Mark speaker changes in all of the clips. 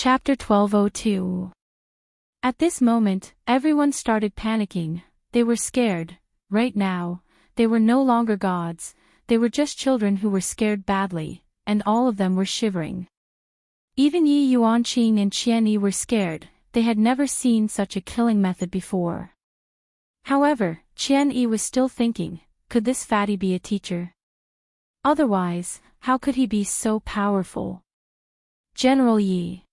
Speaker 1: Chapter 1202. At this moment, everyone started panicking. They were scared. Right now, they were no longer gods, they were just children who were scared badly, and all of them were shivering. Even Yi Yuanqing and Qian Yi were scared. They had never seen such a killing method before. However, Qian Yi was still thinking, could this fatty be a teacher? Otherwise, how could he be so powerful? General Yi.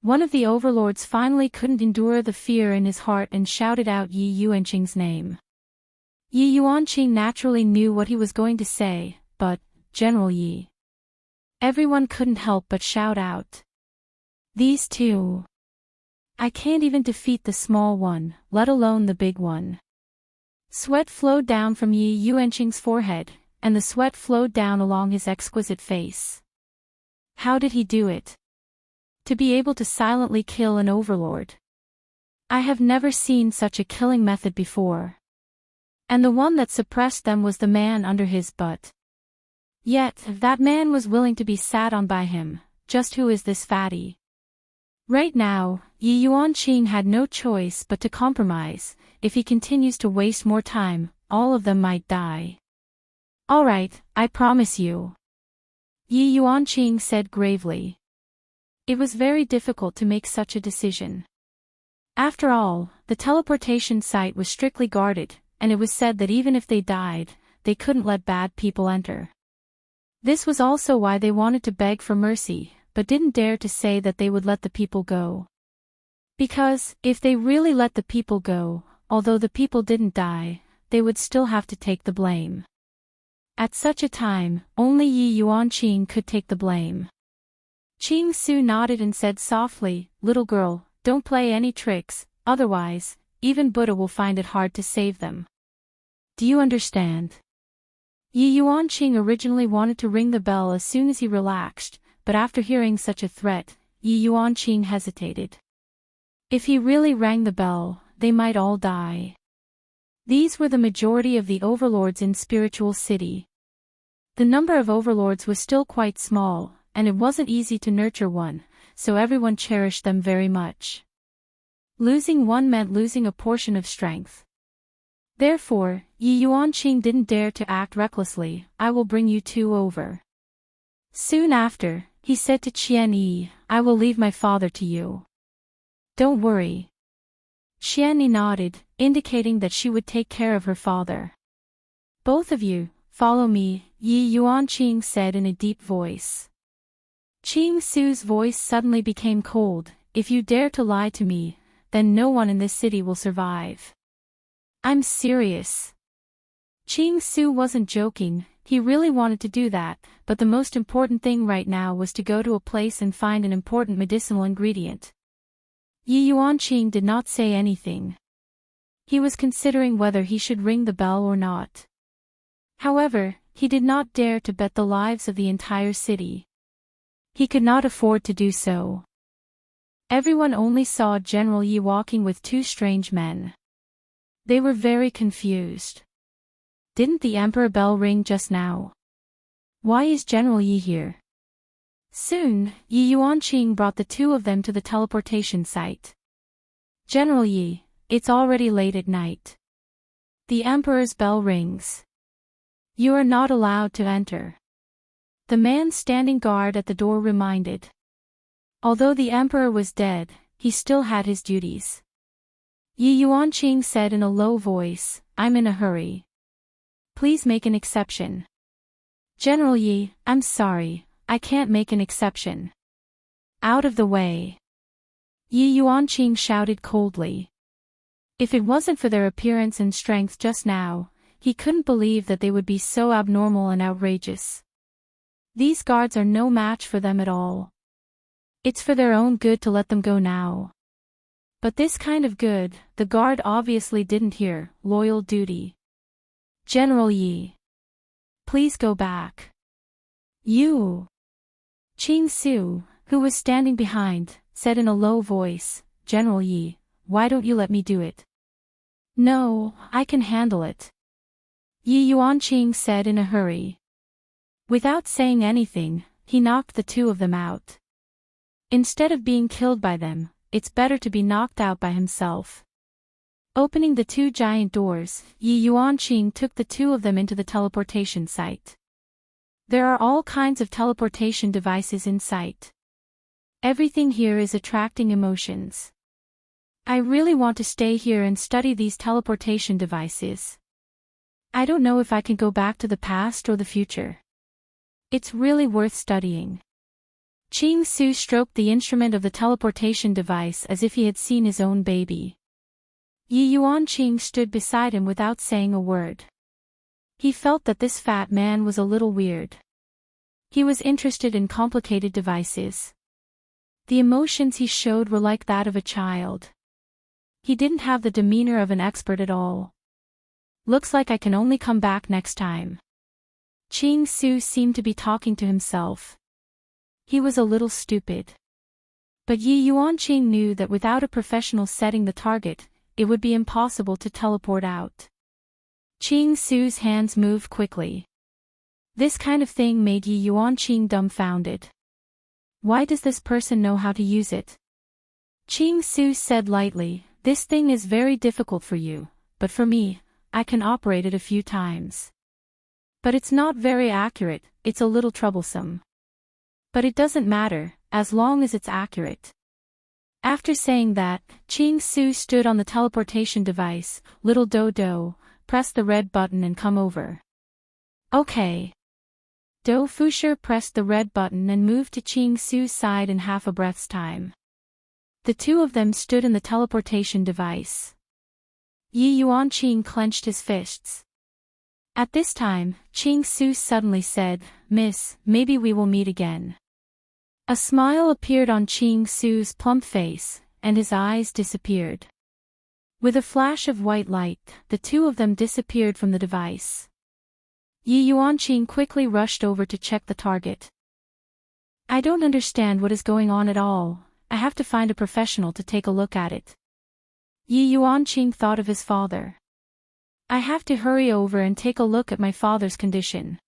Speaker 1: One of the overlords finally couldn't endure the fear in his heart and shouted out Yi Yuanqing's name. Yi Yuanqing naturally knew what he was going to say, but, General Yi. Everyone couldn't help but shout out. These two. I can't even defeat the small one, let alone the big one. Sweat flowed down from Yi Yuanqing's forehead, and the sweat flowed down along his exquisite face. How did he do it? To be able to silently kill an overlord. I have never seen such a killing method before. And the one that suppressed them was the man under his butt. Yet, that man was willing to be sat on by him. Just who is this fatty? Right now, Yi Yuanqing had no choice but to compromise. If he continues to waste more time, all of them might die. Alright, I promise you. Yi Yuanqing said gravely. It was very difficult to make such a decision. After all, the teleportation site was strictly guarded, and it was said that even if they died, they couldn't let bad people enter. This was also why they wanted to beg for mercy, but didn't dare to say that they would let the people go. Because, if they really let the people go, although the people didn't die, they would still have to take the blame. At such a time, only Yi Yuanqing could take the blame. Qing Su nodded and said softly, "Little girl, don't play any tricks, otherwise, even Buddha will find it hard to save them. Do you understand?" Yi Yuanqing originally wanted to ring the bell as soon as he relaxed, but after hearing such a threat, Yi Yuanqing hesitated. If he really rang the bell, they might all die. These were the majority of the overlords in Spiritual City. The number of overlords was still quite small, and it wasn't easy to nurture one, so everyone cherished them very much. Losing one meant losing a portion of strength. Therefore, Yi Yuanqing didn't dare to act recklessly. "I will bring you two over." Soon after, he said to Qian Yi, "I will leave my father to you. Don't worry." Qian Yi nodded, indicating that she would take care of her father. "Both of you, follow me," Yi Yuanqing said in a deep voice. Qing Su's voice suddenly became cold. "If you dare to lie to me, then no one in this city will survive." "I'm serious." Qing Su wasn't joking, he really wanted to do that, but the most important thing right now was to go to a place and find an important medicinal ingredient. Yi Yuanqing did not say anything. He was considering whether he should ring the bell or not. However, he did not dare to bet the lives of the entire city. He could not afford to do so. Everyone only saw General Yi walking with two strange men. They were very confused. Didn't the Emperor bell ring just now? Why is General Yi here? Soon, Yi Yuanqing brought the two of them to the teleportation site. "General Yi, it's already late at night. The Emperor's bell rings. You are not allowed to enter." The man standing guard at the door reminded. Although the Emperor was dead, he still had his duties. Yi Yuanqing said in a low voice, "I'm in a hurry. Please make an exception." "General Yi, I'm sorry, I can't make an exception." "Out of the way." Yi Yuanqing shouted coldly. If it wasn't for their appearance and strength just now, he couldn't believe that they would be so abnormal and outrageous. These guards are no match for them at all. It's for their own good to let them go now. But this kind of good, the guard obviously didn't hear. Loyal duty. "General Yi. Please go back." "You." Qing Su, who was standing behind, said in a low voice, "General Yi, why don't you let me do it?" "No, I can handle it," Yi Yuanqing said in a hurry. Without saying anything, he knocked the two of them out. Instead of being killed by them, it's better to be knocked out by himself. Opening the two giant doors, Yi Yuanqing took the two of them into the teleportation site. There are all kinds of teleportation devices in sight. Everything here is attracting emotions. I really want to stay here and study these teleportation devices. I don't know if I can go back to the past or the future. It's really worth studying. Qing Su stroked the instrument of the teleportation device as if he had seen his own baby. Yi Yuanqing stood beside him without saying a word. He felt that this fat man was a little weird. He was interested in complicated devices. The emotions he showed were like that of a child. He didn't have the demeanor of an expert at all. Looks like I can only come back next time. Qing Su seemed to be talking to himself. He was a little stupid. But Yi Yuanqing knew that without a professional setting the target, it would be impossible to teleport out. Qing Su's hands moved quickly. This kind of thing made Yi Yuanqing dumbfounded. Why does this person know how to use it? Qing Su said lightly, "This thing is very difficult for you, but for me, I can operate it a few times. But it's not very accurate, it's a little troublesome. But it doesn't matter, as long as it's accurate." After saying that, Qing Su stood on the teleportation device. "Little Dodo, press the red button and come over." "Okay." Do Fusher pressed the red button and moved to Qing Su's side in half a breath's time. The two of them stood in the teleportation device. Yi Yuanqing clenched his fists. At this time, Qing Su suddenly said, "Miss, maybe we will meet again." A smile appeared on Qing Su's plump face, and his eyes disappeared. With a flash of white light, the two of them disappeared from the device. Yi Yuanqing quickly rushed over to check the target. "I don't understand what is going on at all. I have to find a professional to take a look at it." Yi Yuanqing thought of his father. "I have to hurry over and take a look at my father's condition.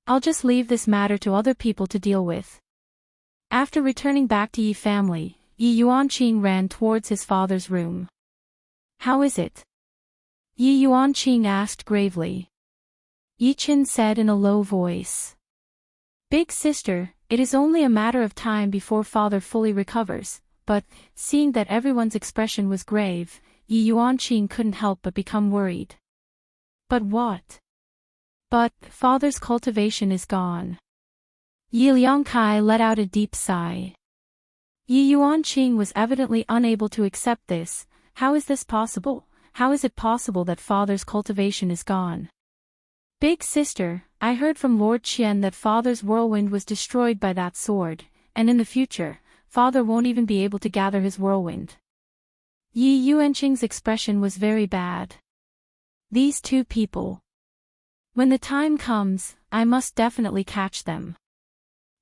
Speaker 1: I'll just leave this matter to other people to deal with." After returning back to Yi family, Yi Yuanqing ran towards his father's room. "How is it?" Yi Yuanqing asked gravely. Yi Chen said in a low voice. "Big sister, it is only a matter of time before father fully recovers," but, seeing that everyone's expression was grave, Yi Yuanqing couldn't help but become worried. "But what?" "But, father's cultivation is gone." Yi Liangkai let out a deep sigh. Yi Yuanqing was evidently unable to accept this. How is this possible? How is it possible that father's cultivation is gone? "Big sister, I heard from Lord Qian that father's whirlwind was destroyed by that sword, and in the future, father won't even be able to gather his whirlwind." Yi Yuanqing's expression was very bad. These two people. When the time comes, I must definitely catch them.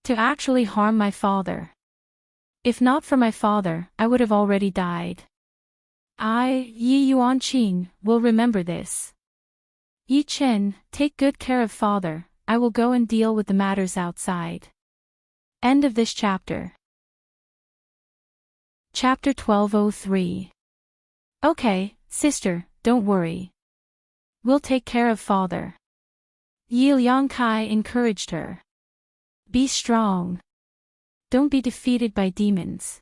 Speaker 1: To actually harm my father. If not for my father, I would have already died. Yi Yuanqing, will remember this. Yi Chen, take good care of father, I will go and deal with the matters outside. End of this chapter. Chapter 1203. Okay, sister, don't worry. We'll take care of father. Yi Liangkai encouraged her. Be strong. Don't be defeated by demons.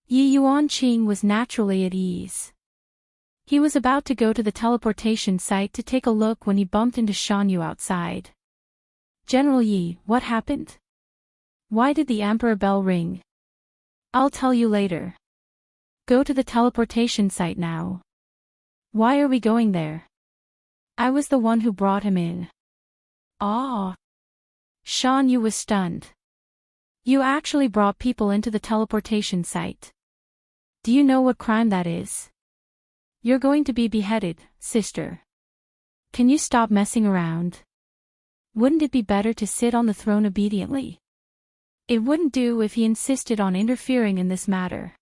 Speaker 1: Yi Yuanqing was naturally at ease. He was about to go to the teleportation site to take a look when he bumped into Shan Yu outside. "General Yi, what happened? Why did the Emperor bell ring?" "I'll tell you later. Go to the teleportation site now." "Why are we going there?" "I was the one who brought him in." "Ah." Shan Yu was stunned. "You actually brought people into the teleportation site. Do you know what crime that is? You're going to be beheaded, sister. Can you stop messing around? Wouldn't it be better to sit on the throne obediently? It wouldn't do if he insisted on interfering in this matter.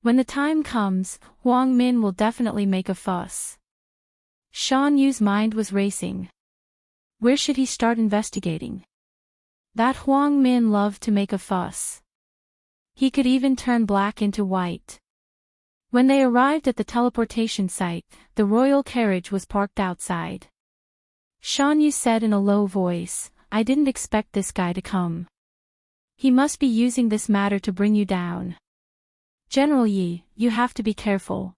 Speaker 1: When the time comes, Huang Min will definitely make a fuss." Shan Yu's mind was racing. Where should he start investigating? That Huang Min loved to make a fuss. He could even turn black into white. When they arrived at the teleportation site, the royal carriage was parked outside. Shan Yu said in a low voice, "I didn't expect this guy to come. He must be using this matter to bring you down. General Yi, you have to be careful."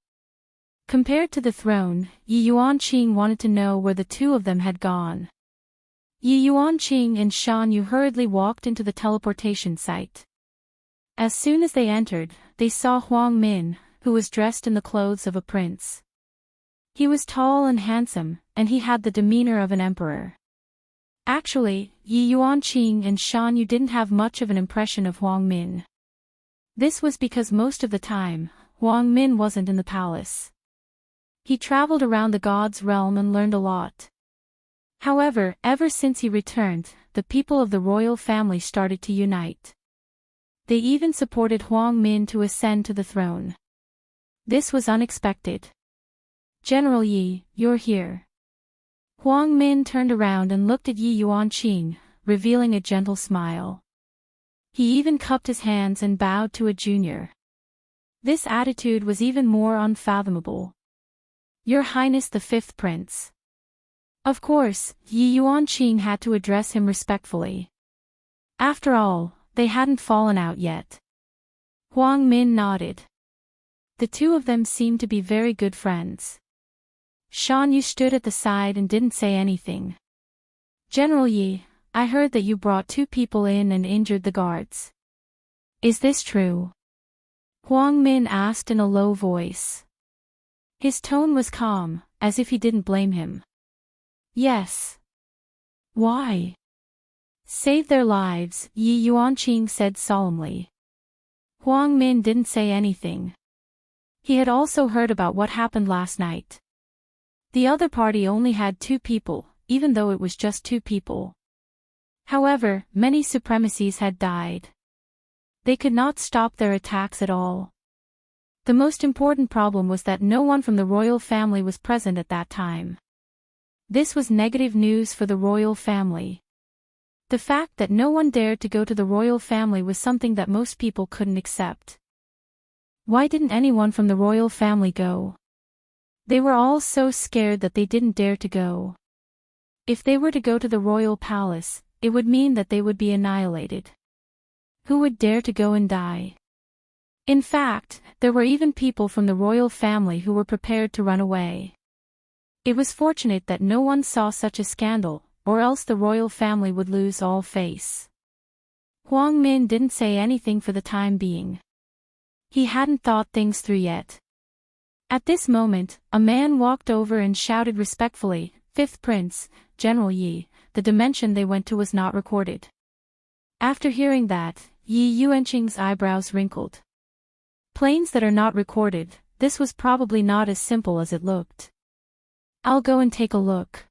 Speaker 1: Compared to the throne, Yi Yuanqing wanted to know where the two of them had gone. Yi Yuanqing and Shan Yu hurriedly walked into the teleportation site. As soon as they entered, they saw Huang Min, who was dressed in the clothes of a prince. He was tall and handsome, and he had the demeanor of an emperor. Actually, Yi Yuanqing and Shan Yu didn't have much of an impression of Huang Min. This was because most of the time, Huang Min wasn't in the palace. He traveled around the god's realm and learned a lot. However, ever since he returned, the people of the royal family started to unite. They even supported Huang Min to ascend to the throne. This was unexpected. "General Yi, you're here." Huang Min turned around and looked at Yi Yuanqing, revealing a gentle smile. He even cupped his hands and bowed to a junior. This attitude was even more unfathomable. "Your Highness the Fifth Prince." Of course, Yi Yuanqing had to address him respectfully. After all, they hadn't fallen out yet. Huang Min nodded. The two of them seemed to be very good friends. Shan Yu stood at the side and didn't say anything. "General Yi, I heard that you brought two people in and injured the guards. Is this true?" Huang Min asked in a low voice. His tone was calm, as if he didn't blame him. "Yes." "Why?" "Save their lives," Yi Yuanqing said solemnly. Huang Min didn't say anything. He had also heard about what happened last night. The other party only had 2 people, even though it was just 2 people. However, many supremacies had died. They could not stop their attacks at all. The most important problem was that no one from the royal family was present at that time. This was negative news for the royal family. The fact that no one dared to go to the royal family was something that most people couldn't accept. Why didn't anyone from the royal family go? They were all so scared that they didn't dare to go. If they were to go to the royal palace, it would mean that they would be annihilated. Who would dare to go and die? In fact, there were even people from the royal family who were prepared to run away. It was fortunate that no one saw such a scandal, or else the royal family would lose all face. Huang Min didn't say anything for the time being. He hadn't thought things through yet. At this moment, a man walked over and shouted respectfully, "Fifth Prince, General Yi, the dimension they went to was not recorded." After hearing that, Yi Yuanqing's eyebrows wrinkled. Planes that are not recorded, this was probably not as simple as it looked. "I'll go and take a look,"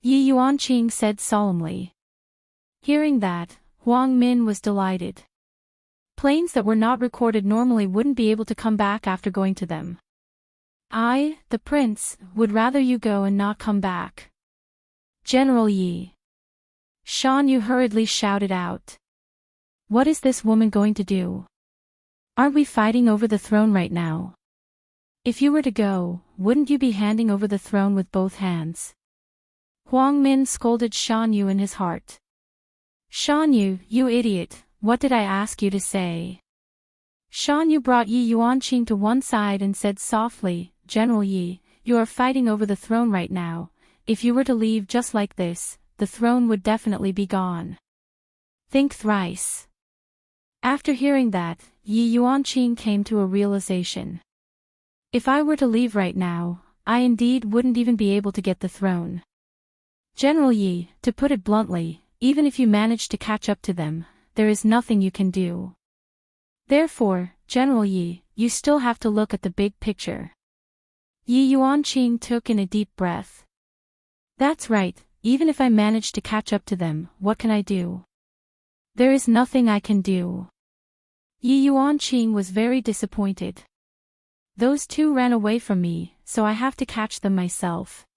Speaker 1: Yi Yuanqing said solemnly. Hearing that, Huang Min was delighted. Planes that were not recorded normally wouldn't be able to come back after going to them. "I, the prince, would rather you go and not come back." "General Yi." Shan Yu hurriedly shouted out. "What is this woman going to do? Aren't we fighting over the throne right now? If you were to go, wouldn't you be handing over the throne with both hands?" Huang Min scolded Shan Yu in his heart. "Shan Yu, you idiot, what did I ask you to say?" Shan Yu brought Yi Yuanqing to one side and said softly, "General Yi, you are fighting over the throne right now. If you were to leave just like this, the throne would definitely be gone. Think thrice." After hearing that, Yi Yuanqing came to a realization. If I were to leave right now, I indeed wouldn't even be able to get the throne. "General Yi, to put it bluntly, even if you manage to catch up to them, there is nothing you can do. Therefore, General Yi, you still have to look at the big picture." Yi Yuanqing took in a deep breath. "That's right, even if I manage to catch up to them, what can I do? There is nothing I can do." Yi Yuanqing was very disappointed. "Those 2 ran away from me, so I have to catch them myself.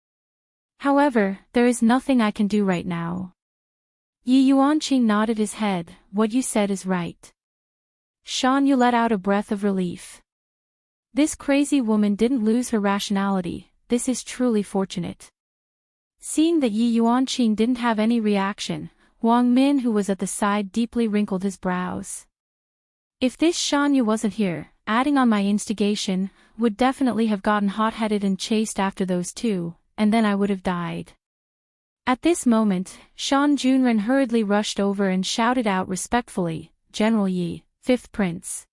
Speaker 1: However, there is nothing I can do right now." Yi Yuanqing nodded his head, "What you said is right." Shan Yu let out a breath of relief. This crazy woman didn't lose her rationality, this is truly fortunate. Seeing that Yi Yuanqing didn't have any reaction, Huang Min, who was at the side, deeply wrinkled his brows. If this Shan Yu wasn't here, adding on my instigation, would definitely have gotten hot-headed and chased after those two, and then I would have died. At this moment, Shan Junren hurriedly rushed over and shouted out respectfully, "General Yi, 5th Prince."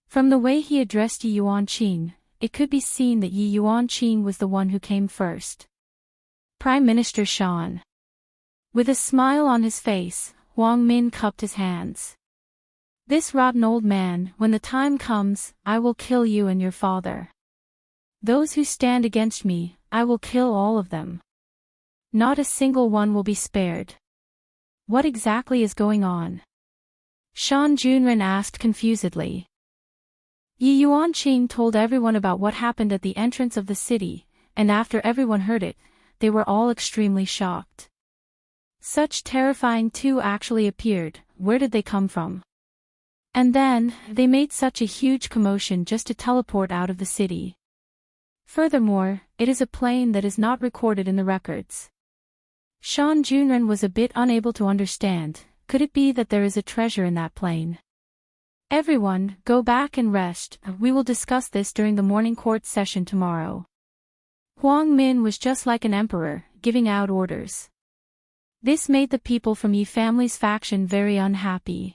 Speaker 1: From the way he addressed Yi Yuanqing, it could be seen that Yi Yuanqing was the one who came first. Prime Minister Shan. With a smile on his face, Huang Min cupped his hands. This rotten old man, when the time comes, I will kill you and your father. Those who stand against me, I will kill all of them. Not a single one will be spared. What exactly is going on? Shan Junren asked confusedly. Yi Yuanqing told everyone about what happened at the entrance of the city, and after everyone heard it, they were all extremely shocked. Such terrifying two actually appeared, where did they come from? And then, they made such a huge commotion just to teleport out of the city. Furthermore, it is a plane that is not recorded in the records. Shan Junren was a bit unable to understand, could it be that there is a treasure in that plane? Everyone, go back and rest, we will discuss this during the morning court session tomorrow. Huang Min was just like an emperor, giving out orders. This made the people from Yi family's faction very unhappy.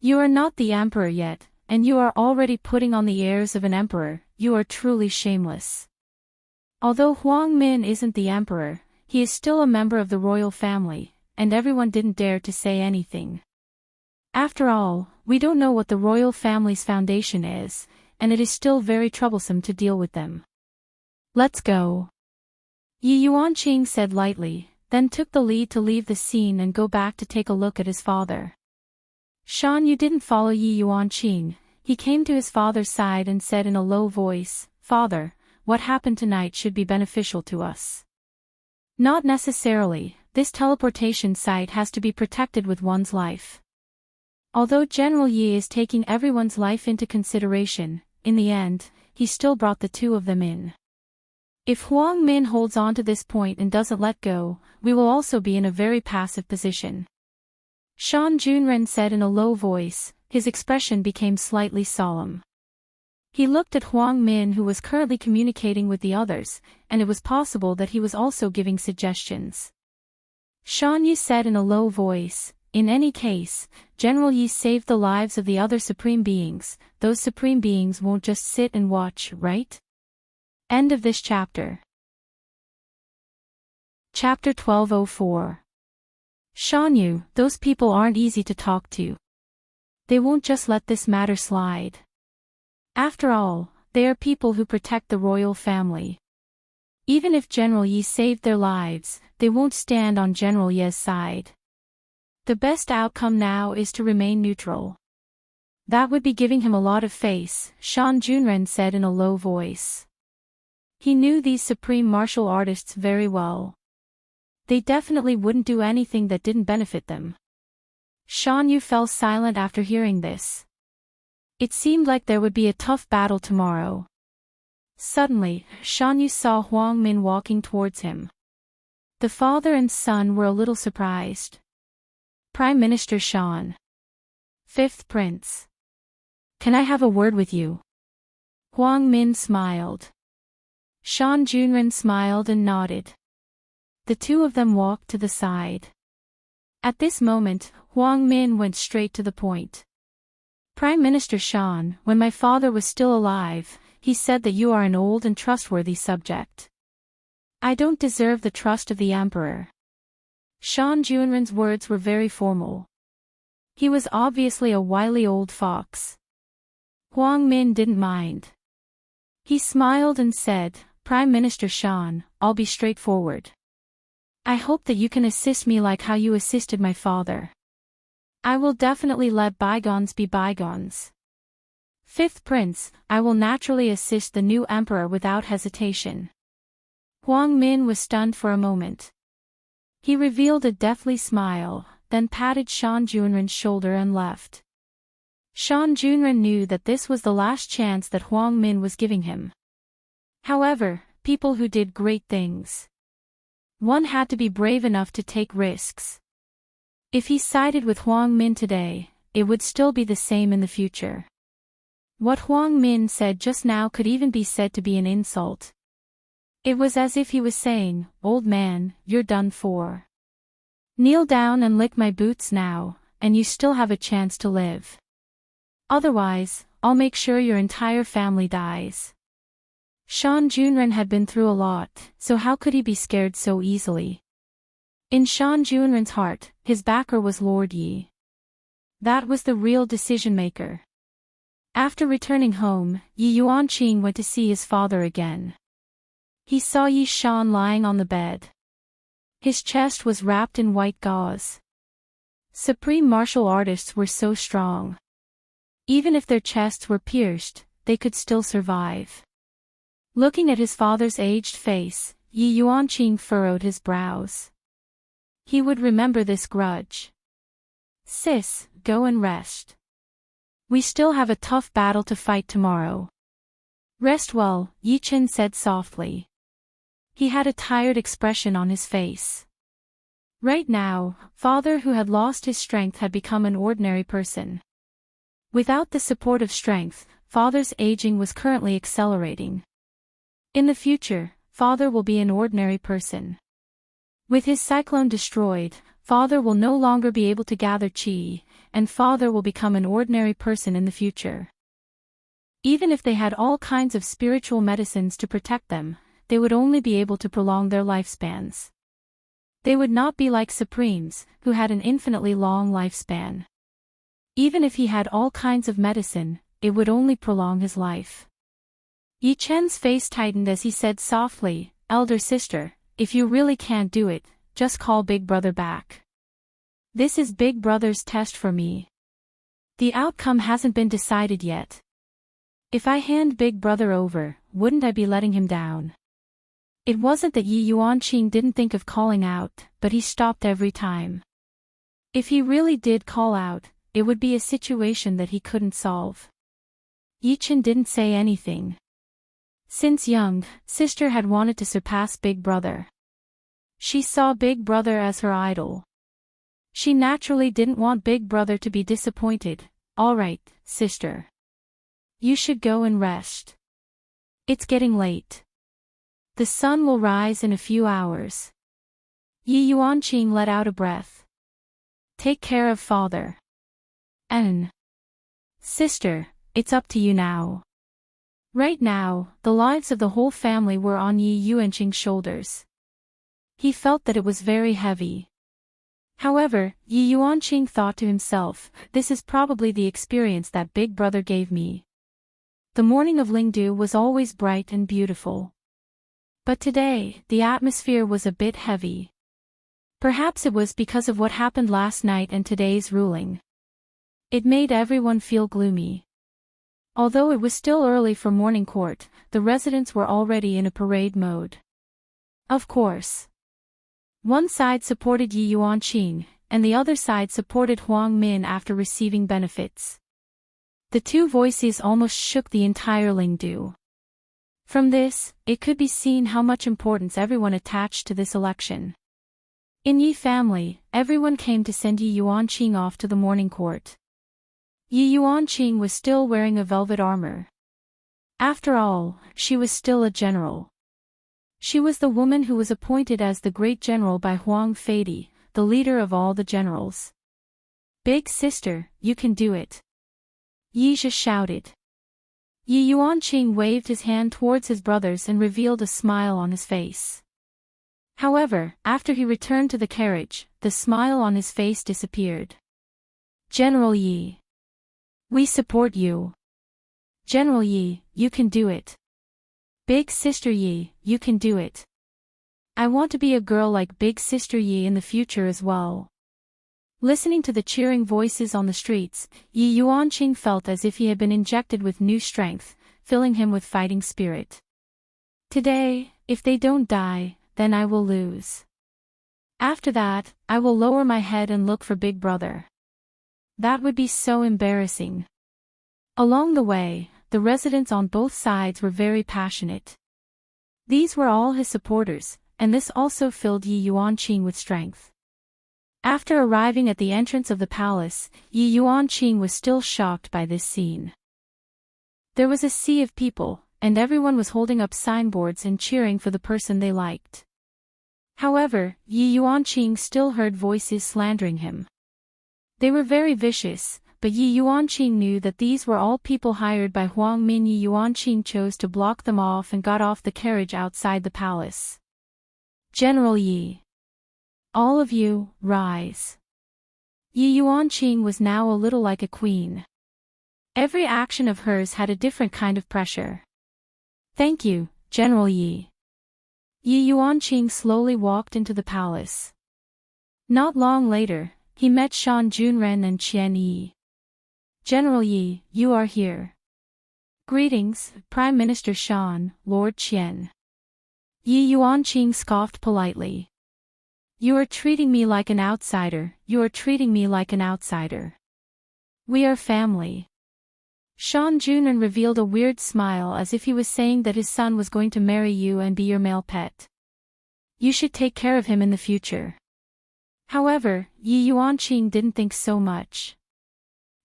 Speaker 1: You are not the emperor yet, and you are already putting on the airs of an emperor, you are truly shameless. Although Huang Min isn't the emperor, he is still a member of the royal family, and everyone didn't dare to say anything. After all, we don't know what the royal family's foundation is, and it is still very troublesome to deal with them. Let's go. Yi Yuanqing said lightly, then took the lead to leave the scene and go back to take a look at his father. Shan Yu didn't follow Yi Yuanqing, he came to his father's side and said in a low voice, "Father, what happened tonight should be beneficial to us." Not necessarily, this teleportation site has to be protected with one's life. Although General Yi is taking everyone's life into consideration, in the end, he still brought the two of them in. If Huang Min holds on to this point and doesn't let go, we will also be in a very passive position. Shan Junren said in a low voice, his expression became slightly solemn. He looked at Huang Min, who was currently communicating with the others, and it was possible that he was also giving suggestions. Shan Yu said in a low voice, "In any case, General Yi saved the lives of the other supreme beings, those supreme beings won't just sit and watch, right?" End of this chapter. Chapter 1204. Shan Yu, those people aren't easy to talk to. They won't just let this matter slide. After all, they are people who protect the royal family. Even if General Yi saved their lives, they won't stand on General Ye's side. The best outcome now is to remain neutral. That would be giving him a lot of face, Shan Junren said in a low voice. He knew these supreme martial artists very well. They definitely wouldn't do anything that didn't benefit them. Shan Yu fell silent after hearing this. It seemed like there would be a tough battle tomorrow. Suddenly, Shan Yu saw Huang Min walking towards him. The father and son were a little surprised. "Prime Minister Shan. 5th Prince. Can I have a word with you?" Huang Min smiled. Shan Junren smiled and nodded. The two of them walked to the side. At this moment, Huang Min went straight to the point. "Prime Minister Shan, when my father was still alive, he said that you are an old and trustworthy subject. I don't deserve the trust of the emperor." Shan Junren's words were very formal. He was obviously a wily old fox. Huang Min didn't mind. He smiled and said, "Prime Minister Shan, I'll be straightforward. I hope that you can assist me like how you assisted my father. I will definitely let bygones be bygones. 5th Prince, I will naturally assist the new emperor without hesitation." Huang Min was stunned for a moment. He revealed a deathly smile, then patted Shan Junren's shoulder and left. Shan Junren knew that this was the last chance that Huang Min was giving him. However, people who did great things. One had to be brave enough to take risks. If he sided with Huang Min today, it would still be the same in the future. What Huang Min said just now could even be said to be an insult. It was as if he was saying, "Old man, you're done for. Kneel down and lick my boots now, and you still have a chance to live. Otherwise, I'll make sure your entire family dies." Shan Junren had been through a lot, so how could he be scared so easily? In Shan Junren's heart, his backer was Lord Yi. That was the real decision-maker. After returning home, Yi Yuanqing went to see his father again. He saw Yi Shan lying on the bed. His chest was wrapped in white gauze. Supreme martial artists were so strong. Even if their chests were pierced, they could still survive. Looking at his father's aged face, Yi Yuanqing furrowed his brows. He would remember this grudge. "Sis, go and rest. We still have a tough battle to fight tomorrow." "Rest well," Yi Chen said softly. He had a tired expression on his face. Right now, father who had lost his strength had become an ordinary person. Without the support of strength, father's aging was currently accelerating. In the future, father will be an ordinary person. With his cyclone destroyed, father will no longer be able to gather qi, and father will become an ordinary person in the future. Even if they had all kinds of spiritual medicines to protect them, they would only be able to prolong their lifespans. They would not be like Supremes, who had an infinitely long lifespan. Even if he had all kinds of medicine, it would only prolong his life. Yi Chen's face tightened as he said softly, "Elder sister, if you really can't do it, just call Big Brother back. This is Big Brother's test for me. The outcome hasn't been decided yet. If I hand Big Brother over, wouldn't I be letting him down?" It wasn't that Yi Yuanqing didn't think of calling out, but he stopped every time. If he really did call out, it would be a situation that he couldn't solve. Yi Chen didn't say anything. Since young, sister had wanted to surpass Big Brother. She saw Big Brother as her idol. She naturally didn't want Big Brother to be disappointed. "All right, sister. You should go and rest. It's getting late. The sun will rise in a few hours." Yi Yuanqing let out a breath. "Take care of father. And sister, it's up to you now." Right now, the lives of the whole family were on Yi Yuanqing's shoulders. He felt that it was very heavy. However, Yi Yuanqing thought to himself, "This is probably the experience that Big Brother gave me." The morning of Lingdu was always bright and beautiful. But today, the atmosphere was a bit heavy. Perhaps it was because of what happened last night and today's ruling. It made everyone feel gloomy. Although it was still early for morning court, the residents were already in a parade mode. Of course. One side supported Yi Yuanqing, and the other side supported Huang Min after receiving benefits. The two voices almost shook the entire Lingdu. From this, it could be seen how much importance everyone attached to this election. In Yi family, everyone came to send Yi Yuanqing off to the morning court. Yi Yuanqing was still wearing a velvet armor. After all, she was still a general. She was the woman who was appointed as the great general by Huang Feidi, the leader of all the generals. "Big sister, you can do it," Yi Zhe shouted. Yi Yuanqing waved his hand towards his brothers and revealed a smile on his face. However, after he returned to the carriage, the smile on his face disappeared. "General Yi. We support you. General Yi, you can do it. Big sister Yi, you can do it. I want to be a girl like Big sister Yi in the future as well." Listening to the cheering voices on the streets, Yi Yuanqing felt as if he had been injected with new strength, filling him with fighting spirit. "Today, if they don't die, then I will lose. After that, I will lower my head and look for Big Brother. That would be so embarrassing." Along the way, the residents on both sides were very passionate. These were all his supporters, and this also filled Yi Yuanqing with strength. After arriving at the entrance of the palace, Yi Yuanqing was still shocked by this scene. There was a sea of people, and everyone was holding up signboards and cheering for the person they liked. However, Yi Yuanqing still heard voices slandering him. They were very vicious, but Yi Yuanqing knew that these were all people hired by Huang Min. Yi Yuanqing chose to block them off and got off the carriage outside the palace. General Yi. All of you, rise. Yi Yuanqing was now a little like a queen. Every action of hers had a different kind of pressure. Thank you, General Yi. Yi Yuanqing slowly walked into the palace. Not long later, he met Shan Junren and Qian Yi. General Yi, you are here. Greetings, Prime Minister Shan, Lord Qian. Yi Yuanqing scoffed politely. You are treating me like an outsider, you are treating me like an outsider. We are family. Shan Junren revealed a weird smile as if he was saying that his son was going to marry you and be your male pet. You should take care of him in the future. However, Yi Yuanqing didn't think so much.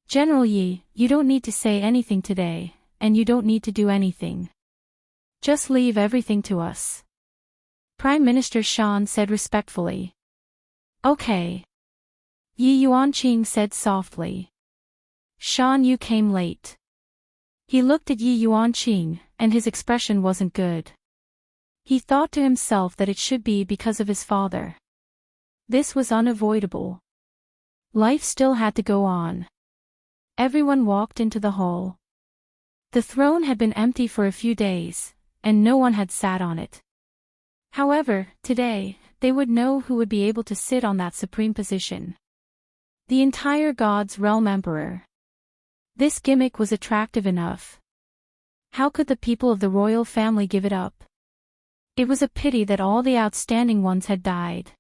Speaker 1: General Yi, you don't need to say anything today, and you don't need to do anything. Just leave everything to us. Prime Minister Shan said respectfully. Okay. Yi Yuanqing said softly. Shan, you came late. He looked at Yi Yuanqing, and his expression wasn't good. He thought to himself that it should be because of his father. This was unavoidable. Life still had to go on. Everyone walked into the hall. The throne had been empty for a few days, and no one had sat on it. However, today, they would know who would be able to sit on that supreme position. The entire God's Realm Emperor. This gimmick was attractive enough. How could the people of the royal family give it up? It was a pity that all the outstanding ones had died.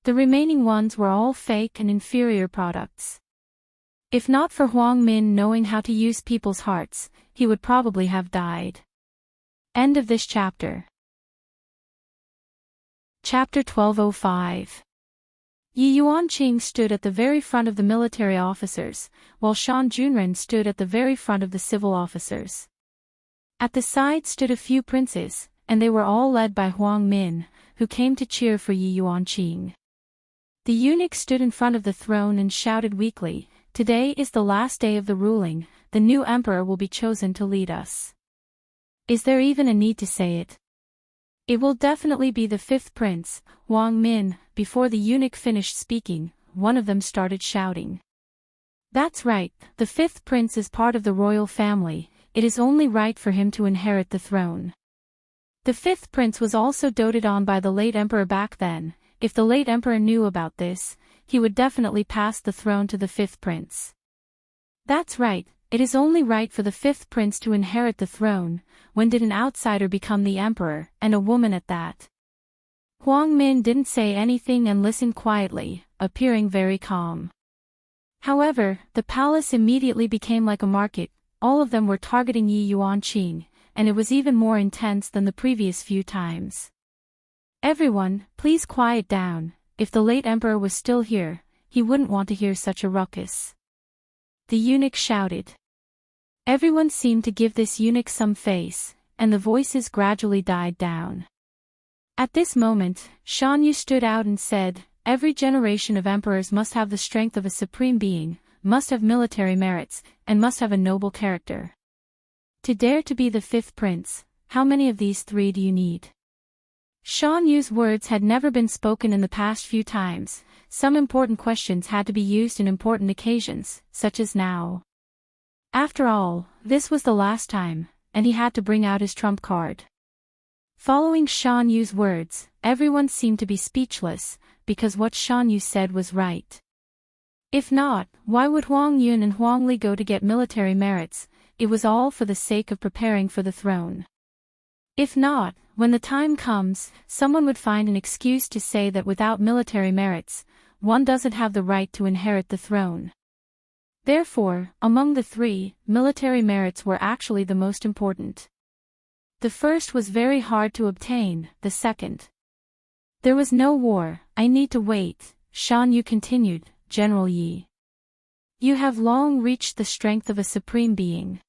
Speaker 1: The remaining ones were all fake and inferior products. If not for Huang Min knowing how to use people's hearts, he would probably have died. End of this chapter. Chapter 1205. Yi Yuanqing stood at the very front of the military officers, while Shan Junren stood at the very front of the civil officers. At the side stood a few princes, and they were all led by Huang Min, who came to cheer for Yi Yuanqing. The eunuch stood in front of the throne and shouted weakly, "Today is the last day of the ruling, the new emperor will be chosen to lead us." Is there even a need to say it? It will definitely be the fifth prince, Huang Min. Before the eunuch finished speaking, one of them started shouting. That's right, the fifth prince is part of the royal family, it is only right for him to inherit the throne. The fifth prince was also doted on by the late emperor back then. If the late emperor knew about this, he would definitely pass the throne to the fifth prince. That's right, it is only right for the fifth prince to inherit the throne. When did an outsider become the emperor, and a woman at that? Huang Min didn't say anything and listened quietly, appearing very calm. However, the palace immediately became like a market. All of them were targeting Yi Yuanqing, and it was even more intense than the previous few times. Everyone, please quiet down. If the late emperor was still here, he wouldn't want to hear such a ruckus. The eunuch shouted. Everyone seemed to give this eunuch some face, and the voices gradually died down. At this moment, Shan Yu stood out and said, "Every generation of emperors must have the strength of a supreme being, must have military merits, and must have a noble character. To dare to be the fifth prince, how many of these three do you need?" Shan Yu's words had never been spoken in the past few times. Some important questions had to be used in important occasions, such as now. After all, this was the last time, and he had to bring out his trump card. Following Shan Yu's words, everyone seemed to be speechless, because what Shan Yu said was right. If not, why would Huang Yun and Huang Li go to get military merits? It was all for the sake of preparing for the throne. If not, when the time comes, someone would find an excuse to say that without military merits, one doesn't have the right to inherit the throne. Therefore, among the three, military merits were actually the most important. The first was very hard to obtain, the second. There was no war, I need to wait, Shan Yu continued, General Yi. You have long reached the strength of a supreme being.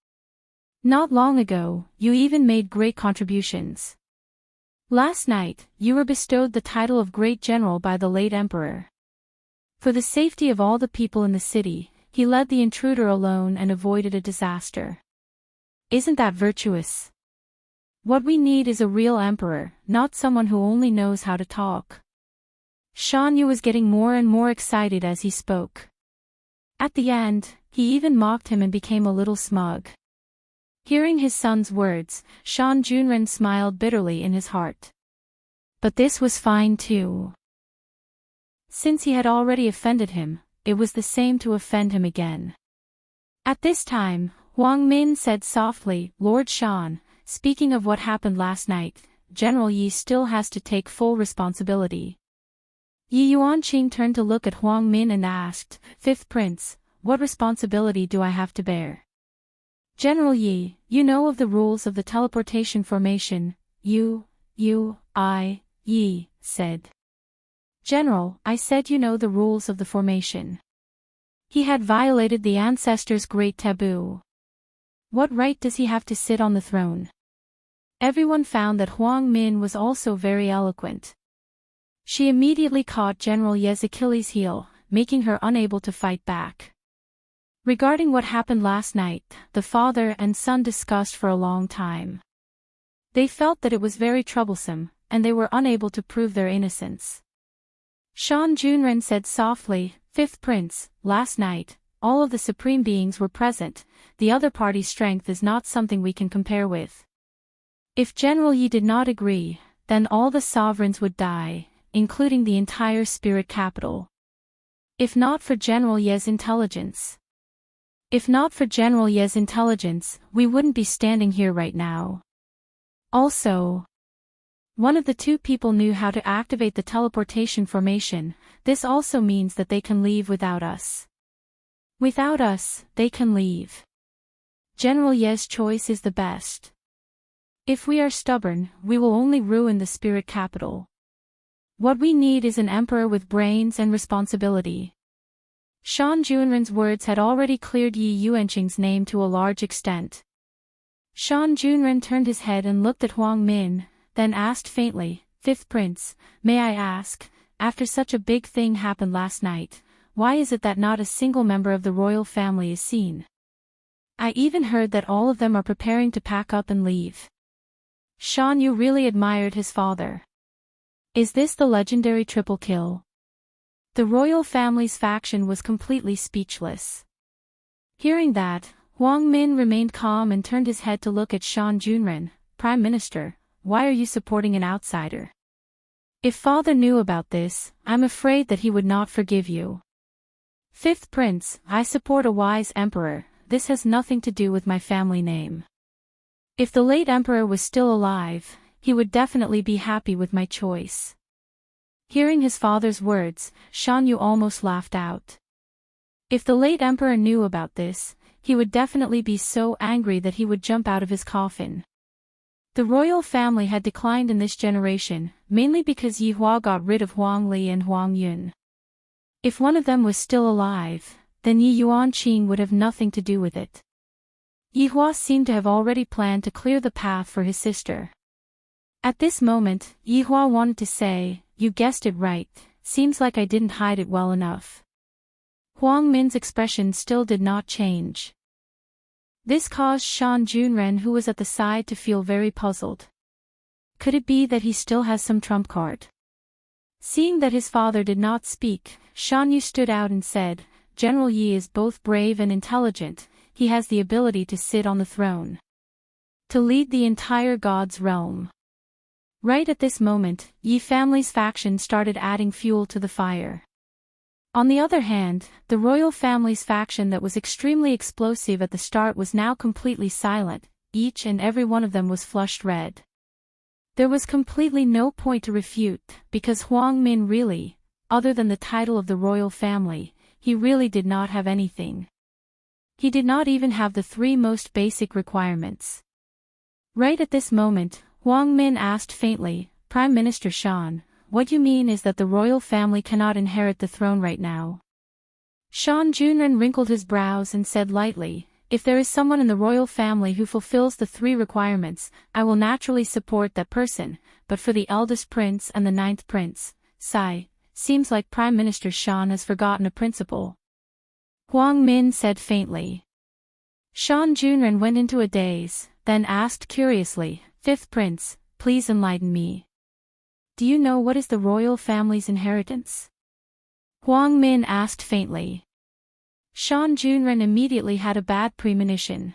Speaker 1: Not long ago, you even made great contributions. Last night, you were bestowed the title of Great General by the late Emperor. For the safety of all the people in the city, he led the intruder alone and avoided a disaster. Isn't that virtuous? What we need is a real emperor, not someone who only knows how to talk. Shan Yu was getting more and more excited as he spoke. At the end, he even mocked him and became a little smug. Hearing his son's words, Shan Junren smiled bitterly in his heart. But this was fine too. Since he had already offended him, it was the same to offend him again. At this time, Huang Min said softly, Lord Shan, speaking of what happened last night, General Yi still has to take full responsibility. Yi Yuanqing turned to look at Huang Min and asked, Fifth Prince, what responsibility do I have to bear? General Yi, you know of the rules of the teleportation formation, Yi said. General, I said you know the rules of the formation. He had violated the ancestors' great taboo. What right does he have to sit on the throne? Everyone found that Huang Min was also very eloquent. She immediately caught General Ye's Achilles' heel, making her unable to fight back. Regarding what happened last night, the father and son discussed for a long time. They felt that it was very troublesome, and they were unable to prove their innocence. Shan Junren said softly, Fifth Prince, last night, all of the supreme beings were present, the other party's strength is not something we can compare with. If General Yi did not agree, then all the sovereigns would die, including the entire spirit capital. If not for General Ye's intelligence. We wouldn't be standing here right now. Also, one of the two people knew how to activate the teleportation formation, this also means that they can leave without us. Without us, they can leave. General Ye's choice is the best. If we are stubborn, we will only ruin the spirit capital. What we need is an emperor with brains and responsibility. Shan Junren's words had already cleared Yi Yuanqing's name to a large extent. Shan Junren turned his head and looked at Huang Min, then asked faintly, Fifth Prince, may I ask, after such a big thing happened last night, why is it that not a single member of the royal family is seen? I even heard that all of them are preparing to pack up and leave. Shan Yu really admired his father. Is this the legendary triple kill? The royal family's faction was completely speechless. Hearing that, Huang Min remained calm and turned his head to look at Shan Junren, Prime Minister, why are you supporting an outsider? If father knew about this, I'm afraid that he would not forgive you. Fifth Prince, I support a wise emperor, this has nothing to do with my family name. If the late emperor was still alive, he would definitely be happy with my choice. Hearing his father's words, Shan Yu almost laughed out. If the late emperor knew about this, he would definitely be so angry that he would jump out of his coffin. The royal family had declined in this generation, mainly because Yi Hua got rid of Huang Li and Huang Yun. If one of them was still alive, then Yi Yuanqing would have nothing to do with it. Yi Hua seemed to have already planned to clear the path for his sister. At this moment, Yi Hua wanted to say, you guessed it right, seems like I didn't hide it well enough. Huang Min's expression still did not change. This caused Shan Junren, who was at the side, to feel very puzzled. Could it be that he still has some trump card? Seeing that his father did not speak, Shan Yu stood out and said, General Yi is both brave and intelligent, he has the ability to sit on the throne. To lead the entire God's realm. Right at this moment, Yi family's faction started adding fuel to the fire. On the other hand, the royal family's faction that was extremely explosive at the start was now completely silent, each and every one of them was flushed red. There was completely no point to refute, because Huang Min really, other than the title of the royal family, he really did not have anything. He did not even have the three most basic requirements. Right at this moment, Huang Min asked faintly, "Prime Minister Shan, what you mean is that the royal family cannot inherit the throne right now?" Shan Junren wrinkled his brows and said lightly, "If there is someone in the royal family who fulfills the three requirements, I will naturally support that person, but for the eldest prince and the ninth prince, seems like Prime Minister Shan has forgotten a principle." Huang Min said faintly. Shan Junren went into a daze, then asked curiously, "Fifth prince, please enlighten me. Do you know what is the royal family's inheritance?" Huang Min asked faintly. Shan Junren immediately had a bad premonition.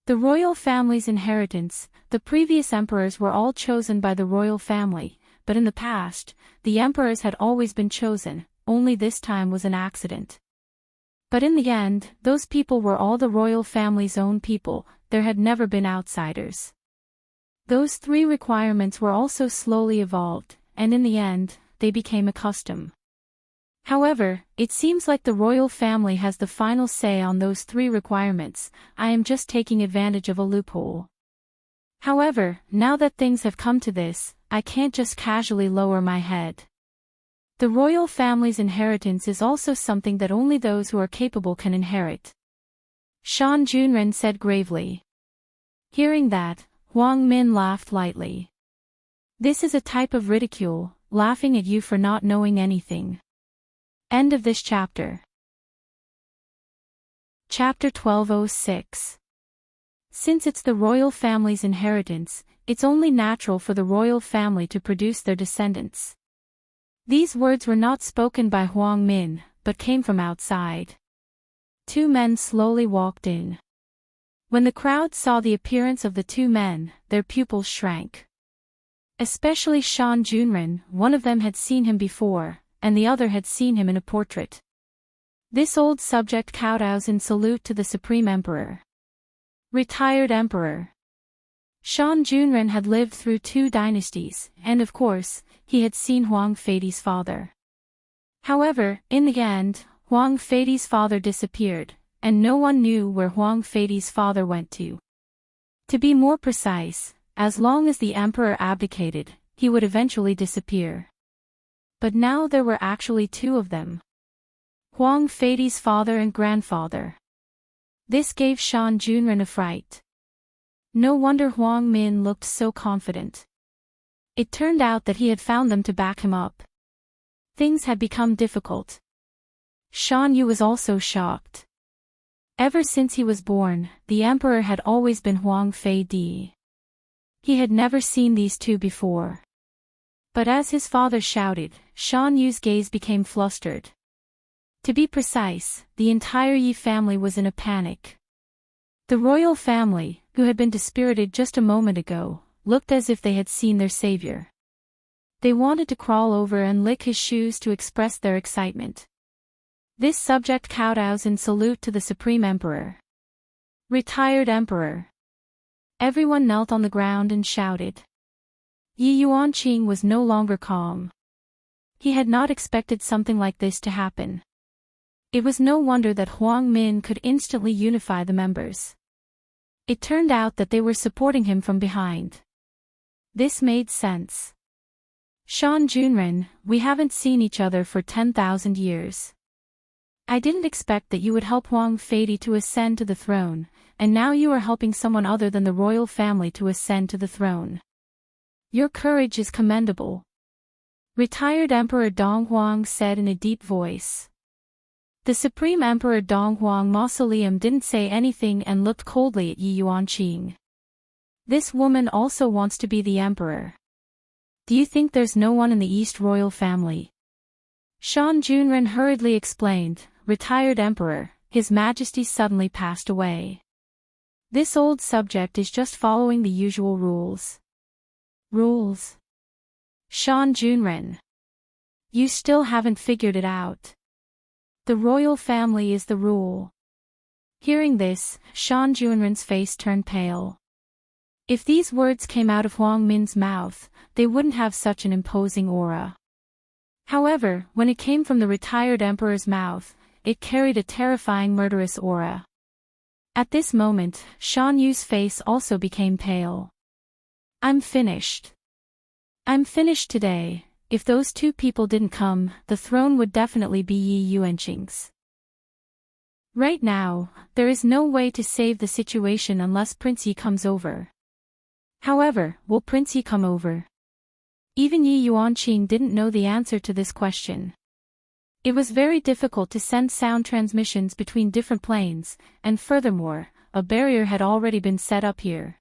Speaker 1: The royal family's inheritance, the previous emperors were all chosen by the royal family, but in the past, the emperors had always been chosen, only this time was an accident. But in the end, those people were all the royal family's own people, there had never been outsiders. Those three requirements were also slowly evolved, and in the end, they became a custom. However, it seems like the royal family has the final say on those three requirements. I am just taking advantage of a loophole. However, now that things have come to this, I can't just casually lower my head. The royal family's inheritance is also something that only those who are capable can inherit. Shan Junren said gravely. Hearing that, Huang Min laughed lightly. This is a type of ridicule, laughing at you for not knowing anything. End of this chapter. Chapter 1206. Since it's the royal family's inheritance, it's only natural for the royal family to produce their descendants. These words were not spoken by Huang Min, but came from outside. Two men slowly walked in. When the crowd saw the appearance of the two men, their pupils shrank. Especially Shan Junren, one of them had seen him before, and the other had seen him in a portrait. This old subject kowtows in salute to the Supreme Emperor. Retired Emperor. Shan Junren had lived through two dynasties, and of course, he had seen Huang Feidi's father. However, in the end, Huang Feidi's father disappeared, and no one knew where Huang Feidi's father went to. To be more precise, as long as the emperor abdicated, he would eventually disappear. But now there were actually two of them. Huang Feidi's father and grandfather. This gave Shan Junren a fright. No wonder Huang Min looked so confident. It turned out that he had found them to back him up. Things had become difficult. Shan Yu was also shocked. Ever since he was born, the emperor had always been Huang Feidi. He had never seen these two before. But as his father shouted, Shan Yu's gaze became flustered. To be precise, the entire Yi family was in a panic. The royal family, who had been dispirited just a moment ago, looked as if they had seen their savior. They wanted to crawl over and lick his shoes to express their excitement. This subject kowtows in salute to the Supreme Emperor. Retired Emperor. Everyone knelt on the ground and shouted. Yi Yuanqing was no longer calm. He had not expected something like this to happen. It was no wonder that Huang Min could instantly unify the members. It turned out that they were supporting him from behind. This made sense. Shan Junren, we haven't seen each other for 10,000 years. I didn't expect that you would help Huang Feidi to ascend to the throne, and now you are helping someone other than the royal family to ascend to the throne. Your courage is commendable. Retired Emperor Dong Huang said in a deep voice. The Supreme Emperor Dong Huang Mausoleum didn't say anything and looked coldly at Yi Yuanqing. This woman also wants to be the emperor. Do you think there's no one in the East royal family? Shan Junren hurriedly explained, Retired Emperor, His Majesty suddenly passed away. This old subject is just following the usual rules. Rules? Shan Junren. You still haven't figured it out. The royal family is the rule. Hearing this, Shan Junren's face turned pale. If these words came out of Huang Min's mouth, they wouldn't have such an imposing aura. However, when it came from the retired emperor's mouth, it carried a terrifying murderous aura. At this moment, Shan Yu's face also became pale. I'm finished. I'm finished today. If those two people didn't come, the throne would definitely be Yi Yuanqing's. Right now, there is no way to save the situation unless Prince Yi comes over. However, will Prince Yi come over? Even Yi Yuanqing didn't know the answer to this question. It was very difficult to send sound transmissions between different planes, and furthermore, a barrier had already been set up here.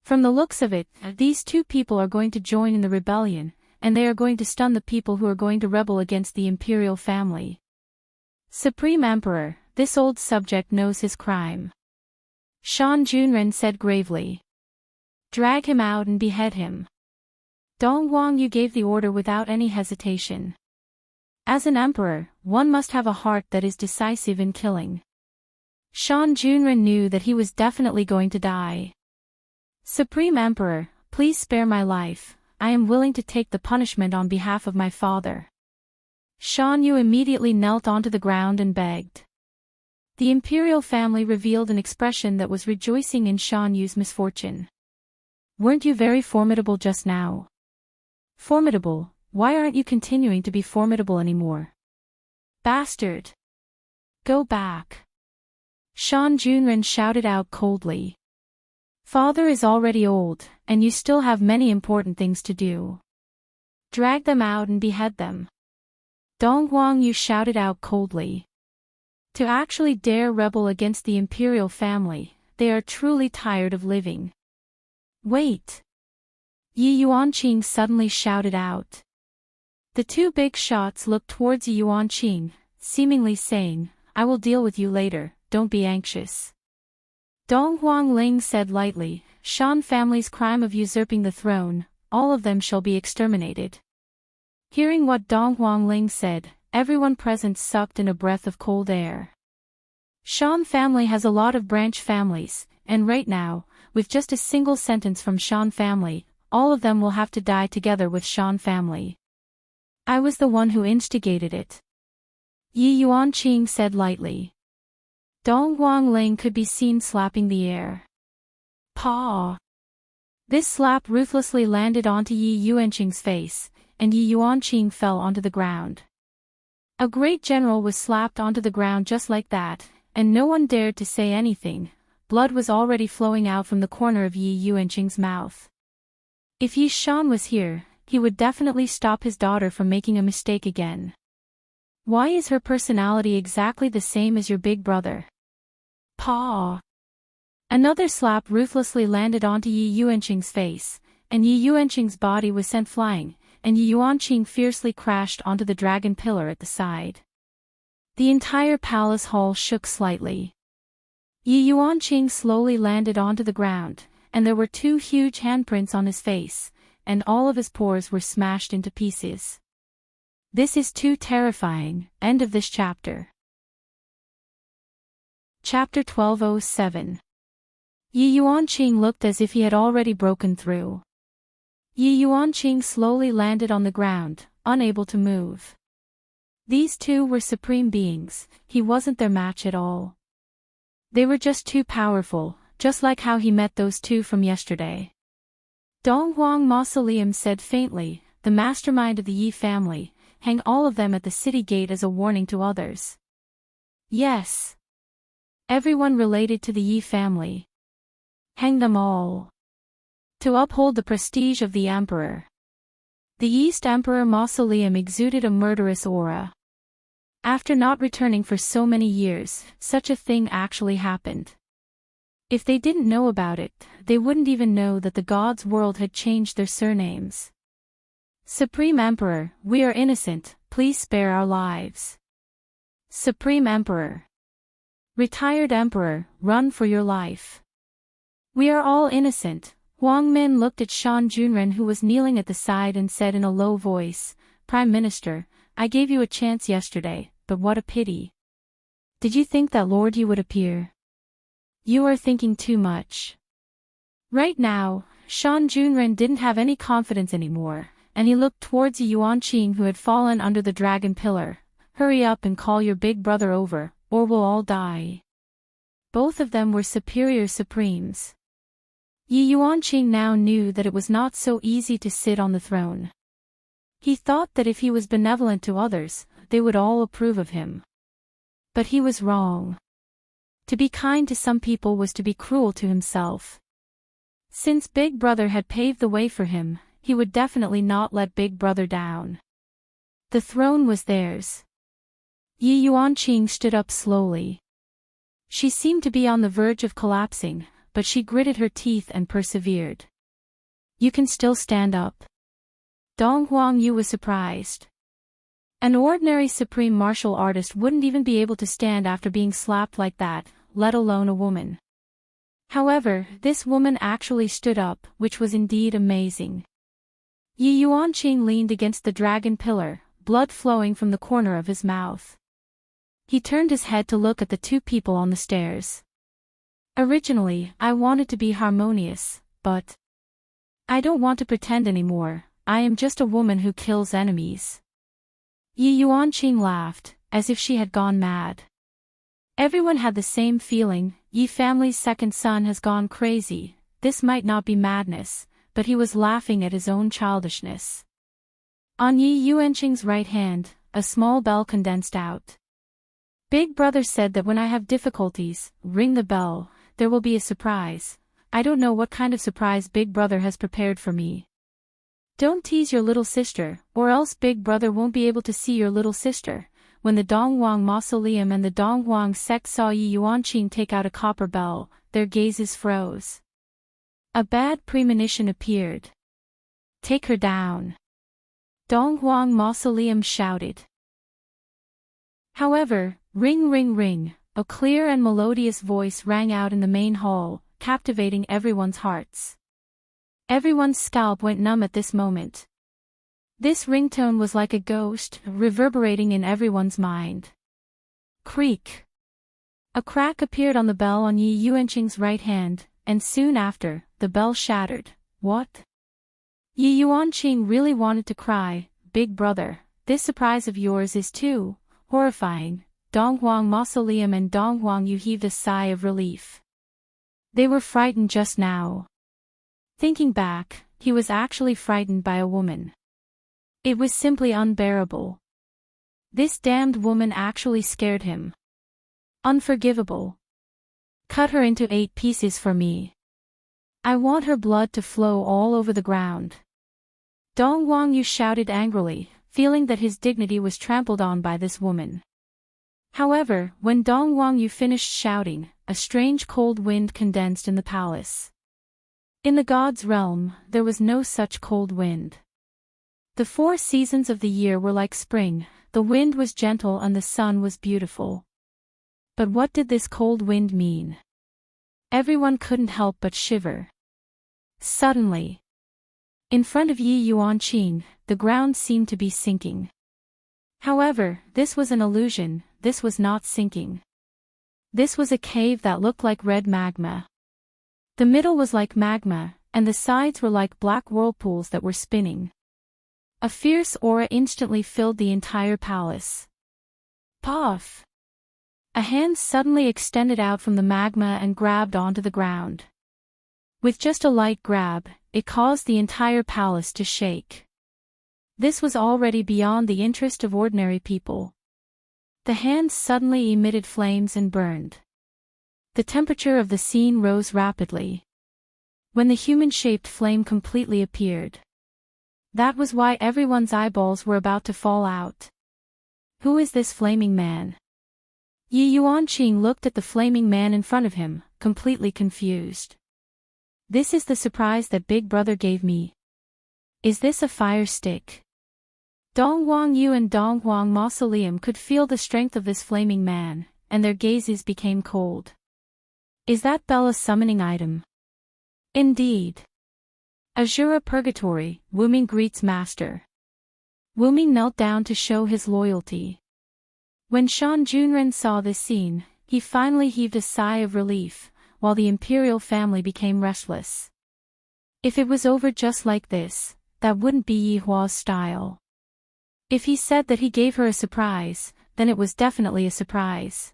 Speaker 1: From the looks of it, these two people are going to join in the rebellion, and they are going to stun the people who are going to rebel against the imperial family. Supreme Emperor, this old subject knows his crime. Shan Junren said gravely. Drag him out and behead him. Dong Huang, you gave the order without any hesitation. As an emperor, one must have a heart that is decisive in killing. Shan Junren knew that he was definitely going to die. Supreme Emperor, please spare my life. I am willing to take the punishment on behalf of my father. Shan Yu immediately knelt onto the ground and begged. The imperial family revealed an expression that was rejoicing in Shan Yu's misfortune. Weren't you very formidable just now? Formidable? Why aren't you continuing to be formidable anymore? Bastard! Go back! Shan Junren shouted out coldly. Father is already old, and you still have many important things to do. Drag them out and behead them. Dong Huang, you shouted out coldly. To actually dare rebel against the imperial family, they are truly tired of living. Wait! Yi Yuanqing suddenly shouted out. The two big shots looked towards Yi Yuanqing, seemingly saying, I will deal with you later, don't be anxious. Dong Huangling said lightly, Shan family's crime of usurping the throne, all of them shall be exterminated. Hearing what Dong Huangling said, everyone present sucked in a breath of cold air. Shan family has a lot of branch families, and right now, with just a single sentence from Shan family, all of them will have to die together with Shan family. I was the one who instigated it. Yi Yuanqing said lightly. Dong Huangling could be seen slapping the air. Paw! This slap ruthlessly landed onto Yi Yuanqing's face, and Yi Yuanqing fell onto the ground. A great general was slapped onto the ground just like that, and no one dared to say anything. Blood was already flowing out from the corner of Yi Yuanqing's mouth. If Yi Shan was here, he would definitely stop his daughter from making a mistake again. Why is her personality exactly the same as your big brother? Paw! Another slap ruthlessly landed onto Yi Yuanqing's face, and Yi Yuanqing's body was sent flying, and Yi Yuanqing fiercely crashed onto the dragon pillar at the side. The entire palace hall shook slightly. Yi Yuanqing slowly landed onto the ground, and there were two huge handprints on his face, and all of his pores were smashed into pieces. This is too terrifying. End of this chapter. Chapter 1207. Yi Yuanqing looked as if he had already broken through. Yi Yuanqing slowly landed on the ground, unable to move. These two were supreme beings, he wasn't their match at all. They were just too powerful, just like how he met those two from yesterday. Dong Huang Mausoleum said faintly, the mastermind of the Yi family, hang all of them at the city gate as a warning to others. Yes. Everyone related to the Yi family. Hang them all. To uphold the prestige of the emperor. The East Emperor Mausoleum exuded a murderous aura. After not returning for so many years, such a thing actually happened. If they didn't know about it, they wouldn't even know that the gods' world had changed their surnames. Supreme Emperor, we are innocent, please spare our lives. Supreme Emperor. Retired Emperor, run for your life. We are all innocent. Huang Min looked at Shan Junren, who was kneeling at the side, and said in a low voice, Prime Minister, I gave you a chance yesterday, but what a pity. Did you think that Lord Yi would appear? You are thinking too much. Right now, Shan Junren didn't have any confidence anymore, and he looked towards Yi Yuanqing, who had fallen under the dragon pillar. Hurry up and call your big brother over, or we'll all die. both of them were superior supremes. Yi Yuanqing now knew that it was not so easy to sit on the throne. He thought that if he was benevolent to others, they would all approve of him. But he was wrong. To be kind to some people was to be cruel to himself. Since Big Brother had paved the way for him, he would definitely not let Big Brother down. The throne was theirs. Yi Yuanqing stood up slowly. She seemed to be on the verge of collapsing, but she gritted her teeth and persevered. "You can still stand up." Dong Huangyu was surprised. An ordinary supreme martial artist wouldn't even be able to stand after being slapped like that, let alone a woman. However, this woman actually stood up, which was indeed amazing. Yi Yuanqing leaned against the dragon pillar, blood flowing from the corner of his mouth. He turned his head to look at the two people on the stairs. "Originally, I wanted to be harmonious, but I don't want to pretend anymore. I am just a woman who kills enemies." Yi Yuanqing laughed, as if she had gone mad. Everyone had the same feeling. Yi family's second son has gone crazy. This might not be madness, but he was laughing at his own childishness. On Yi Yuanqing's right hand, a small bell condensed out. "Big Brother said that when I have difficulties, ring the bell, there will be a surprise. I don't know what kind of surprise Big Brother has prepared for me." "Don't tease your little sister, or else Big Brother won't be able to see your little sister." When the Donghuang Mausoleum and the Donghuang sect saw Yi Yuanqing take out a copper bell, their gazes froze. A bad premonition appeared. "Take her down," Donghuang Mausoleum shouted. However, ring ring ring, a clear and melodious voice rang out in the main hall, captivating everyone's hearts. Everyone's scalp went numb at this moment. This ringtone was like a ghost, reverberating in everyone's mind. Creak. A crack appeared on the bell on Yi Yuanqing's right hand, and soon after, the bell shattered. "What?" Yi Yuanqing really wanted to cry. "Big Brother, this surprise of yours is too horrifying." Donghuang Mausoleum and Donghuang heaved a sigh of relief. They were frightened just now. Thinking back, he was actually frightened by a woman. It was simply unbearable. This damned woman actually scared him. Unforgivable. "Cut her into 8 pieces for me. I want her blood to flow all over the ground." Dong Huangyu shouted angrily, feeling that his dignity was trampled on by this woman. However, when Dong Huangyu finished shouting, a strange cold wind condensed in the palace. In the god's realm, there was no such cold wind. The 4 seasons of the year were like spring, the wind was gentle and the sun was beautiful. But what did this cold wind mean? Everyone couldn't help but shiver. Suddenly, in front of Yi Yuanqing, the ground seemed to be sinking. However, this was an illusion. This was not sinking. This was a cave that looked like red magma. The middle was like magma, and the sides were like black whirlpools that were spinning. A fierce aura instantly filled the entire palace. Puff! A hand suddenly extended out from the magma and grabbed onto the ground. With just a light grab, it caused the entire palace to shake. This was already beyond the interest of ordinary people. The hand suddenly emitted flames and burned. The temperature of the scene rose rapidly. When the human-shaped flame completely appeared, that was why everyone's eyeballs were about to fall out. Who is this flaming man? Yi Yuanqing looked at the flaming man in front of him, completely confused. This is the surprise that Big Brother gave me. Is this a fire stick? Dong Huangyu and Dong Huang Mausoleum could feel the strength of this flaming man, and their gazes became cold. Is that bell a summoning item? Indeed. Azura Purgatory, Wuming greets Master. Wuming knelt down to show his loyalty. When Shan Junren saw this scene, he finally heaved a sigh of relief, while the imperial family became restless. If it was over just like this, that wouldn't be Yi Hua's style. If he said that he gave her a surprise, then it was definitely a surprise.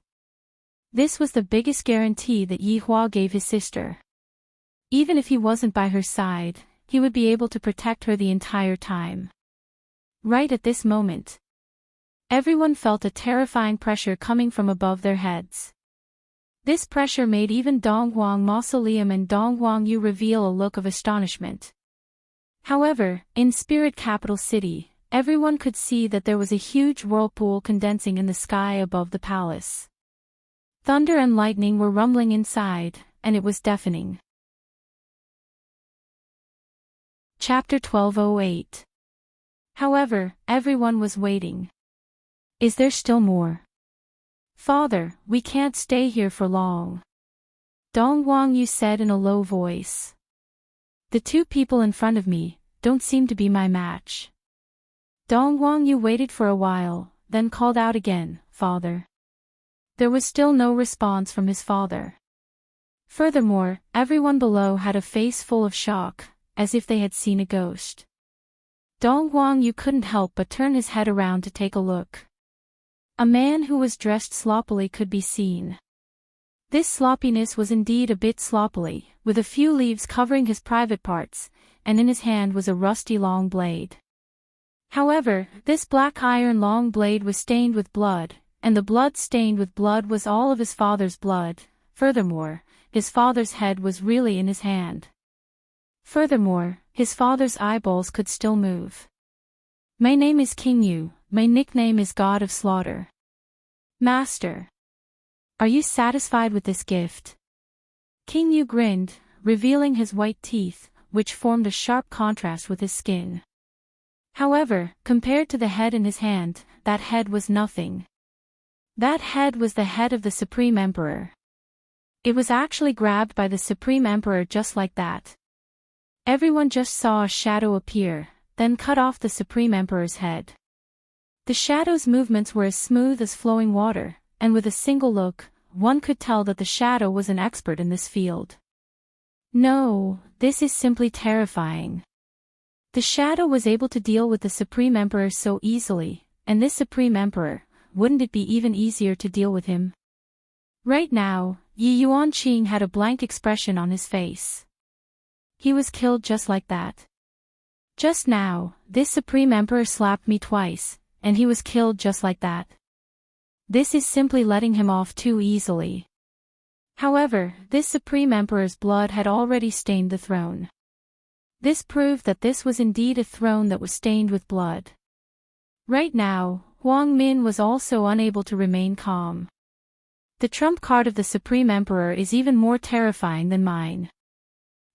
Speaker 1: This was the biggest guarantee that Yi Hua gave his sister. Even if he wasn't by her side, he would be able to protect her the entire time. Right at this moment, everyone felt a terrifying pressure coming from above their heads. This pressure made even Donghuang Mausoleum and Donghuang Yu reveal a look of astonishment. However, in Spirit Capital City, everyone could see that there was a huge whirlpool condensing in the sky above the palace. Thunder and lightning were rumbling inside, and it was deafening. Chapter 1208. However, everyone was waiting. Is there still more? Father, we can't stay here for long. Donghuang Yu said in a low voice. The two people in front of me don't seem to be my match. Donghuang Yu waited for a while, then called out again, Father. There was still no response from his father. Furthermore, everyone below had a face full of shock, as if they had seen a ghost. Donghuang Yu couldn't help but turn his head around to take a look. A man who was dressed sloppily could be seen. This sloppiness was indeed a bit sloppily, with a few leaves covering his private parts, and in his hand was a rusty long blade. However, this black iron long blade was stained with blood, and the blood stained with blood was all of his father's blood. Furthermore, his father's head was really in his hand. Furthermore, his father's eyeballs could still move. My name is King Yu, my nickname is God of Slaughter. Master. Are you satisfied with this gift? King Yu grinned, revealing his white teeth, which formed a sharp contrast with his skin. However, compared to the head in his hand, that head was nothing. That head was the head of the Supreme Emperor. It was actually grabbed by the Supreme Emperor just like that. Everyone just saw a shadow appear, then cut off the Supreme Emperor's head. The shadow's movements were as smooth as flowing water, and with a single look, one could tell that the shadow was an expert in this field. No, this is simply terrifying. The shadow was able to deal with the Supreme Emperor so easily, and this Supreme Emperor, wouldn't it be even easier to deal with him? Right now, Yi Yuanqing had a blank expression on his face. He was killed just like that. Just now, this Supreme Emperor slapped me twice, and he was killed just like that. This is simply letting him off too easily. However, this Supreme Emperor's blood had already stained the throne. This proved that this was indeed a throne that was stained with blood. Right now, Huang Min was also unable to remain calm. The trump card of the Supreme Emperor is even more terrifying than mine.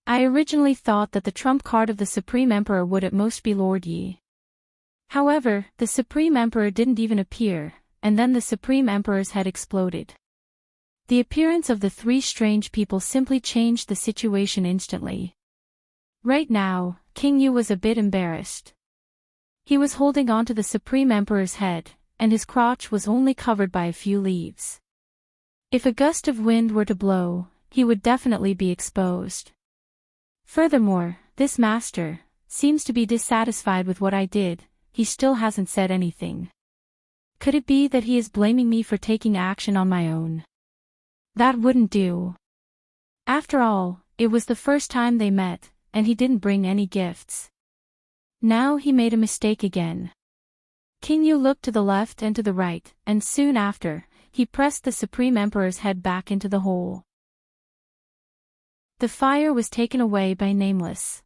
Speaker 1: I originally thought that the trump card of the Supreme Emperor would at most be Lord Yi. However, the Supreme Emperor didn't even appear, and then the Supreme Emperor's head exploded. The appearance of the three strange people simply changed the situation instantly. Right now, King Yu was a bit embarrassed. He was holding on to the Supreme Emperor's head, and his crotch was only covered by a few leaves. If a gust of wind were to blow, he would definitely be exposed. Furthermore, this master seems to be dissatisfied with what I did. He still hasn't said anything. Could it be that he is blaming me for taking action on my own? That wouldn't do. After all, it was the first time they met, and he didn't bring any gifts. Now he made a mistake again. King Yu looked to the left and to the right, and soon after, he pressed the Supreme Emperor's head back into the hole. The fire was taken away by Nameless.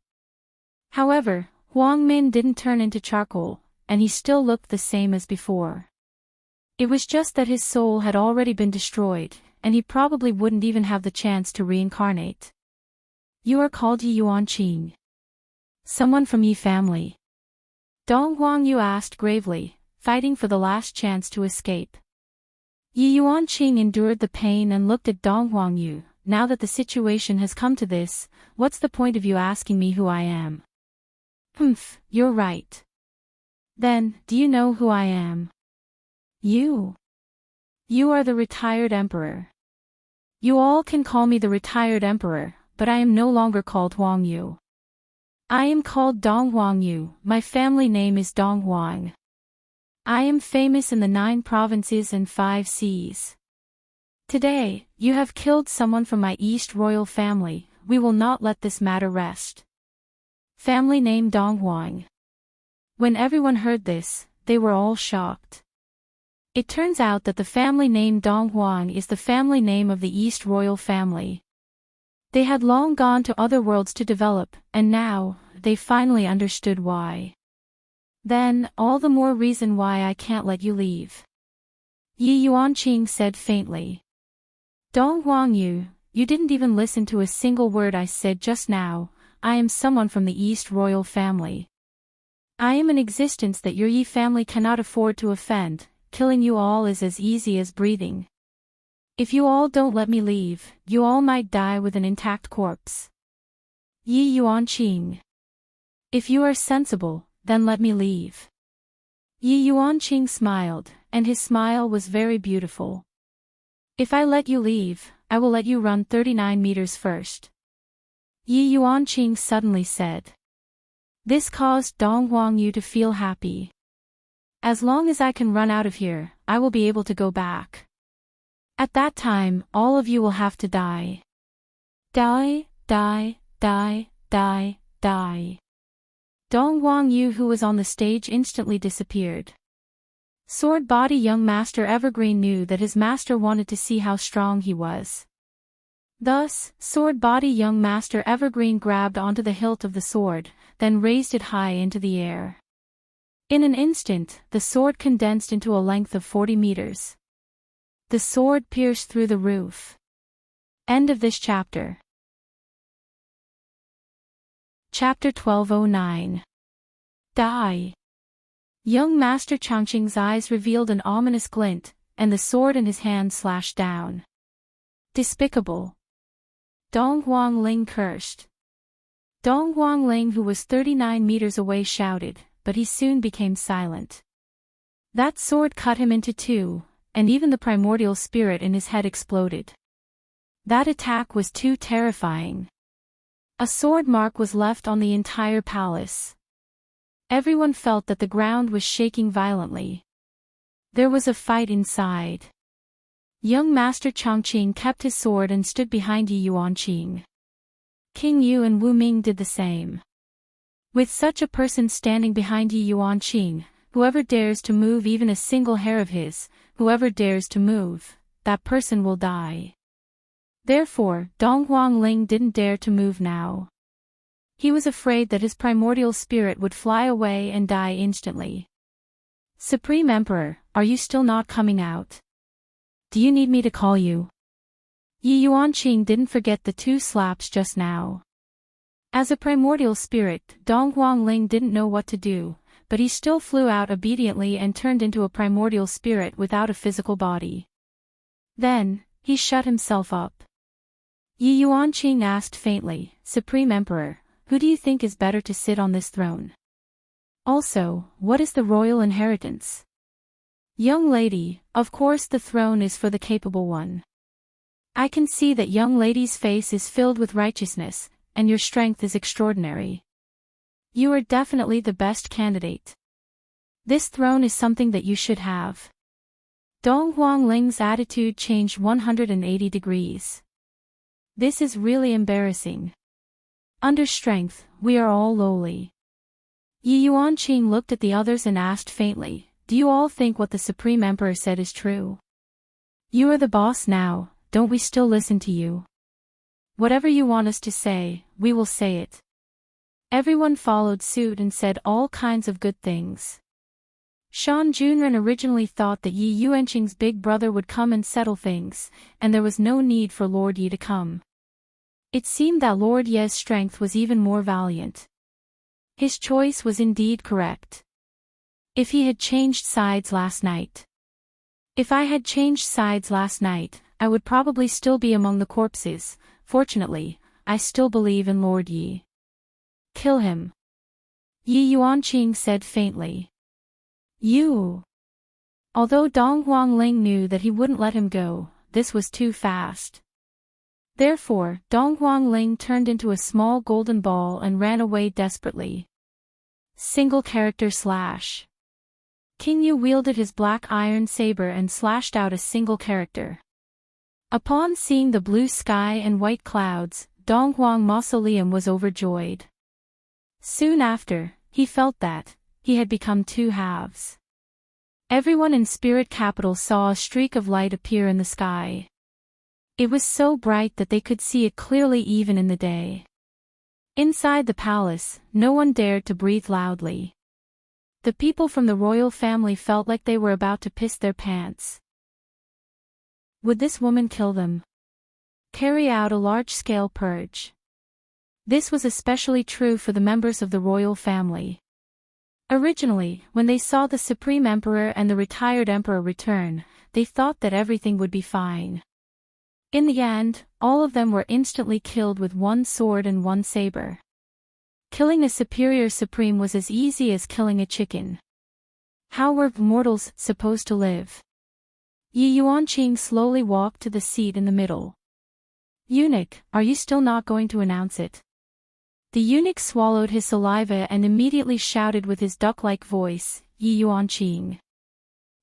Speaker 1: However, Huang Min didn't turn into charcoal, and he still looked the same as before. It was just that his soul had already been destroyed, and he probably wouldn't even have the chance to reincarnate. You are called Yi Yuanqing. Someone from Yi family. Donghuang Yu asked gravely, fighting for the last chance to escape. Yi Yuanqing endured the pain and looked at Donghuang Yu. Now that the situation has come to this, what's the point of you asking me who I am? Humph, you're right. Then, do you know who I am? You. You are the retired emperor. You all can call me the retired emperor, but I am no longer called Huang Yu. I am called Donghuang Yu. My family name is Donghuang. I am famous in the 9 provinces and 5 seas. Today, you have killed someone from my East royal family. We will not let this matter rest. Family name Donghuang. When everyone heard this, they were all shocked. It turns out that the family name Donghuang is the family name of the East royal family. They had long gone to other worlds to develop, and now, they finally understood why. Then, all the more reason why I can't let you leave. Yi Yuanqing said faintly. Donghuang you didn't even listen to a single word I said just now. I am someone from the East royal family. I am an existence that your Yi family cannot afford to offend. Killing you all is as easy as breathing. If you all don't let me leave, you all might die with an intact corpse. Yi Yuanqing. If you are sensible, then let me leave. Yi Yuanqing smiled, and his smile was very beautiful. If I let you leave, I will let you run 39 meters first. Yi Yuanqing suddenly said. This caused Donghuang Yu to feel happy. As long as I can run out of here, I will be able to go back. At that time, all of you will have to die. Die, die, die, die, die. Donghuang Yu, who was on the stage, instantly disappeared. Sword Body young Master Evergreen knew that his master wanted to see how strong he was. Thus, Sword Body young Master Evergreen grabbed onto the hilt of the sword, then raised it high into the air. In an instant, the sword condensed into a length of 40 meters. The sword pierced through the roof. End of this chapter. Chapter 1209. Die. Young Master Changqing's eyes revealed an ominous glint, and the sword in his hand slashed down. Despicable. Donghuang Ling cursed. Donghuang Ling, who was 39 meters away, shouted, but he soon became silent. That sword cut him into two, and even the primordial spirit in his head exploded. That attack was too terrifying. A sword mark was left on the entire palace. Everyone felt that the ground was shaking violently. There was a fight inside. Young Master Changqing kept his sword and stood behind Yi Yuanqing. King Yu and Wu Ming did the same. With such a person standing behind Yi Yuanqing, whoever dares to move even a single hair of his, whoever dares to move, that person will die. Therefore, Donghuang Ling didn't dare to move now. He was afraid that his primordial spirit would fly away and die instantly. Supreme Emperor, are you still not coming out? Do you need me to call you? Yi Yuanqing didn't forget the two slaps just now. As a primordial spirit, Donghuang Ling didn't know what to do, but he still flew out obediently and turned into a primordial spirit without a physical body. Then, he shut himself up. Yi Yuanqing asked faintly, Supreme Emperor, who do you think is better to sit on this throne? Also, what is the royal inheritance? Young lady, of course the throne is for the capable one. I can see that young lady's face is filled with righteousness, and your strength is extraordinary. You are definitely the best candidate. This throne is something that you should have. Donghuang Ling's attitude changed 180 degrees. This is really embarrassing. Under strength, we are all lowly. Yi Yuanqing looked at the others and asked faintly, do you all think what the Supreme Emperor said is true? You are the boss now, don't we still listen to you? Whatever you want us to say, we will say it. Everyone followed suit and said all kinds of good things. Shan Junren originally thought that Yi Yuanqing's big brother would come and settle things, and there was no need for Lord Yi to come. It seemed that Lord Ye's strength was even more valiant. His choice was indeed correct. If he had changed sides last night. If I had changed sides last night, I would probably still be among the corpses. Fortunately, I still believe in Lord Yi. Kill him. Yi Yuanqing said faintly. You. Although Donghuang Ling knew that he wouldn't let him go, this was too fast. Therefore, Donghuang Ling turned into a small golden ball and ran away desperately. Single character slash. King Yu wielded his black iron saber and slashed out a single character. Upon seeing the blue sky and white clouds, Donghuang Mausoleum was overjoyed. Soon after, he felt that he had become two halves. Everyone in Spirit Capital saw a streak of light appear in the sky. It was so bright that they could see it clearly even in the day. Inside the palace, no one dared to breathe loudly. The people from the royal family felt like they were about to piss their pants. Would this woman kill them? Carry out a large-scale purge? This was especially true for the members of the royal family. Originally, when they saw the Supreme Emperor and the retired Emperor return, they thought that everything would be fine. In the end, all of them were instantly killed with one sword and one saber. Killing a superior supreme was as easy as killing a chicken. How were mortals supposed to live? Yi Yuanqing slowly walked to the seat in the middle. Eunuch, are you still not going to announce it? The eunuch swallowed his saliva and immediately shouted with his duck-like voice, Yi Yuanqing.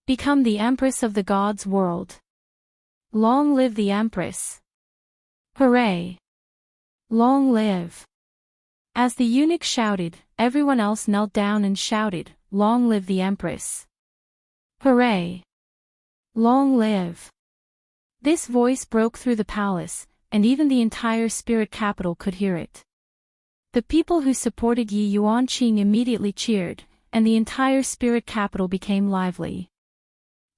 Speaker 1: Become the Empress of the God's world. Long live the Empress! Hooray! Long live! As the eunuch shouted, everyone else knelt down and shouted, Long live the Empress! Hooray! Long live! This voice broke through the palace, and even the entire spirit capital could hear it. The people who supported Yi Yuanqing immediately cheered, and the entire spirit capital became lively.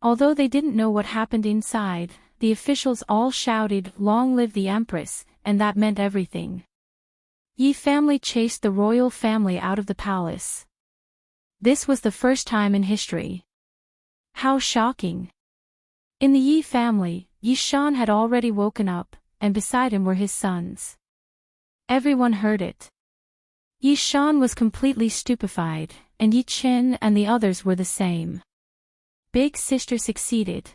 Speaker 1: Although they didn't know what happened inside, the officials all shouted, Long live the Empress, and that meant everything. Yi family chased the royal family out of the palace. This was the first time in history. How shocking! In the Yi family, Yi Shan had already woken up, and beside him were his sons. Everyone heard it. Yi Shan was completely stupefied, and Yi Qin and the others were the same. Big sister succeeded.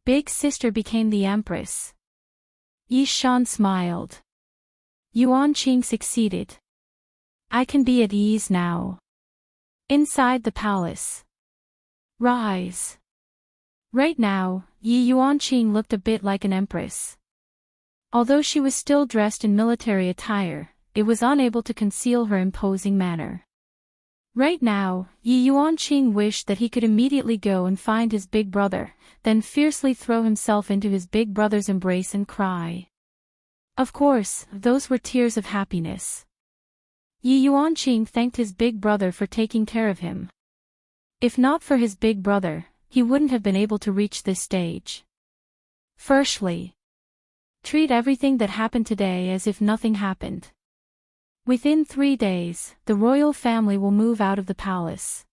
Speaker 1: Big sister became the empress. Yi Shan smiled. Yuanqing succeeded. I can be at ease now. Inside the palace. Rise. Right now, Yi Yuanqing looked a bit like an empress. Although she was still dressed in military attire, it was unable to conceal her imposing manner. Right now, Yi Yuanqing wished that he could immediately go and find his big brother, then fiercely throw himself into his big brother's embrace and cry. Of course, those were tears of happiness. Yi Yuanqing thanked his big brother for taking care of him. If not for his big brother, he wouldn't have been able to reach this stage. Firstly, treat everything that happened today as if nothing happened. Within 3 days, the royal family will move out of the palace.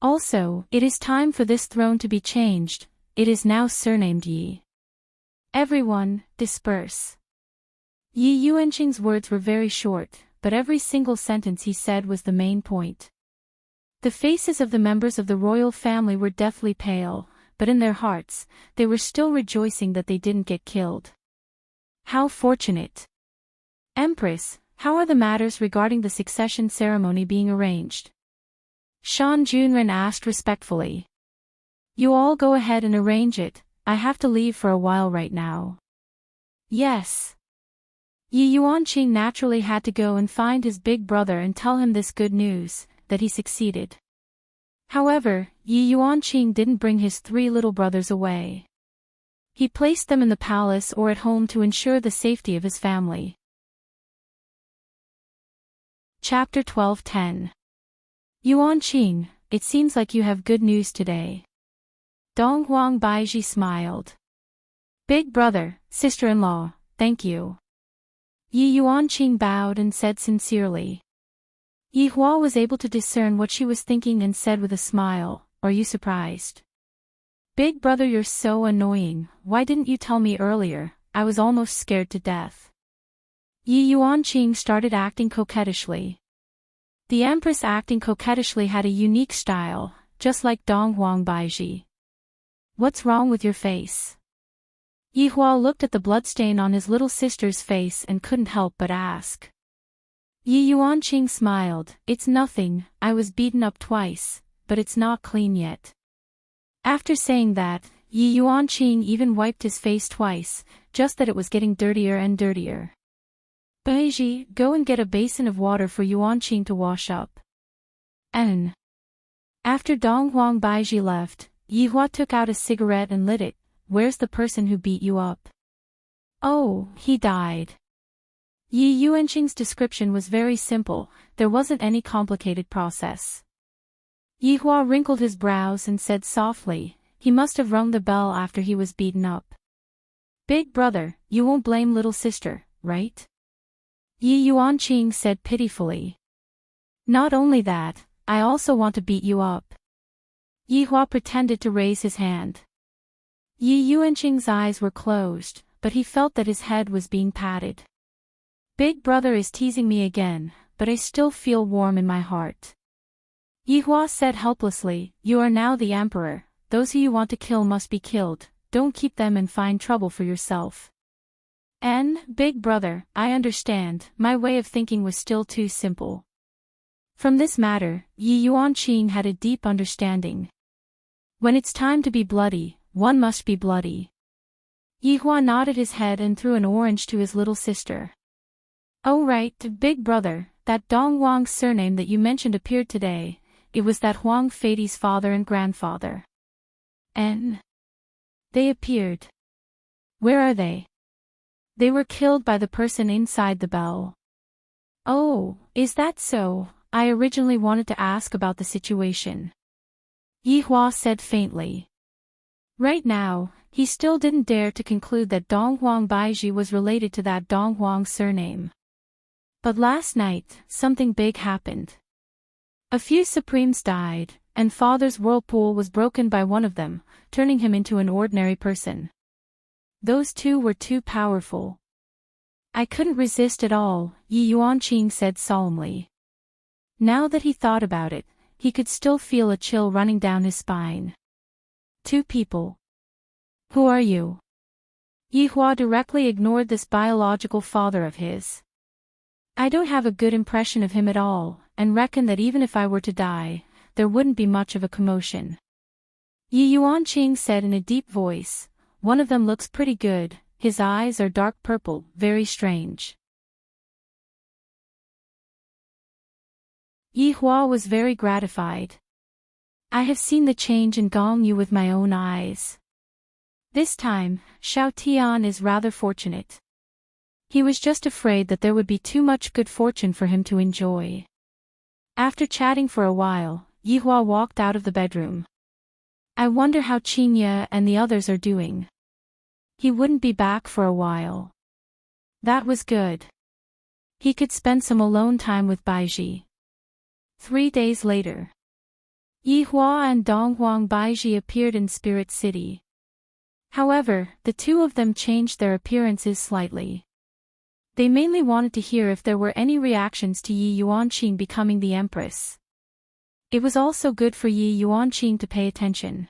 Speaker 1: Also, it is time for this throne to be changed, it is now surnamed Yi. Everyone, disperse. Yi Yuanqing's words were very short, but every single sentence he said was the main point. The faces of the members of the royal family were deathly pale, but in their hearts, they were still rejoicing that they didn't get killed. How fortunate! Empress, how are the matters regarding the succession ceremony being arranged? Shan Junren asked respectfully. You all go ahead and arrange it, I have to leave for a while right now. Yes. Yi Yuanqing naturally had to go and find his big brother and tell him this good news, that he succeeded. However, Yi Yuanqing didn't bring his 3 little brothers away. He placed them in the palace or at home to ensure the safety of his family. Chapter 12:10. Yuanqing, it seems like you have good news today. Donghuang Baiji smiled. Big brother, sister-in-law, thank you. Yi Yuanqing bowed and said sincerely. Yi Hua was able to discern what she was thinking and said with a smile, Are you surprised? Big brother, you're so annoying, why didn't you tell me earlier, I was almost scared to death. Yi Yuanqing started acting coquettishly. The empress acting coquettishly had a unique style, just like Donghuang Baiji. What's wrong with your face? Yi Hua looked at the bloodstain on his little sister's face and couldn't help but ask. Yi Yuanqing smiled, It's nothing, I was beaten up twice, but it's not clean yet. After saying that, Yi Yuanqing even wiped his face twice, just that it was getting dirtier and dirtier. Baiji, go and get a basin of water for Yuanqing to wash up. And after Dong Huang Baiji left, Yi Hua took out a cigarette and lit it. Where's the person who beat you up? Oh, he died. Yi Yuanqing's description was very simple, there wasn't any complicated process. Yi Hua wrinkled his brows and said softly, he must have rung the bell after he was beaten up. Big brother, you won't blame little sister, right? Yi Yuanqing said pitifully. Not only that, I also want to beat you up. Yi Hua pretended to raise his hand. Yi Yuanqing's eyes were closed, but he felt that his head was being patted. Big brother is teasing me again, but I still feel warm in my heart. Yi Hua said helplessly, you are now the emperor, those who you want to kill must be killed, don't keep them and find trouble for yourself. And, big brother, I understand, my way of thinking was still too simple. From this matter, Yi Yuanqing had a deep understanding. When it's time to be bloody, one must be bloody. Yi Hua nodded his head and threw an orange to his little sister. Oh right, big brother, that Dong Huang's surname that you mentioned appeared today, it was that Huang Feidi's father and grandfather. And they appeared. Where are they? They were killed by the person inside the bell. Oh, is that so? I originally wanted to ask about the situation. Yi Hua said faintly. Right now, he still didn't dare to conclude that Dong Huang Baiji was related to that Dong Huang surname. But last night, something big happened. A few supremes died, and Father's whirlpool was broken by one of them, turning him into an ordinary person. Those two were too powerful. I couldn't resist at all, Yi Yuanqing said solemnly. Now that he thought about it, he could still feel a chill running down his spine. Two people. Who are you? Yi Hua directly ignored this biological father of his. I don't have a good impression of him at all, and reckon that even if I were to die, there wouldn't be much of a commotion. Yi Yuanqing said in a deep voice, one of them looks pretty good, his eyes are dark purple, very strange. Yi Hua was very gratified. I have seen the change in Gong Yu with my own eyes. This time, Shao Tian is rather fortunate. He was just afraid that there would be too much good fortune for him to enjoy. After chatting for a while, Yi Hua walked out of the bedroom. I wonder how Qingye and the others are doing. He wouldn't be back for a while. That was good. He could spend some alone time with Baiji. 3 days later, Yi Hua and Dong Huang Baiji appeared in Spirit City. However, the two of them changed their appearances slightly. They mainly wanted to hear if there were any reactions to Yi Yuanqing becoming the empress. It was also good for Yi Yuanqing to pay attention.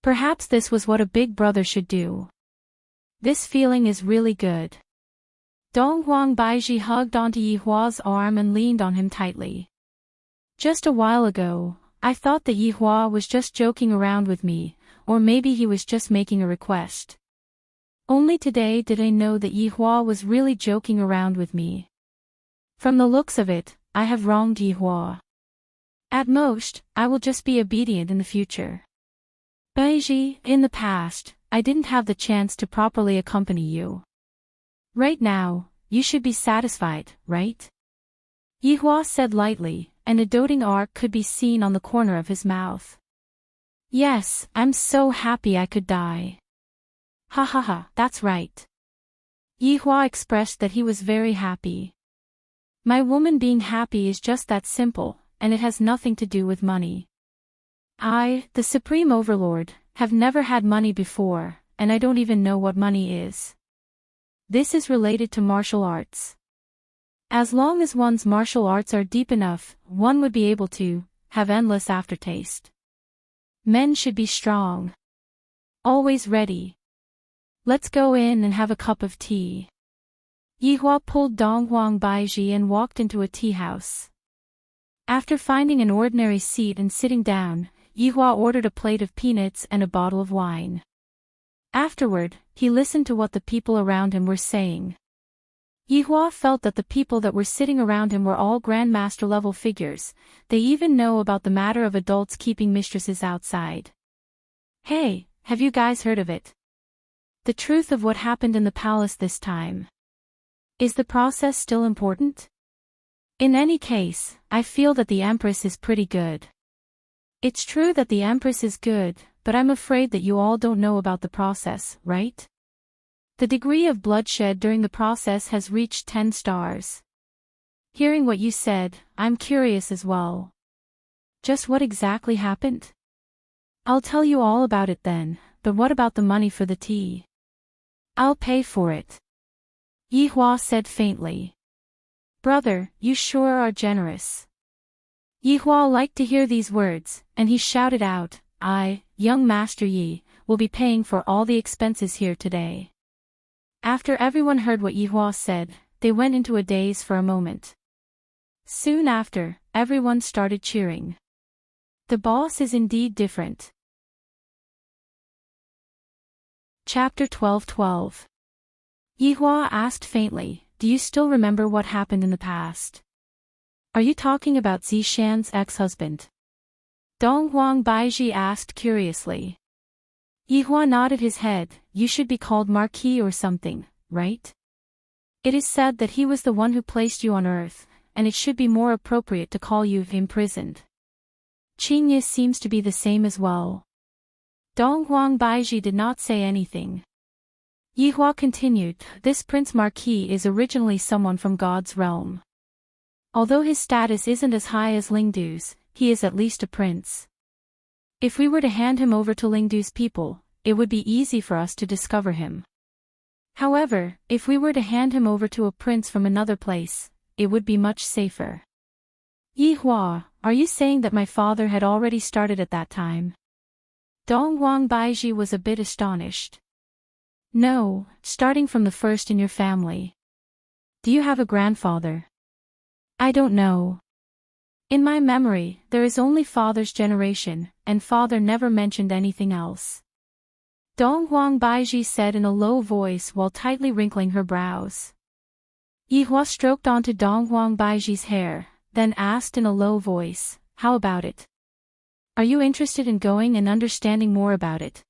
Speaker 1: Perhaps this was what a big brother should do. This feeling is really good. Dong Huang Baiji hugged onto Yi Hua's arm and leaned on him tightly. Just a while ago, I thought that Yi Hua was just joking around with me, or maybe he was just making a request. Only today did I know that Yi Hua was really joking around with me. From the looks of it, I have wronged Yi Hua. At most, I will just be obedient in the future. Baiji, in the past, I didn't have the chance to properly accompany you. Right now, you should be satisfied, right? Yi Hua said lightly, and a doting arc could be seen on the corner of his mouth. Yes, I'm so happy I could die. Ha ha ha, that's right. Yi Hua expressed that he was very happy. My woman being happy is just that simple, and it has nothing to do with money. I, the Supreme Overlord, have never had money before, and I don't even know what money is. This is related to martial arts. As long as one's martial arts are deep enough, one would be able to have endless aftertaste. Men should be strong. Always ready. Let's go in and have a cup of tea. Yi Hua pulled Dong Huang Baiji and walked into a tea house. After finding an ordinary seat and sitting down, Yihua ordered a plate of peanuts and a bottle of wine. Afterward, he listened to what the people around him were saying. Yihua felt that the people that were sitting around him were all grandmaster-level figures. They even know about the matter of adults keeping mistresses outside. Hey, have you guys heard of it? The truth of what happened in the palace this time. Is the process still important? In any case, I feel that the Empress is pretty good. It's true that the Empress is good, but I'm afraid that you all don't know about the process, right? The degree of bloodshed during the process has reached 10 stars. Hearing what you said, I'm curious as well. Just what exactly happened? I'll tell you all about it then, but what about the money for the tea? I'll pay for it. Yihua said faintly. Brother, you sure are generous. Yihua liked to hear these words, and he shouted out, I, young Master Yi, will be paying for all the expenses here today. After everyone heard what Yihua said, they went into a daze for a moment. Soon after, everyone started cheering. The boss is indeed different. Chapter 12:12. Yihua asked faintly, do you still remember what happened in the past? Are you talking about Zishan's ex-husband? Donghuang Baiji asked curiously. Yihua nodded his head, you should be called Marquis or something, right? It is said that he was the one who placed you on earth, and it should be more appropriate to call you imprisoned. Qingye seems to be the same as well. Donghuang Baiji did not say anything. Yihua continued, this Prince Marquis is originally someone from God's realm. Although his status isn't as high as Lingdu's, he is at least a prince. If we were to hand him over to Lingdu's people, it would be easy for us to discover him. However, if we were to hand him over to a prince from another place, it would be much safer. Yihua, are you saying that my father had already started at that time? Donghuang Baiji was a bit astonished. No, starting from the first in your family. Do you have a grandfather? I don't know. In my memory, there is only father's generation, and father never mentioned anything else. Donghuang Baiji said in a low voice while tightly wrinkling her brows. Yihua stroked onto Donghuang Baiji's hair, then asked in a low voice, how about it? Are you interested in going and understanding more about it?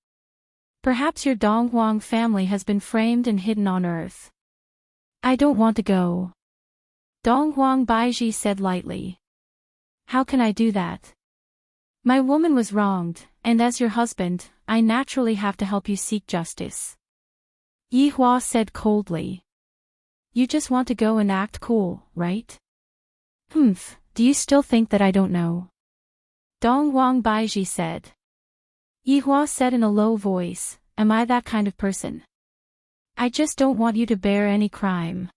Speaker 1: Perhaps your Donghuang family has been framed and hidden on earth. I don't want to go. Donghuang Baiji said lightly. How can I do that? My woman was wronged, and as your husband, I naturally have to help you seek justice. Yihua said coldly. You just want to go and act cool, right? Do you still think that I don't know? Donghuang Baiji said. Yihua said in a low voice, am I that kind of person? I just don't want you to bear any crime.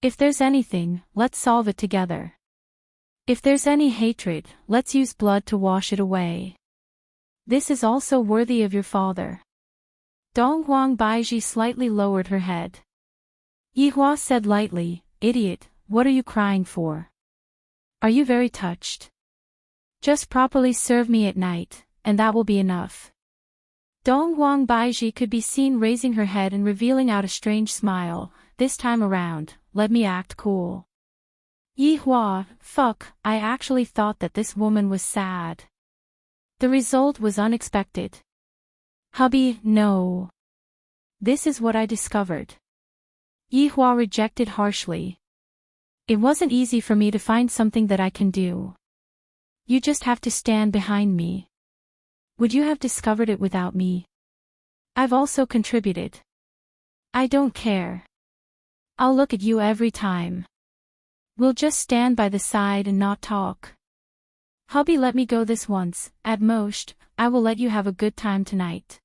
Speaker 1: If there's anything, let's solve it together. If there's any hatred, let's use blood to wash it away. This is also worthy of your father. Donghuang Baiji slightly lowered her head. Yihua said lightly, idiot, what are you crying for? Are you very touched? Just properly serve me at night, and that will be enough. Donghuang Baiji could be seen raising her head and revealing out a strange smile. This time around, let me act cool. Yihua, I actually thought that this woman was sad. The result was unexpected. Hubby, no. This is what I discovered. Yihua rejected harshly. It wasn't easy for me to find something that I can do. You just have to stand behind me. Would you have discovered it without me? I've also contributed. I don't care. I'll look at you every time. We'll just stand by the side and not talk. Hubby, let me go this once, at most, I will let you have a good time tonight.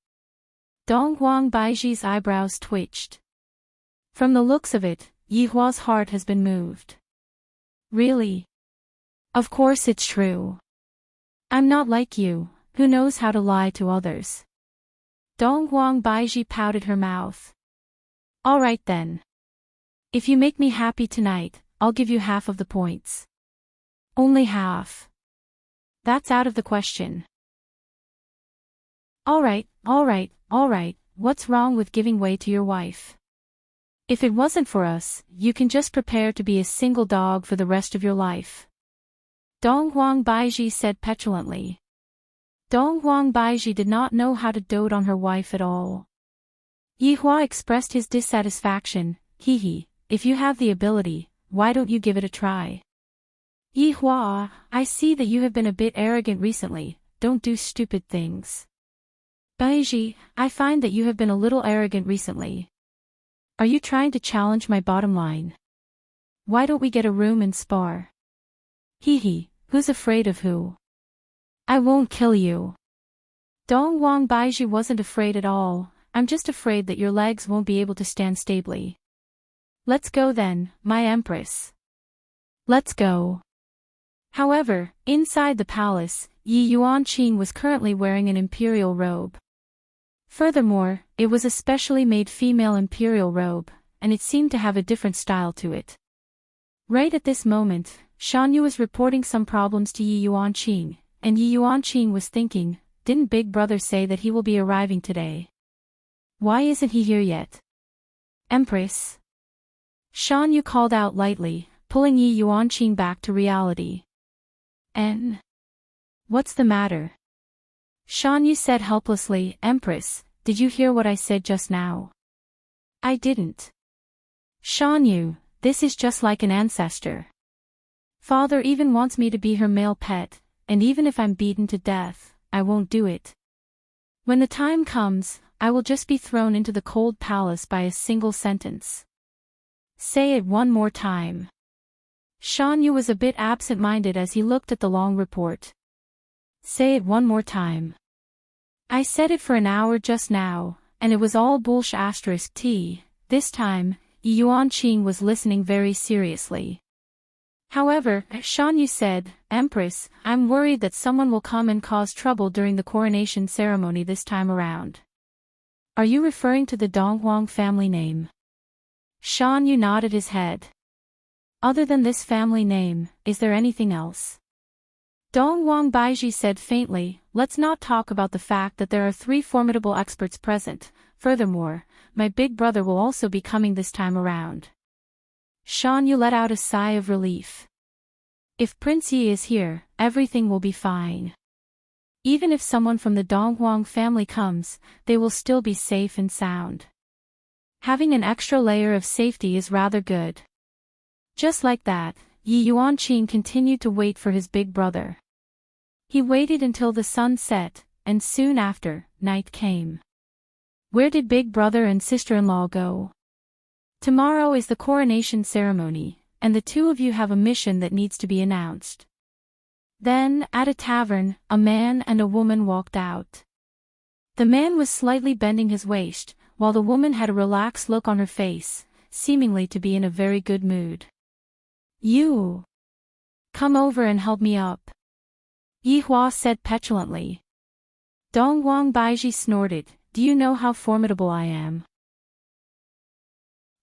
Speaker 1: Donghuang Baiji's eyebrows twitched. From the looks of it, Yihua's heart has been moved. Really? Of course it's true. I'm not like you, who knows how to lie to others. Donghuang Baiji pouted her mouth. All right then. If you make me happy tonight, I'll give you half of the points. Only half. That's out of the question. Alright, what's wrong with giving way to your wife? If it wasn't for us, you can just prepare to be a single dog for the rest of your life. Dong Huang Baiji said petulantly. Dong Huang Baiji did not know how to dote on her wife at all. Yi Hua expressed his dissatisfaction. If you have the ability, why don't you give it a try? Yi Hua, I see that you have been a bit arrogant recently, don't do stupid things. Baiji, I find that you have been a little arrogant recently. Are you trying to challenge my bottom line? Why don't we get a room and spar? Who's afraid of who? I won't kill you. Dong Huang Baiji wasn't afraid at all, I'm just afraid that your legs won't be able to stand stably. Let's go then, my empress. Let's go. However, inside the palace, Yi Yuanqing was currently wearing an imperial robe. Furthermore, it was a specially made female imperial robe, and it seemed to have a different style to it. Right at this moment, Shan Yu was reporting some problems to Yi Yuanqing, and Yi Yuanqing was thinking, didn't Big Brother say that he will be arriving today? Why isn't he here yet? Empress. Shan Yu called out lightly, pulling Yi Yuanqing back to reality. What's the matter? Shan Yu said helplessly, Empress, did you hear what I said just now? I didn't. Shan Yu, this is just like an ancestor. Father even wants me to be her male pet, and even if I'm beaten to death, I won't do it. When the time comes, I will just be thrown into the cold palace by a single sentence. Say it one more time. Shan Yu was a bit absent-minded as he looked at the long report. Say it one more time. I said it for an hour just now, and it was all bullsh*t. This time, Yi Yuanqing was listening very seriously. However, Shan Yu said, Empress, I'm worried that someone will come and cause trouble during the coronation ceremony this time around. Are you referring to the Donghuang family name? Shan Yu nodded his head. Other than this family name, is there anything else? Dong Huang Baiji said faintly, let's not talk about the fact that there are 3 formidable experts present, furthermore, my big brother will also be coming this time around. Shan Yu let out a sigh of relief. If Prince Yi is here, everything will be fine. Even if someone from the Donghuang family comes, they will still be safe and sound. Having an extra layer of safety is rather good. Just like that, Yi Yuanqing continued to wait for his big brother. He waited until the sun set, and soon after, night came. Where did big brother and sister-in-law go? Tomorrow is the coronation ceremony, and the two of you have a mission that needs to be announced. Then, at a tavern, a man and a woman walked out. The man was slightly bending his waist, while the woman had a relaxed look on her face, seemingly to be in a very good mood. You! Come over and help me up. Yi Hua said petulantly. Dong Huang Baiji snorted, do you know how formidable I am?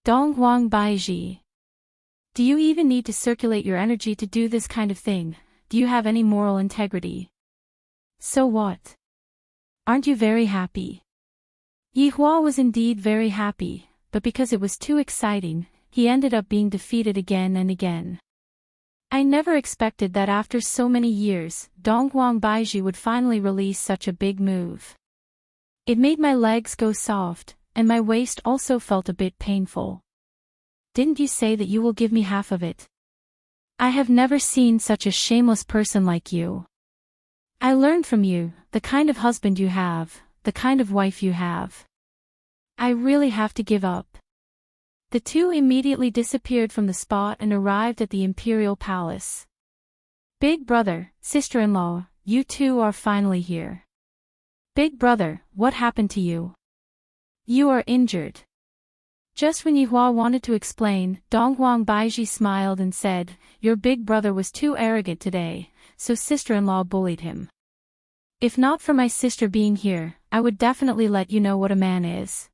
Speaker 1: Dong Huang Baiji. Do you even need to circulate your energy to do this kind of thing? Do you have any moral integrity? So what? Aren't you very happy? Yi Hua was indeed very happy, but because it was too exciting, he ended up being defeated again and again. I never expected that after so many years, Dong Huang Baiji would finally release such a big move. It made my legs go soft, and my waist also felt a bit painful. Didn't you say that you will give me half of it? I have never seen such a shameless person like you. I learned from you, the kind of husband you have, the kind of wife you have. I really have to give up. The two immediately disappeared from the spot and arrived at the imperial palace. Big brother, sister-in-law, you two are finally here. Big brother, what happened to you? You are injured. Just when Yi Hua wanted to explain, Dong Huang Baiji smiled and said, your big brother was too arrogant today, so sister-in-law bullied him. If not for my sister being here, I would definitely let you know what a man is.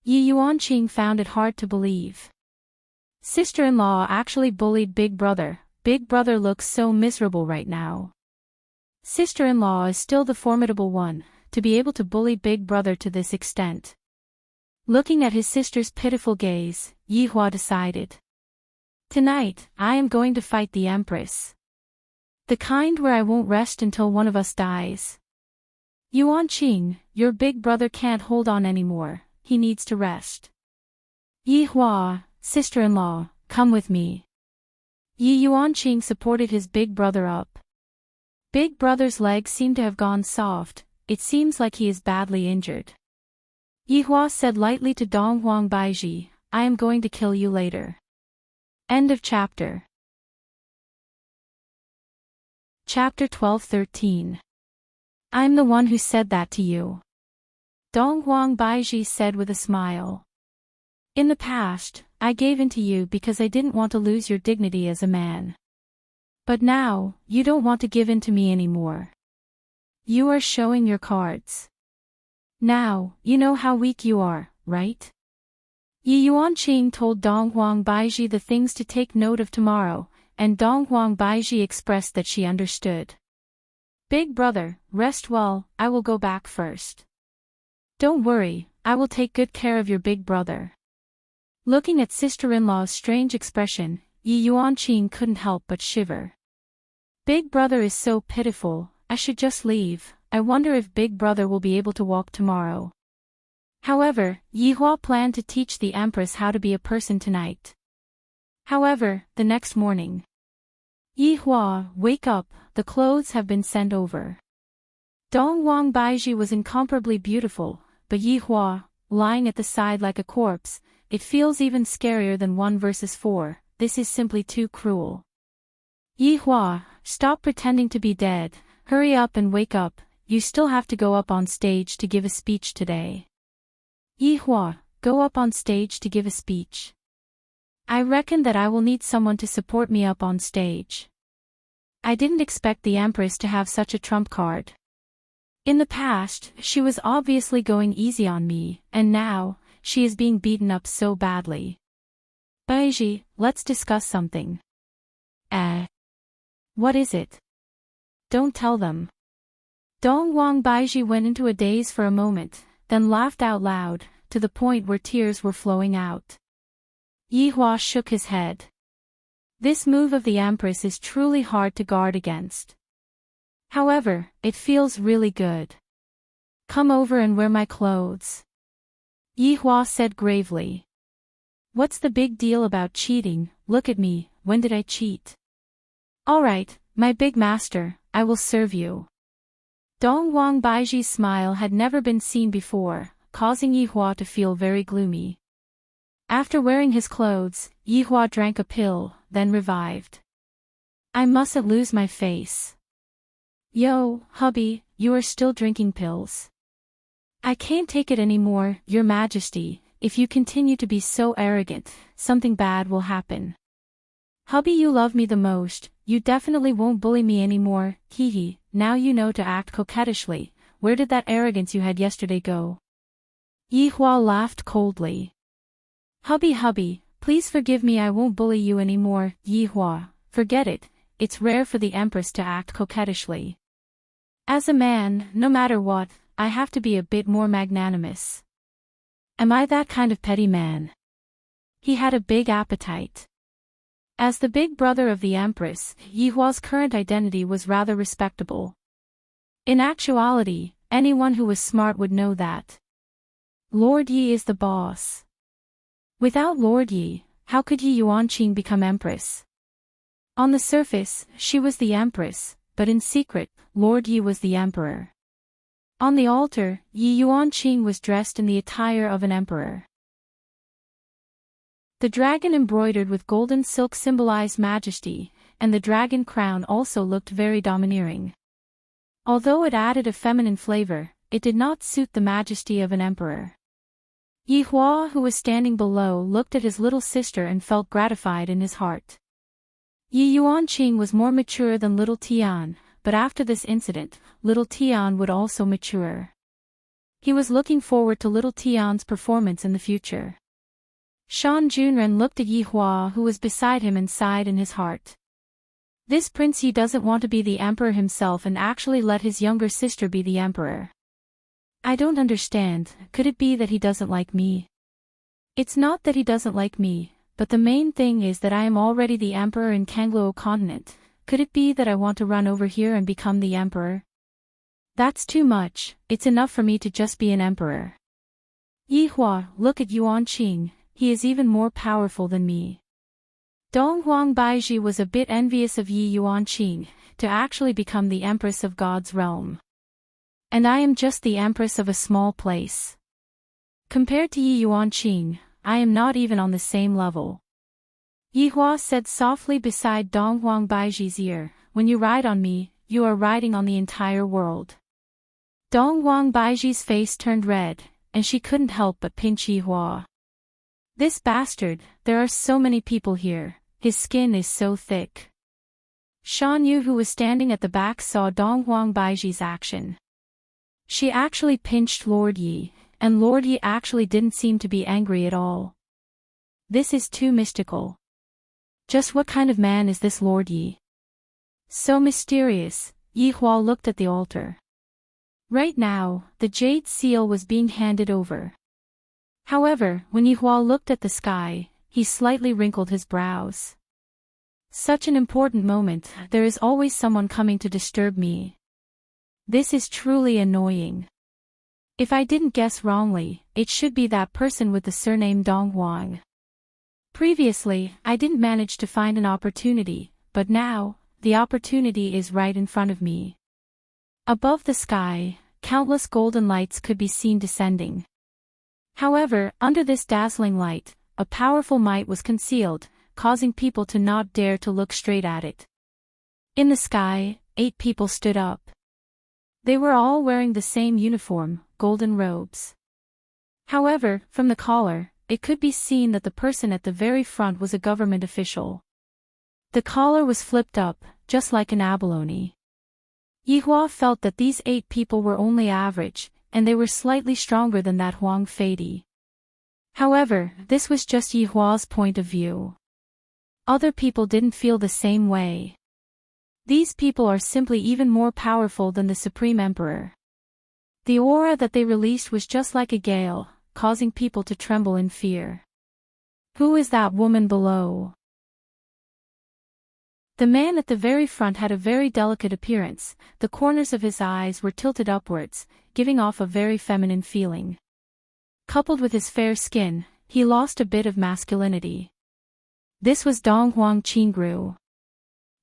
Speaker 1: Yi Yuanqing found it hard to believe. Sister-in-law actually bullied big brother. Big brother looks so miserable right now. Sister-in-law is still the formidable one, to be able to bully Big Brother to this extent. Looking at his sister's pitiful gaze, Yihua decided. Tonight, I am going to fight the Empress. The kind where I won't rest until one of us dies. Yuanqing, your big brother can't hold on anymore, he needs to rest. Yihua, sister-in-law, come with me. Yuanqing supported his big brother up. Big brother's legs seem to have gone soft, it seems like he is badly injured. Yihua said lightly to Donghuang Baiji, I am going to kill you later. End of chapter. Chapter 12-13. I'm the one who said that to you. Donghuang Baiji said with a smile. In the past, I gave in to you because I didn't want to lose your dignity as a man. But now, you don't want to give in to me anymore. You are showing your cards. Now, you know how weak you are, right? Yuanqing told Donghuang Baiji the things to take note of tomorrow, and Donghuang Baiji expressed that she understood. Big brother, rest well, I will go back first. Don't worry, I will take good care of your big brother. Looking at sister-in-law's strange expression, Yuanqing couldn't help but shiver. Big brother is so pitiful, I should just leave. I wonder if Big Brother will be able to walk tomorrow. However, Yihua planned to teach the Empress how to be a person tonight. However, the next morning. Yihua, wake up, the clothes have been sent over. Donghuang Baiji was incomparably beautiful, but Yihua, lying at the side like a corpse, it feels even scarier than 1 versus 4, this is simply too cruel. Yihua, stop pretending to be dead, hurry up and wake up. You still have to go up on stage to give a speech today. Yihua, go up on stage to give a speech. I reckon that I will need someone to support me up on stage. I didn't expect the Empress to have such a trump card. In the past, she was obviously going easy on me, and now, she is being beaten up so badly. Baiji, let's discuss something. What is it? Don't tell them. Donghuang Baiji went into a daze for a moment, then laughed out loud, to the point where tears were flowing out. Yihua shook his head. This move of the Empress is truly hard to guard against. However, it feels really good. Come over and wear my clothes. Yihua said gravely. What's the big deal about cheating? Look at me, when did I cheat? Alright, my big master, I will serve you. Donghuang Baiji's smile had never been seen before, causing Yihua to feel very gloomy. After wearing his clothes, Yihua drank a pill, then revived. I mustn't lose my face. Yo, hubby, you are still drinking pills. I can't take it anymore, Your Majesty, if you continue to be so arrogant, something bad will happen. Hubby, you love me the most, you definitely won't bully me anymore, hee. Now you know to act coquettishly, where did that arrogance you had yesterday go? Yihua laughed coldly. Hubby, please forgive me, I won't bully you anymore, Yihua, forget it, it's rare for the Empress to act coquettishly. As a man, no matter what, I have to be a bit more magnanimous. Am I that kind of petty man? He had a big appetite. As the big brother of the Empress, Yihua's current identity was rather respectable. In actuality, anyone who was smart would know that. Lord Yi is the boss. Without Lord Yi, how could Yuanqing become Empress? On the surface, she was the Empress, but in secret, Lord Yi was the Emperor. On the altar, Yuanqing was dressed in the attire of an emperor. The dragon embroidered with golden silk symbolized majesty, and the dragon crown also looked very domineering. Although it added a feminine flavor, it did not suit the majesty of an emperor. Yihua, who was standing below, looked at his little sister and felt gratified in his heart. Yuanqing was more mature than little Tian, but after this incident, little Tian would also mature. He was looking forward to little Tian's performance in the future. Shan Junren looked at Yihua, who was beside him, and sighed in his heart. This Prince Yi doesn't want to be the emperor himself and actually let his younger sister be the emperor. I don't understand, could it be that he doesn't like me? It's not that he doesn't like me, but the main thing is that I am already the emperor in Kangluo continent. Could it be that I want to run over here and become the emperor? That's too much, it's enough for me to just be an emperor. Yihua, look at Yuan Qing, he is even more powerful than me. Dong Huang Baiji was a bit envious of Yi Yuan Qing, to actually become the empress of God's realm. And I am just the empress of a small place. Compared to Yi Yuan Qing, I am not even on the same level. Yihua said softly beside Dong Huang Baiji's ear, when you ride on me, you are riding on the entire world. Dong Huang Baiji's face turned red, and she couldn't help but pinch Yihua. This bastard, there are so many people here, his skin is so thick. Shan Yu, who was standing at the back, saw Dong Huang Baiji's action. She actually pinched Lord Yi, and Lord Yi actually didn't seem to be angry at all. This is too mystical. Just what kind of man is this Lord Yi? So mysterious. Yihua looked at the altar. Right now, the jade seal was being handed over. However, when Yihua looked at the sky, he slightly wrinkled his brows. Such an important moment, there is always someone coming to disturb me. This is truly annoying. If I didn't guess wrongly, it should be that person with the surname Dong Huang. Previously, I didn't manage to find an opportunity, but now, the opportunity is right in front of me. Above the sky, countless golden lights could be seen descending. However, under this dazzling light, a powerful might was concealed, causing people to not dare to look straight at it. In the sky, 8 people stood up. They were all wearing the same uniform, golden robes. However, from the collar, it could be seen that the person at the very front was a government official. The collar was flipped up, just like an abalone. Yihua felt that these 8 people were only average, and they were slightly stronger than that Huang Feidi. However, this was just Yihua's point of view. Other people didn't feel the same way. These people are simply even more powerful than the Supreme Emperor. The aura that they released was just like a gale, causing people to tremble in fear. Who is that woman below? The man at the very front had a very delicate appearance, the corners of his eyes were tilted upwards, giving off a very feminine feeling. Coupled with his fair skin, he lost a bit of masculinity. This was Dong Huang Qingru.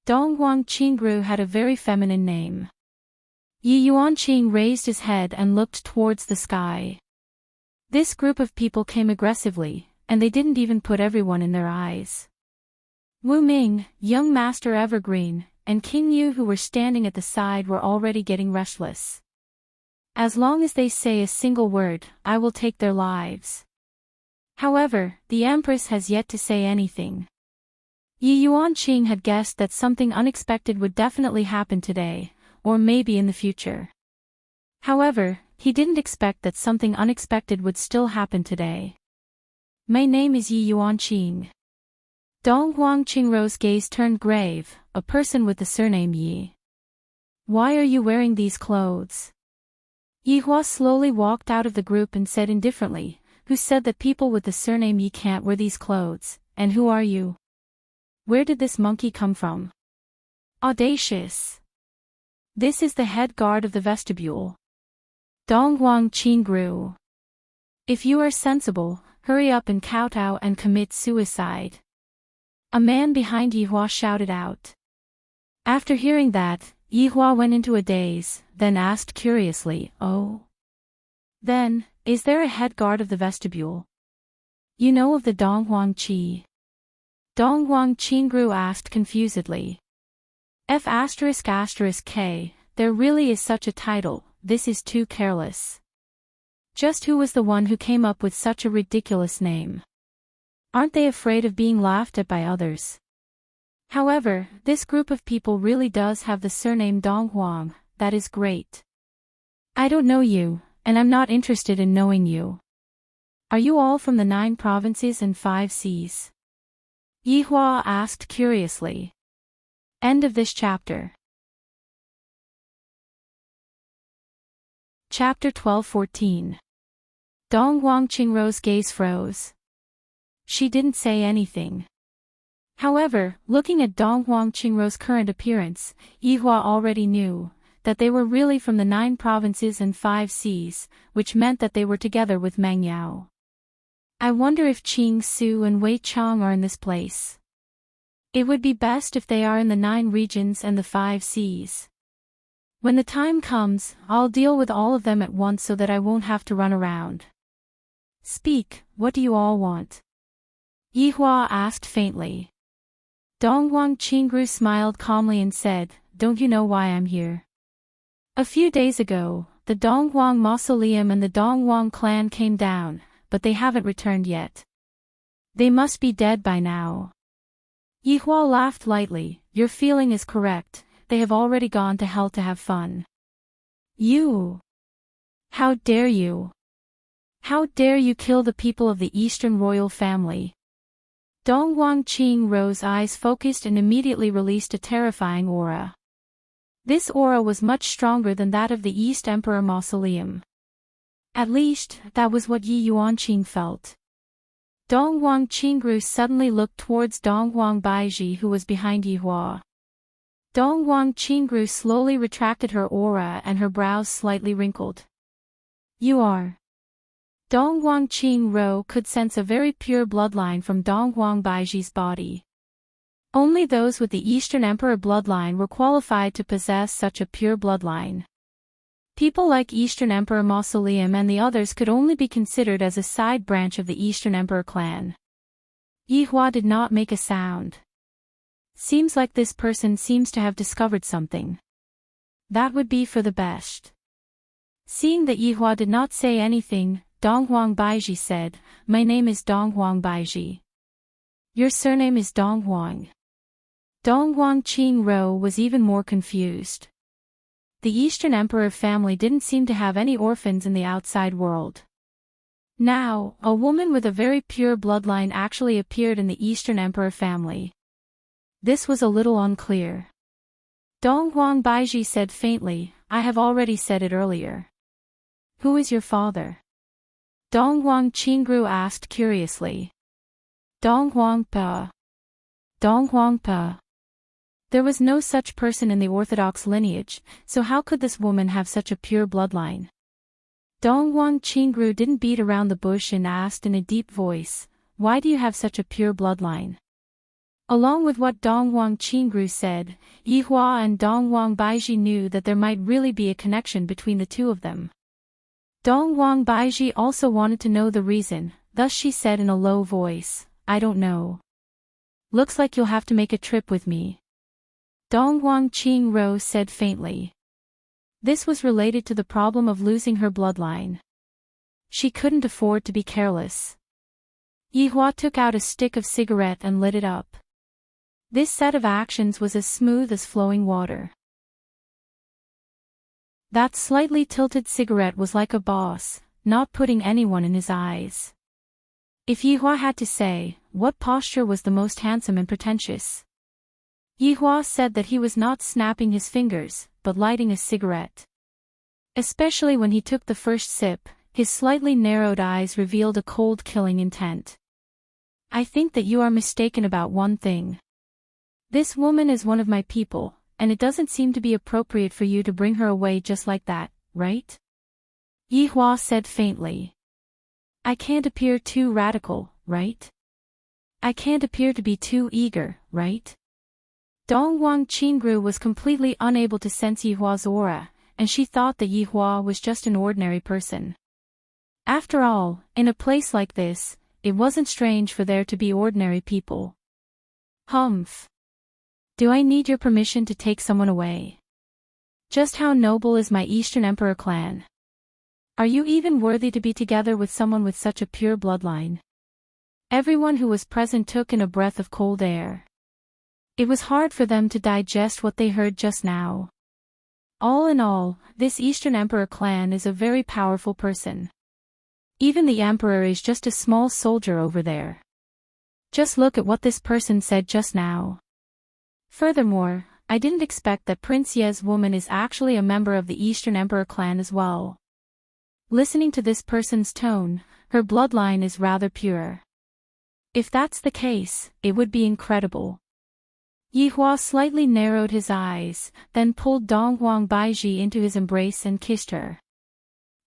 Speaker 1: Dong Huang Qingru had a very feminine name. Yi Yuan Qing raised his head and looked towards the sky. This group of people came aggressively, and they didn't even put everyone in their eyes. Wu Ming, young Master Evergreen, and King Yu, who were standing at the side, were already getting restless. As long as they say a single word, I will take their lives. However, the Empress has yet to say anything. Yi Yuan Qing had guessed that something unexpected would definitely happen today, or maybe in the future. However, he didn't expect that something unexpected would still happen today. My name is Yi Yuan Qing. Dong Huang Qingru's gaze turned grave, a person with the surname Yi. Why are you wearing these clothes? Yihua slowly walked out of the group and said indifferently, who said that people with the surname Yi can't wear these clothes, and who are you? Where did this monkey come from? Audacious. This is the head guard of the vestibule. Dong Huang Qingru. If you are sensible, hurry up and kowtow and commit suicide. A man behind Yihua shouted out. After hearing that, Yihua went into a daze, then asked curiously, oh? Then, is there a head guard of the vestibule? You know of the Dong Huang Qi? Dong Huang Qingru asked confusedly. F***K, there really is such a title, this is too careless. Just who was the one who came up with such a ridiculous name? Aren't they afraid of being laughed at by others? However, this group of people really does have the surname Dong Huang, that is great. I don't know you, and I'm not interested in knowing you. Are you all from the 9 provinces and 5 seas? Yihua asked curiously. End of this chapter. Chapter 12:14. Dongwang Qingrou's gaze froze. She didn't say anything. However, looking at Dongwang Qingrou's current appearance, Yihua already knew that they were really from the 9 provinces and 5 seas, which meant that they were together with Meng Yao. I wonder if Qing Su and Wei Chang are in this place. It would be best if they are in the 9 regions and the 5 seas. When the time comes, I'll deal with all of them at once so that I won't have to run around. Speak, what do you all want? Yihua asked faintly. Dongwang Qingrou smiled calmly and said, don't you know why I'm here? A few days ago, the Dongwang mausoleum and the Dongwang clan came down, but they haven't returned yet. They must be dead by now. Yihua laughed lightly. Your feeling is correct, they have already gone to hell to have fun. You! How dare you! How dare you kill the people of the Eastern royal family? Dongwang Qingrou's eyes focused and immediately released a terrifying aura. This aura was much stronger than that of the East Emperor Mausoleum. At least, that was what Yi Yuanqing felt. Dongwang Qingrou suddenly looked towards Dongwang Baizhi, who was behind Yihua. Dongwang Qingrou slowly retracted her aura and her brows slightly wrinkled. You are. Dongwang Qingrou could sense a very pure bloodline from Dongwang Baizhi's body. Only those with the Eastern Emperor bloodline were qualified to possess such a pure bloodline. People like Eastern Emperor Mausoleum and the others could only be considered as a side branch of the Eastern Emperor clan. Yihua did not make a sound. Seems like this person seems to have discovered something. That would be for the best. Seeing that Yihua did not say anything, Dongwang Baizhi said, my name is Dongwang Baizhi. Your surname is Dongwang. Dongwang Qingrou was even more confused. The Eastern Emperor family didn't seem to have any orphans in the outside world. Now, a woman with a very pure bloodline actually appeared in the Eastern Emperor family. This was a little unclear. Dongwang Baizhi said faintly, I have already said it earlier. Who is your father? Dongwang Qingrou asked curiously. Dongwang Pa. Dongwang Pa. There was no such person in the orthodox lineage, so how could this woman have such a pure bloodline? Dongwang Qingrou didn't beat around the bush and asked in a deep voice, why do you have such a pure bloodline? Along with what Dongwang Qingrou said, Yihua and Dongwang Baizhi knew that there might really be a connection between the two of them. Dongwang Baizhi also wanted to know the reason, thus she said in a low voice, I don't know. Looks like you'll have to make a trip with me. Dongwang Qingrou said faintly. This was related to the problem of losing her bloodline. She couldn't afford to be careless. Yihua took out a stick of cigarette and lit it up. This set of actions was as smooth as flowing water. That slightly tilted cigarette was like a boss, not putting anyone in his eyes. If Yihua had to say, what posture was the most handsome and pretentious? Yihua said that he was not snapping his fingers, but lighting a cigarette. Especially when he took the first sip, his slightly narrowed eyes revealed a cold killing intent. I think that you are mistaken about one thing. This woman is one of my people, and it doesn't seem to be appropriate for you to bring her away just like that, right? Yihua said faintly. I can't appear too radical, right? I can't appear to be too eager, right? Dongwang Qingrou was completely unable to sense Yihua's aura, and she thought that Yihua was just an ordinary person. After all, in a place like this, it wasn't strange for there to be ordinary people. Humph. Do I need your permission to take someone away? Just how noble is my Eastern Emperor clan? Are you even worthy to be together with someone with such a pure bloodline? Everyone who was present took in a breath of cold air. It was hard for them to digest what they heard just now. All in all, this Eastern Emperor clan is a very powerful person. Even the Emperor is just a small soldier over there. Just look at what this person said just now. Furthermore, I didn't expect that Prince Ye's woman is actually a member of the Eastern Emperor clan as well. Listening to this person's tone, her bloodline is rather pure. If that's the case, it would be incredible. Yi Hua slightly narrowed his eyes, then pulled Dong Huang Baiji into his embrace and kissed her.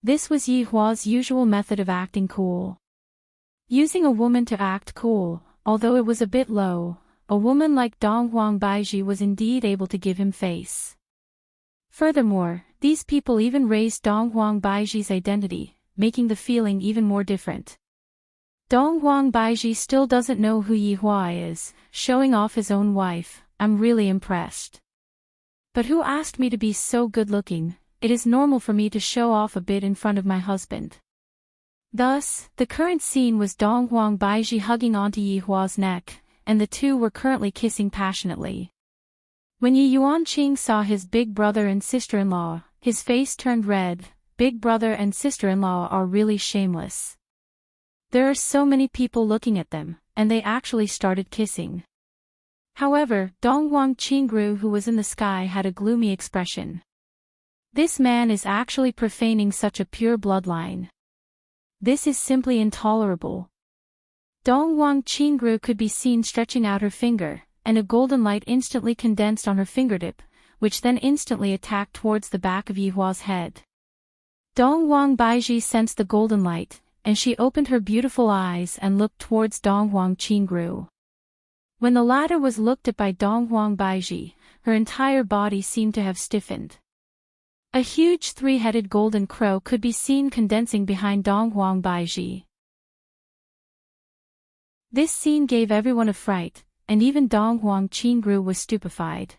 Speaker 1: This was Yi Hua's usual method of acting cool. Using a woman to act cool, although it was a bit low, a woman like Dong Huang Baiji was indeed able to give him face. Furthermore, these people even raised Dong Huang Baiji's identity, making the feeling even more different. Dong Huang Baiji still doesn't know who Yi Hua is, showing off his own wife. I'm really impressed. But who asked me to be so good-looking? It is normal for me to show off a bit in front of my husband. Thus, the current scene was Dong Huang Baiji hugging onto Yi Hua's neck, and the two were currently kissing passionately. When Yi Yuanqing saw his big brother and sister-in-law, his face turned red. Big brother and sister-in-law are really shameless. There are so many people looking at them, and they actually started kissing. However, Dong Huang Qingru, who was in the sky, had a gloomy expression. This man is actually profaning such a pure bloodline. This is simply intolerable. Dong Huang Qingru could be seen stretching out her finger, and a golden light instantly condensed on her fingertip, which then instantly attacked towards the back of Yi Hua's head. Dong Huang Baiji sensed the golden light, and she opened her beautiful eyes and looked towards Dong Huang Qingru. When the latter was looked at by Dong Huang Baiji, her entire body seemed to have stiffened. A huge three-headed golden crow could be seen condensing behind Dong Huang Baiji. This scene gave everyone a fright, and even Dong Huang Qingru was stupefied.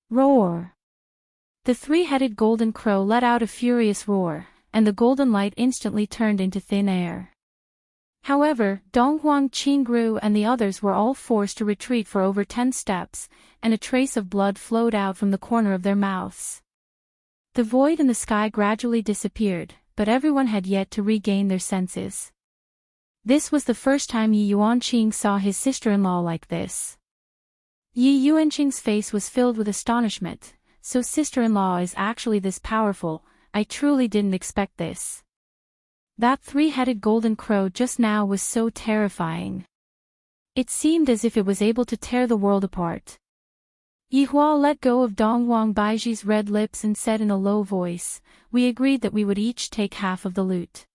Speaker 1: Roar! The three-headed golden crow let out a furious roar, and the golden light instantly turned into thin air. However, Dong Huang Qingru and the others were all forced to retreat for over 10 steps, and a trace of blood flowed out from the corner of their mouths. The void in the sky gradually disappeared, but everyone had yet to regain their senses. This was the first time Yi Yuanqing saw his sister-in-law like this. Yi Yuanqing's face was filled with astonishment. So sister-in-law is actually this powerful. I truly didn't expect this. That three-headed golden crow just now was so terrifying. It seemed as if it was able to tear the world apart. Yi Hua let go of Dong Huang Baiji's red lips and said in a low voice, "We agreed that we would each take half of the loot.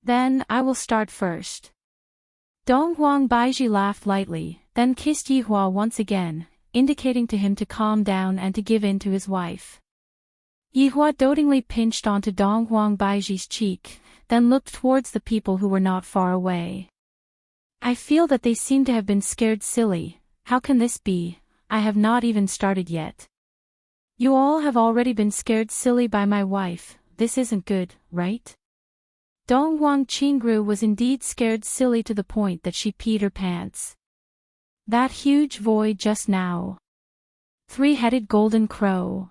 Speaker 1: Then, I will start first." Dong Huang Baiji laughed lightly, then kissed Yi Hua once again, indicating to him to calm down and to give in to his wife. Yi Hua dotingly pinched onto Dong Huang Baiji's cheek, then looked towards the people who were not far away. I feel that they seem to have been scared silly. How can this be? I have not even started yet. You all have already been scared silly by my wife. This isn't good, right? Dong Huang Qingru was indeed scared silly to the point that she peed her pants. That huge void just now. Three-headed golden crow.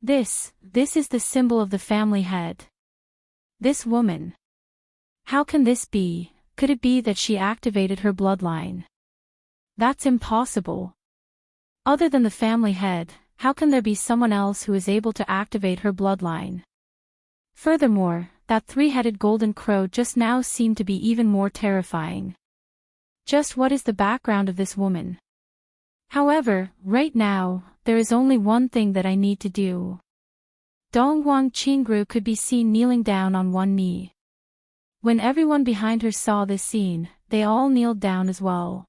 Speaker 1: This is the symbol of the family head. This woman. How can this be? Could it be that she activated her bloodline? That's impossible. Other than the family head, how can there be someone else who is able to activate her bloodline? Furthermore, that three-headed golden crow just now seemed to be even more terrifying. Just what is the background of this woman? However, right now, there is only one thing that I need to do. Dong Huang Qingru could be seen kneeling down on one knee. When everyone behind her saw this scene, they all kneeled down as well.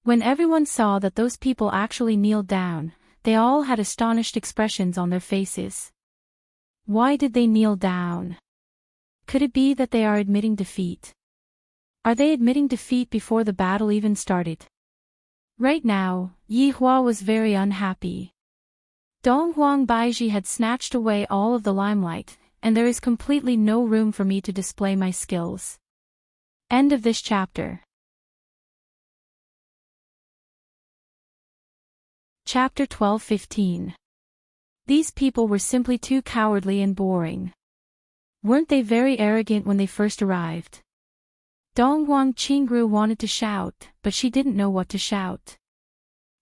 Speaker 1: When everyone saw that those people actually kneeled down, they all had astonished expressions on their faces. Why did they kneel down? Could it be that they are admitting defeat? Are they admitting defeat before the battle even started? Right now, Yi Hua was very unhappy. Dong Huang Baiji had snatched away all of the limelight, and there is completely no room for me to display my skills. End of this chapter. Chapter 12-15. These people were simply too cowardly and boring. Weren't they very arrogant when they first arrived? Dong Huang Qingru wanted to shout, but she didn't know what to shout.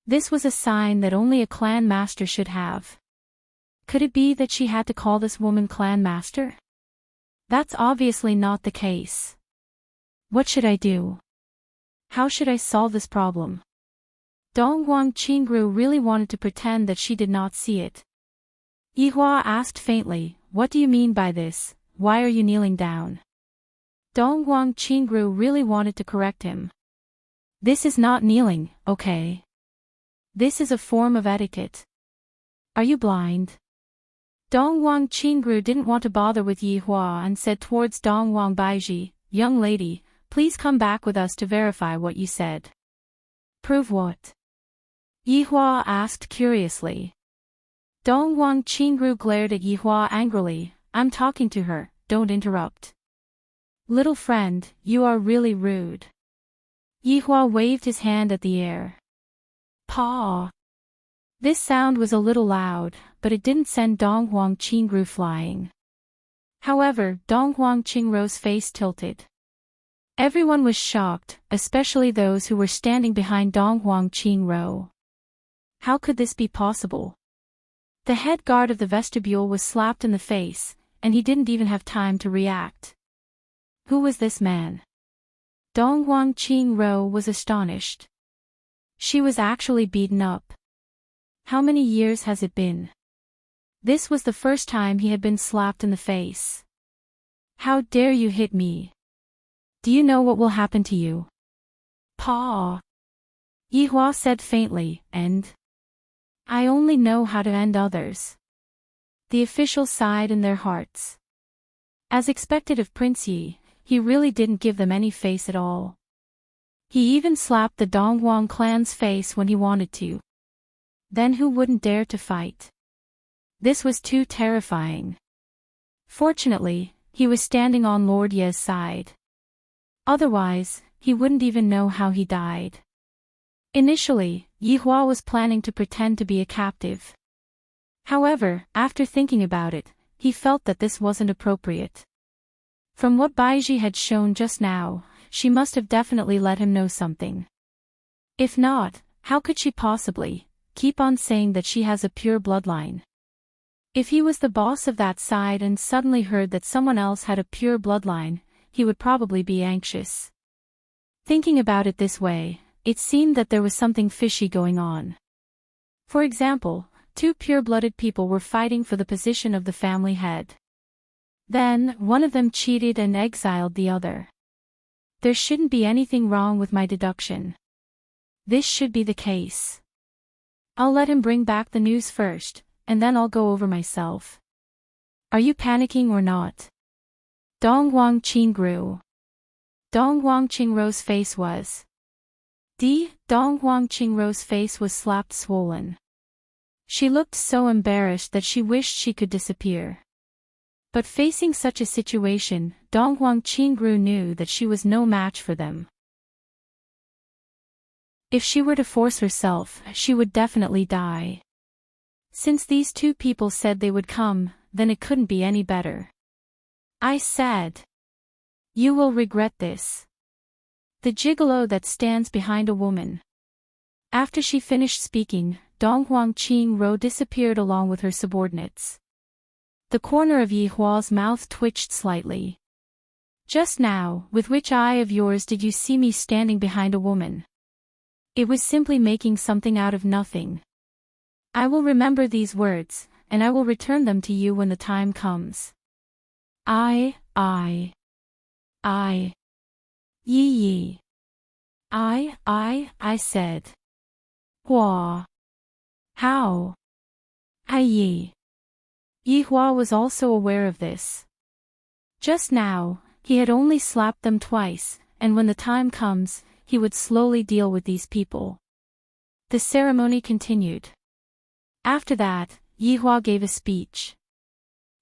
Speaker 1: This was a sign that only a clan master should have. Could it be that she had to call this woman clan master? That's obviously not the case. What should I do? How should I solve this problem? Dongguang Qingru really wanted to pretend that she did not see it. Yihua asked faintly, "What do you mean by this? Why are you kneeling down?" Dongguang Qingru really wanted to correct him. "This is not kneeling, okay? This is a form of etiquette. Are you blind?" Dongguang Qingru didn't want to bother with Yihua and said towards Dongguang Baizhi, "Young lady, please come back with us to verify what you said." "Prove what?" Yihua asked curiously. Dongguang Qingru glared at Yihua angrily. "I'm talking to her, don't interrupt." "Little friend, you are really rude." Yihua waved his hand at the air. "Paw." This sound was a little loud, but it didn't send Dongguang Qingru flying. However, Dongguang Qingru's face tilted. Everyone was shocked, especially those who were standing behind Dongguang Qingru. How could this be possible? The head guard of the vestibule was slapped in the face, and he didn't even have time to react. Who was this man? Dongguang Qingru was astonished. She was actually beaten up. How many years has it been? This was the first time he had been slapped in the face. "How dare you hit me? Do you know what will happen to you?" "Paw," Yihua said faintly, "and I only know how to end others." The officials sighed in their hearts. As expected of Prince Yi, he really didn't give them any face at all. He even slapped the Dongguang clan's face when he wanted to. Then who wouldn't dare to fight? This was too terrifying. Fortunately, he was standing on Lord Ye's side. Otherwise, he wouldn't even know how he died. Initially, Yihua was planning to pretend to be a captive. However, after thinking about it, he felt that this wasn't appropriate. From what Baizhi had shown just now, she must have definitely let him know something. If not, how could she possibly keep on saying that she has a pure bloodline? If he was the boss of that side and suddenly heard that someone else had a pure bloodline, he would probably be anxious. Thinking about it this way, it seemed that there was something fishy going on. For example, two pure-blooded people were fighting for the position of the family head. Then, one of them cheated and exiled the other. There shouldn't be anything wrong with my deduction. This should be the case. I'll let him bring back the news first, and then I'll go over myself. Are you panicking or not? Dongguang Qingru. Dongguang Qingru's face was. Dongguang Qingru's face was slapped swollen. She looked so embarrassed that she wished she could disappear. But facing such a situation, Dongguang Qingru knew that she was no match for them. If she were to force herself, she would definitely die. Since these two people said they would come, then it couldn't be any better. I said. You will regret this. The gigolo that stands behind a woman. After she finished speaking, Dongguang Qingru disappeared along with her subordinates. The corner of Yihua's mouth twitched slightly. Just now, with which eye of yours did you see me standing behind a woman? It was simply making something out of nothing. I will remember these words, and I will return them to you when the time comes. Yi. I said. Hua. How? Yi. Yihua was also aware of this. Just now, he had only slapped them twice, and when the time comes, he would slowly deal with these people. The ceremony continued. After that, Yihua gave a speech.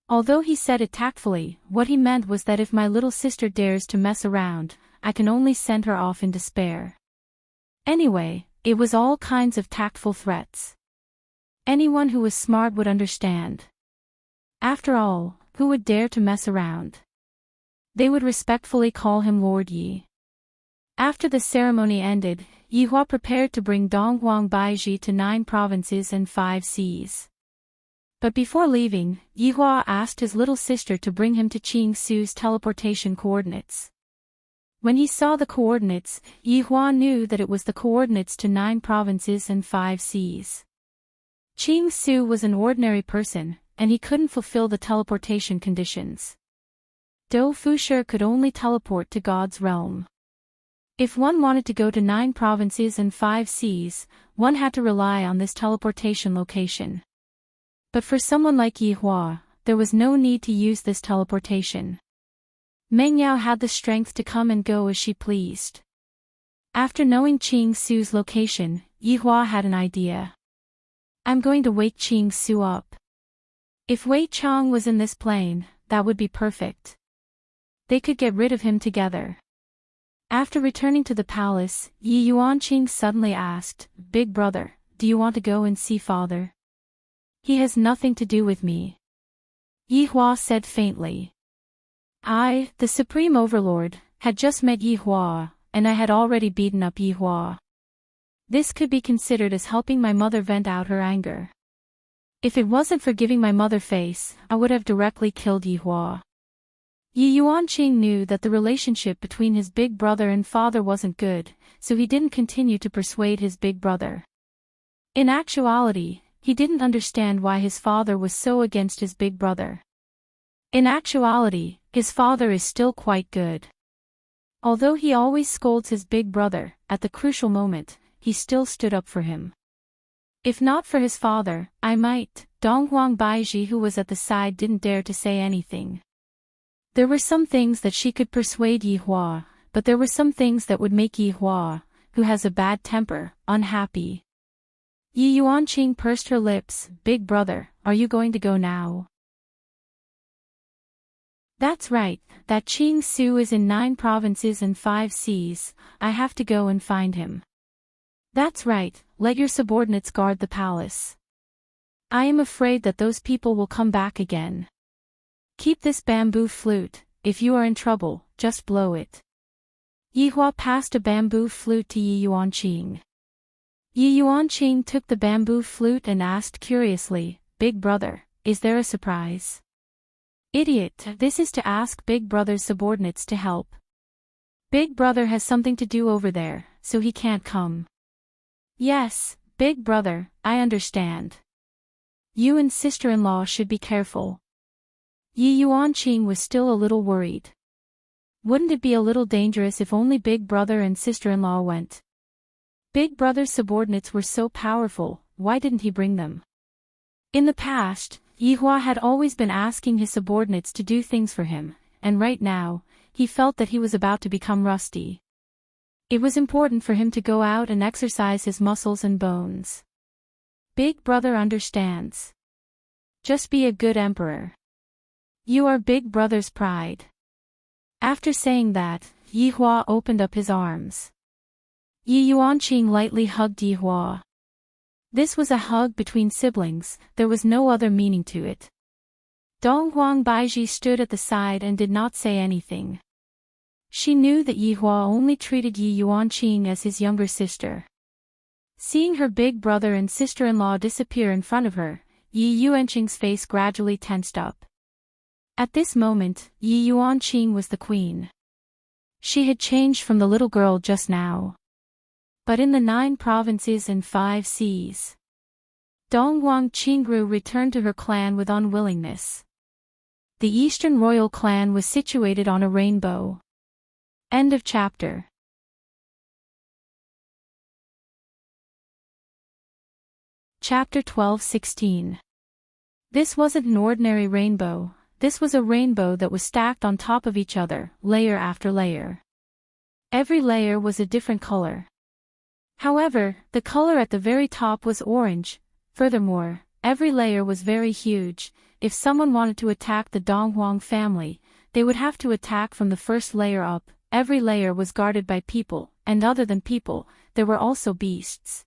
Speaker 1: Although he said it tactfully, what he meant was that if my little sister dares to mess around, I can only send her off in despair. Anyway, it was all kinds of tactful threats. Anyone who was smart would understand. After all, who would dare to mess around? They would respectfully call him Lord Yi. After the ceremony ended, Yihua prepared to bring Dongguang Baizhi to 9 provinces and 5 seas. But before leaving, Yihua asked his little sister to bring him to Qing Su's teleportation coordinates. When he saw the coordinates, Yihua knew that it was the coordinates to 9 provinces and 5 seas. Qing Su was an ordinary person, and he couldn't fulfill the teleportation conditions. Dou Fusher could only teleport to God's realm. If one wanted to go to 9 provinces and 5 seas, one had to rely on this teleportation location. But for someone like Yihua, there was no need to use this teleportation. Mengyao had the strength to come and go as she pleased. After knowing Qing Su's location, Yihua had an idea. I'm going to wake Qing Su up. If Wei Chang was in this plane, that would be perfect. They could get rid of him together. After returning to the palace, Yi Yuanqing suddenly asked, "Big brother, do you want to go and see father?" "He has nothing to do with me," Yihua said faintly. "I, the Supreme Overlord, had just met Yihua, and I had already beaten up Yihua. This could be considered as helping my mother vent out her anger. If it wasn't for giving my mother face, I would have directly killed Yihua." Yi Yuanqing knew that the relationship between his big brother and father wasn't good, so he didn't continue to persuade his big brother. In actuality, he didn't understand why his father was so against his big brother. In actuality, his father is still quite good. Although he always scolds his big brother, at the crucial moment, he still stood up for him. If not for his father, I might. Donghuang Baiji, who was at the side, didn't dare to say anything. There were some things that she could persuade Yihua, but there were some things that would make Yihua, who has a bad temper, unhappy. Yi Yuanqing pursed her lips. "Big brother, are you going to go now?" "That's right, that Qing Su is in 9 provinces and 5 seas, I have to go and find him." "That's right, let your subordinates guard the palace. I am afraid that those people will come back again. Keep this bamboo flute, if you are in trouble, just blow it." Yihua passed a bamboo flute to Yi Yuanqing. Yi Yuanqing took the bamboo flute and asked curiously, "Big brother, is there a surprise?" "Idiot, this is to ask Big brother's subordinates to help. Big brother has something to do over there, so he can't come." "Yes, big brother, I understand. You and sister-in-law should be careful." Yi Yuanqing was still a little worried. Wouldn't it be a little dangerous if only big brother and sister-in-law went? Big brother's subordinates were so powerful, why didn't he bring them? In the past, Yihua had always been asking his subordinates to do things for him, and right now, he felt that he was about to become rusty. It was important for him to go out and exercise his muscles and bones. Big brother understands. Just be a good emperor. You are big brother's pride. After saying that, Yihua opened up his arms. Yi Yuanqing lightly hugged Yihua. This was a hug between siblings, there was no other meaning to it. Donghuang Baiji stood at the side and did not say anything. She knew that Yihua only treated Yi Yuanqing as his younger sister. Seeing her big brother and sister-in-law disappear in front of her, Yi Yuanqing's face gradually tensed up. At this moment, Yi Yuanqing was the queen. She had changed from the little girl just now. But in the 9 provinces and 5 seas, Donghuang Qingru returned to her clan with unwillingness. The Eastern royal clan was situated on a rainbow. End of chapter. Chapter 12:16. This wasn't an ordinary rainbow, this was a rainbow that was stacked on top of each other, layer after layer. Every layer was a different color. However, the color at the very top was orange. Furthermore, every layer was very huge. If someone wanted to attack the Donghuang family, they would have to attack from the first layer up. Every layer was guarded by people, and other than people, there were also beasts.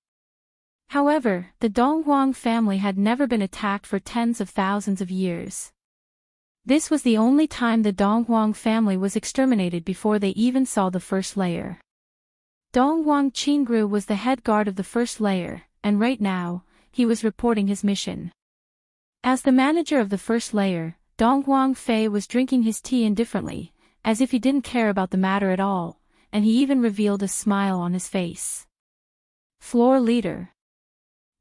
Speaker 1: However, the Donghuang family had never been attacked for tens of thousands of years. This was the only time the Donghuang family was exterminated before they even saw the first layer. Donghuang Qingru was the head guard of the first layer, and right now, he was reporting his mission. As the manager of the first layer, Dong Huang Fei was drinking his tea indifferently, as if he didn't care about the matter at all, and he even revealed a smile on his face. Floor leader.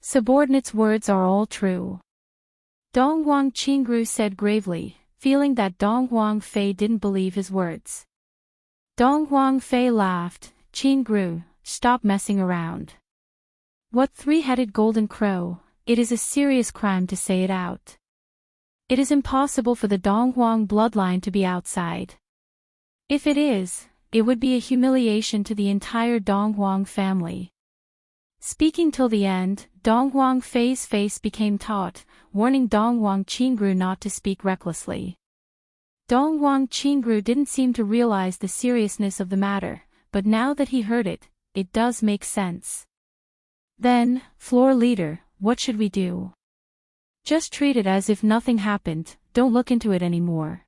Speaker 1: Subordinate's words are all true. Dong Huang Qingru said gravely, feeling that Dong Huang Fei didn't believe his words. Dong Huang Fei laughed. Qingru, stop messing around. What three-headed golden crow, it is a serious crime to say it out. It is impossible for the Dong Huang bloodline to be outside. If it is, it would be a humiliation to the entire Dong Huang family. Speaking till the end, Dong Huang Fei's face became taut, warning Dong Huang Qingru not to speak recklessly. Dong Huang Qingru didn't seem to realize the seriousness of the matter, but now that he heard it, it does make sense. Then, floor leader, what should we do? Just treat it as if nothing happened, don't look into it anymore.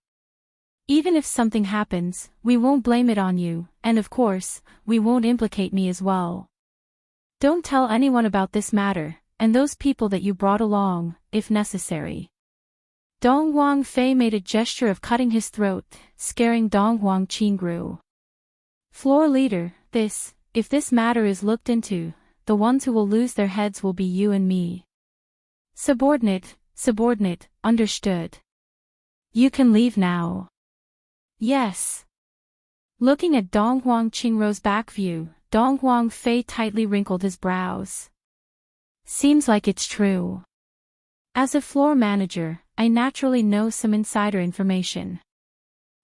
Speaker 1: Even if something happens, we won't blame it on you, and of course, we won't implicate me as well. Don't tell anyone about this matter, and those people that you brought along, if necessary. Dong Huang Fei made a gesture of cutting his throat, scaring Dong Huang Qingru. Floor leader, if this matter is looked into, the ones who will lose their heads will be you and me. Subordinate, understood. You can leave now. Yes. Looking at Dong Huang Qingru's back view, Dong Huang Fei tightly wrinkled his brows. Seems like it's true. As a floor manager, I naturally know some insider information.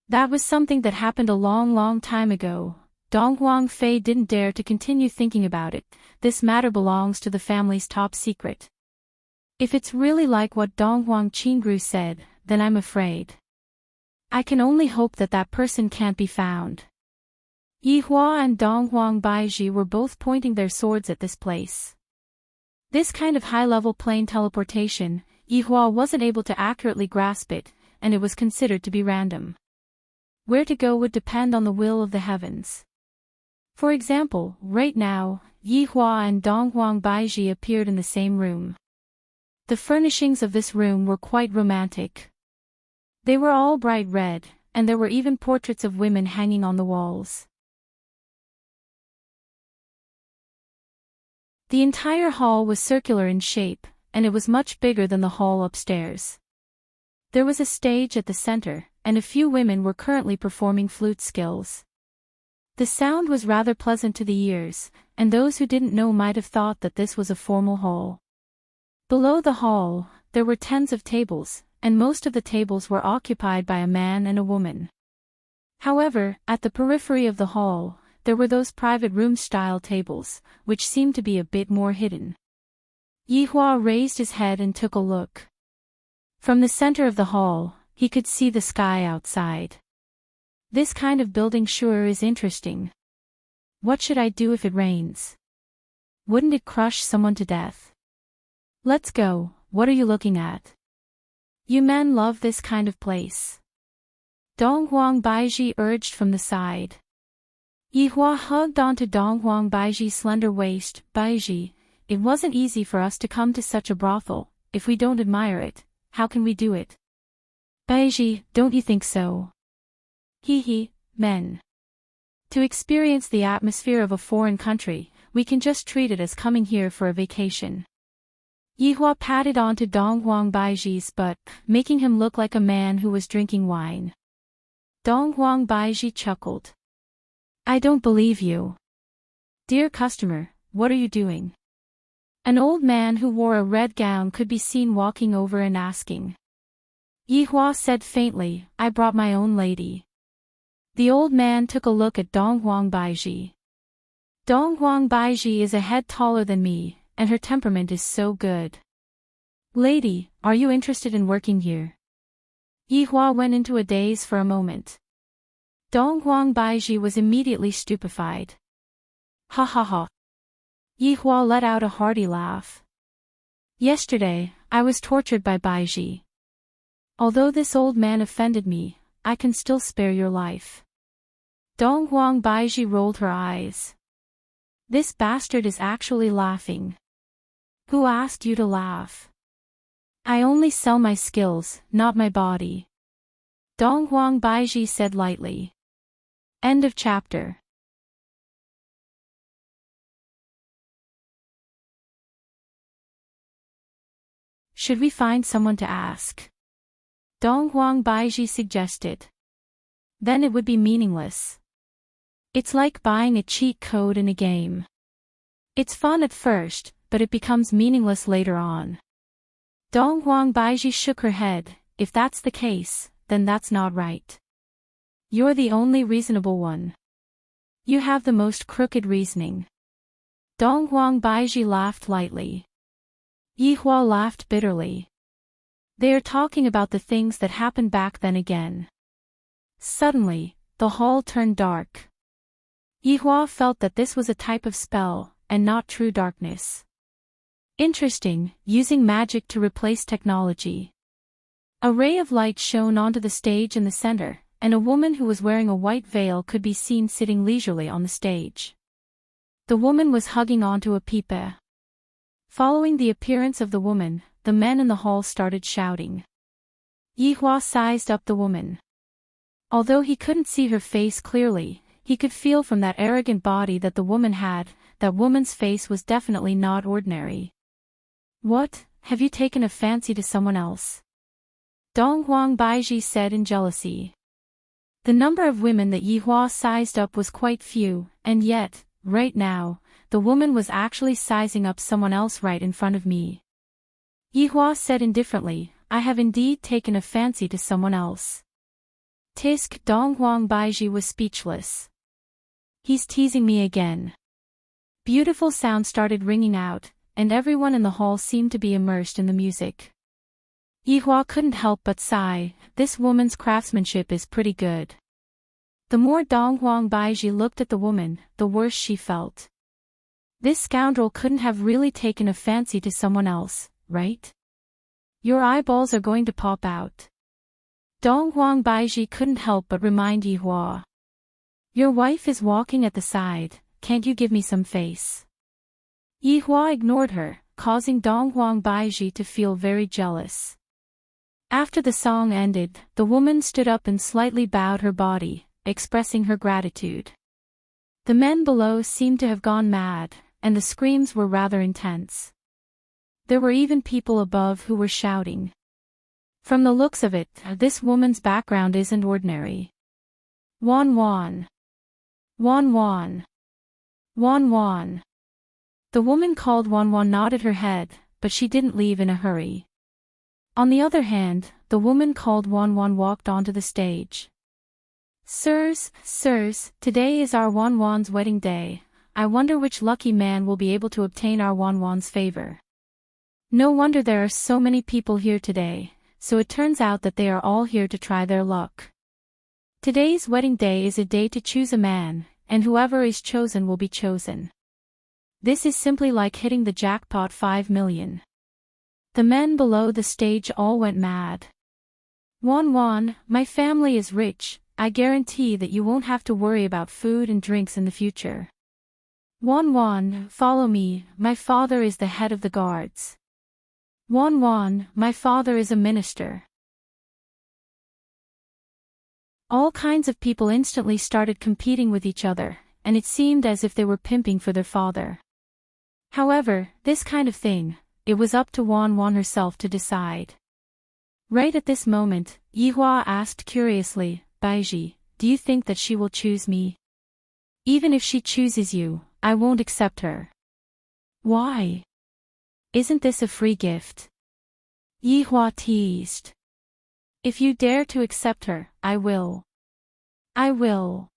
Speaker 1: That was something that happened a long time ago. Dong Huang Fei didn't dare to continue thinking about it. This matter belongs to the family's top secret. If it's really like what Dong Huang Qingru said, then I'm afraid. I can only hope that that person can't be found. Yi Hua and Dong Huang Baiji were both pointing their swords at this place. This kind of high-level plane teleportation, Yi Hua wasn't able to accurately grasp it, and it was considered to be random. Where to go would depend on the will of the heavens. For example, right now, Yi Hua and Dong Huang Baiji appeared in the same room. The furnishings of this room were quite romantic. They were all bright red, and there were even portraits of women hanging on the walls. The entire hall was circular in shape, and it was much bigger than the hall upstairs. There was a stage at the center, and a few women were currently performing flute skills. The sound was rather pleasant to the ears, and those who didn't know might have thought that this was a formal hall. Below the hall, there were tens of tables, and most of the tables were occupied by a man and a woman. However, at the periphery of the hall, there were those private room-style tables, which seemed to be a bit more hidden. Yi Hua raised his head and took a look. From the center of the hall, he could see the sky outside. This kind of building sure is interesting. What should I do if it rains? Wouldn't it crush someone to death? Let's go, what are you looking at? You men love this kind of place. Dong Huang Baiji urged from the side. Yi Hua hugged onto Dong Huang Baiji's slender waist. Baiji, it wasn't easy for us to come to such a brothel. If we don't admire it, how can we do it? Baiji, don't you think so? Hee, men. To experience the atmosphere of a foreign country, we can just treat it as coming here for a vacation. Yi Hua patted onto Dong Huang Baiji's butt, making him look like a man who was drinking wine. Dong Huang Baiji chuckled. I don't believe you. Dear customer, what are you doing? An old man who wore a red gown could be seen walking over and asking. Yi Hua said faintly, I brought my own lady. The old man took a look at Dong Huang Baiji. Dong Huang Baiji is a head taller than me, and her temperament is so good. Lady, are you interested in working here? Yi Hua went into a daze for a moment. Dong Huang Baiji was immediately stupefied. Ha ha ha. Yi Hua let out a hearty laugh. Yesterday, I was tortured by Baiji. Although this old man offended me, I can still spare your life. Dong Huang Baiji rolled her eyes. This bastard is actually laughing. Who asked you to laugh? I only sell my skills, not my body. Dong Huang Baiji said lightly. End of chapter. Should we find someone to ask? Dong Huang Baiji suggested. Then it would be meaningless. It's like buying a cheat code in a game. It's fun at first, but it becomes meaningless later on. Dong Huang Baiji shook her head. If that's the case, then that's not right. You're the only reasonable one. You have the most crooked reasoning. Dong Huang Baiji laughed lightly. Yi Hua laughed bitterly. They are talking about the things that happened back then again. Suddenly, the hall turned dark. Yi Hua felt that this was a type of spell, and not true darkness. Interesting, using magic to replace technology. A ray of light shone onto the stage in the center, and a woman who was wearing a white veil could be seen sitting leisurely on the stage. The woman was hugging onto a pipa. Following the appearance of the woman, the men in the hall started shouting. Yi Hua sized up the woman. Although he couldn't see her face clearly, he could feel from that arrogant body that the woman had, that woman's face was definitely not ordinary. What, have you taken a fancy to someone else? Dong Huang Baiji said in jealousy. The number of women that Yi Hua sized up was quite few, and yet, right now, the woman was actually sizing up someone else right in front of me. Yi Hua said indifferently, I have indeed taken a fancy to someone else. Tisk. Dong Huang Baiji was speechless. He's teasing me again. Beautiful sounds started ringing out, and everyone in the hall seemed to be immersed in the music. Yi Hua couldn't help but sigh, this woman's craftsmanship is pretty good. The more Dong Huang Baiji looked at the woman, the worse she felt. This scoundrel couldn't have really taken a fancy to someone else, right? Your eyeballs are going to pop out. Dong Huang Baiji couldn't help but remind Yi Hua. Your wife is walking at the side, can't you give me some face? Yi Hua ignored her, causing Dong Huang Baiji to feel very jealous. After the song ended, the woman stood up and slightly bowed her body, expressing her gratitude. The men below seemed to have gone mad, and the screams were rather intense. There were even people above who were shouting. From the looks of it, this woman's background isn't ordinary. Wan Wan. Wan Wan. Wan Wan. The woman called Wan Wan nodded her head, but she didn't leave in a hurry. On the other hand, the woman called Wan Wan walked onto the stage. Sirs, today is our Wan Wan's wedding day. I wonder which lucky man will be able to obtain our Wan Wan's favor. No wonder there are so many people here today, so it turns out that they are all here to try their luck. Today's wedding day is a day to choose a man, and whoever is chosen will be chosen. This is simply like hitting the jackpot 5 million. The men below the stage all went mad. Wan Wan, my family is rich, I guarantee that you won't have to worry about food and drinks in the future. Wan Wan, follow me, my father is the head of the guards. Wan Wan, my father is a minister. All kinds of people instantly started competing with each other, and it seemed as if they were pimping for their father. However, this kind of thing, it was up to Wan Wan herself to decide. Right at this moment, Yi Hua asked curiously, Baiji, do you think that she will choose me? Even if she chooses you, I won't accept her. Why? Isn't this a free gift? Yi Hua teased. If you dare to accept her, I will. I will.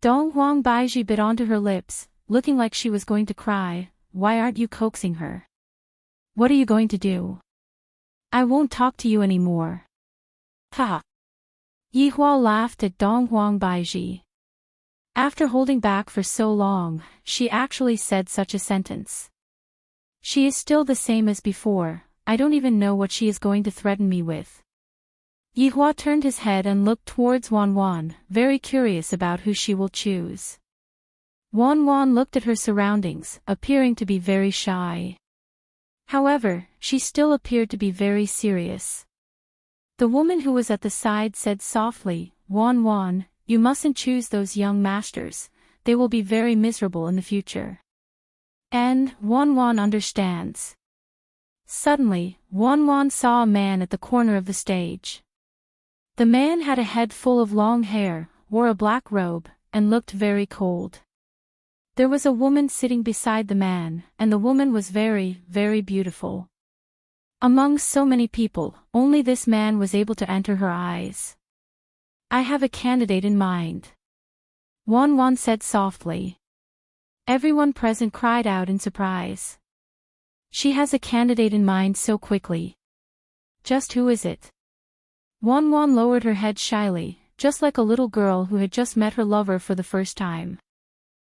Speaker 1: Dong Huang Baiji bit onto her lips, looking like she was going to cry. Why aren't you coaxing her? What are you going to do? I won't talk to you anymore. Ha! Yi Hua laughed at Dong Huang Baiji. After holding back for so long, she actually said such a sentence. She is still the same as before, I don't even know what she is going to threaten me with. Yi Hua turned his head and looked towards Wan Wan, very curious about who she will choose. Wan Wan looked at her surroundings, appearing to be very shy. However, she still appeared to be very serious. The woman who was at the side said softly, "Wan Wan, you mustn't choose those young masters, they will be very miserable in the future." And Wan Wan understands. Suddenly, Wan Wan saw a man at the corner of the stage. The man had a head full of long hair, wore a black robe, and looked very cold. There was a woman sitting beside the man, and the woman was very, very beautiful. Among so many people, only this man was able to enter her eyes. "I have a candidate in mind," Wan Wan said softly. Everyone present cried out in surprise. She has a candidate in mind so quickly. Just who is it? Wan Wan lowered her head shyly, just like a little girl who had just met her lover for the first time.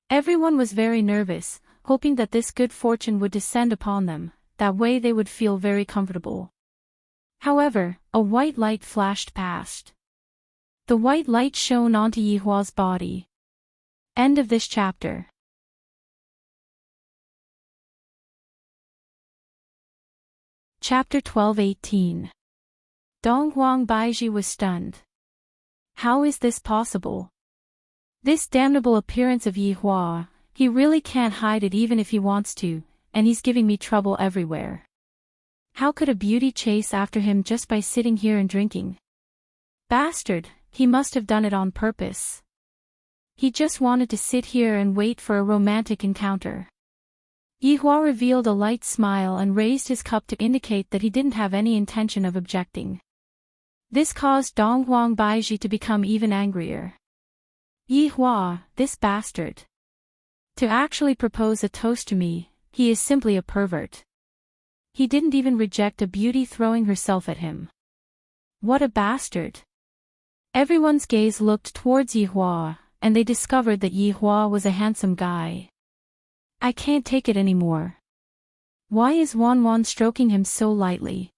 Speaker 1: Everyone was very nervous, hoping that this good fortune would descend upon them, that way they would feel very comfortable. However, a white light flashed past. The white light shone onto Yihua's body. End of this chapter. Chapter 12:18. Dong Huang Baiji was stunned. How is this possible? This damnable appearance of Yihua, he really can't hide it even if he wants to, and he's giving me trouble everywhere. How could a beauty chase after him just by sitting here and drinking? Bastard, he must have done it on purpose. He just wanted to sit here and wait for a romantic encounter. Yihua revealed a light smile and raised his cup to indicate that he didn't have any intention of objecting. This caused Dong Huang Baiji to become even angrier. Yihua, this bastard. To actually propose a toast to me, he is simply a pervert. He didn't even reject a beauty throwing herself at him. What a bastard. Everyone's gaze looked towards Yihua, and they discovered that Yihua was a handsome guy. I can't take it anymore. Why is Wan Wan stroking him so lightly?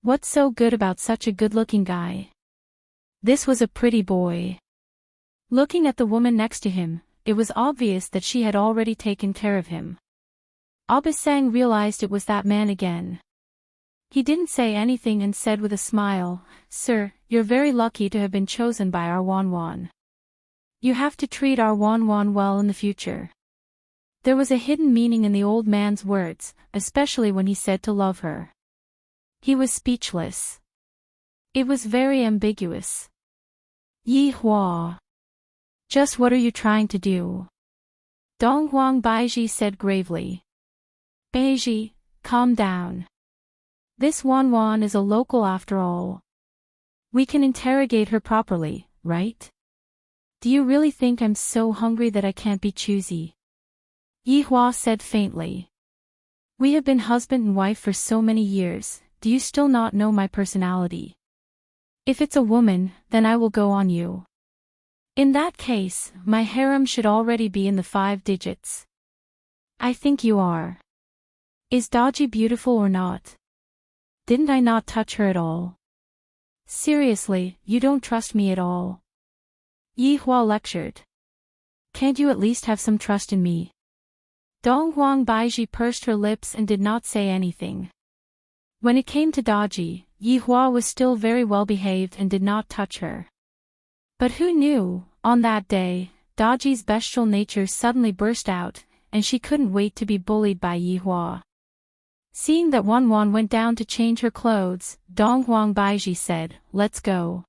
Speaker 1: What's so good about such a good-looking guy? This was a pretty boy. Looking at the woman next to him, it was obvious that she had already taken care of him. Abisang realized it was that man again. He didn't say anything and said with a smile, "Sir, you're very lucky to have been chosen by our Wan Wan. You have to treat our Wan Wan well in the future." There was a hidden meaning in the old man's words, especially when he said to love her. He was speechless. It was very ambiguous. Yihua. Just what are you trying to do? Dong Huang Baiji said gravely. Baiji, calm down. This Wan Wan is a local after all. We can interrogate her properly, right? Do you really think I'm so hungry that I can't be choosy? Yihua said faintly. We have been husband and wife for so many years, do you still not know my personality? If it's a woman, then I will go on you. In that case, my harem should already be in the 5 digits. I think you are. Is Daji beautiful or not? Didn't I not touch her at all? Seriously, you don't trust me at all. Yihua lectured. Can't you at least have some trust in me? Dong Huang Baiji pursed her lips and did not say anything. When it came to Daji, Yihua was still very well behaved and did not touch her. But who knew, on that day, Daji's bestial nature suddenly burst out, and she couldn't wait to be bullied by Yihua. Seeing that Wan Wan went down to change her clothes, Dong Huang Baiji said, "Let's go."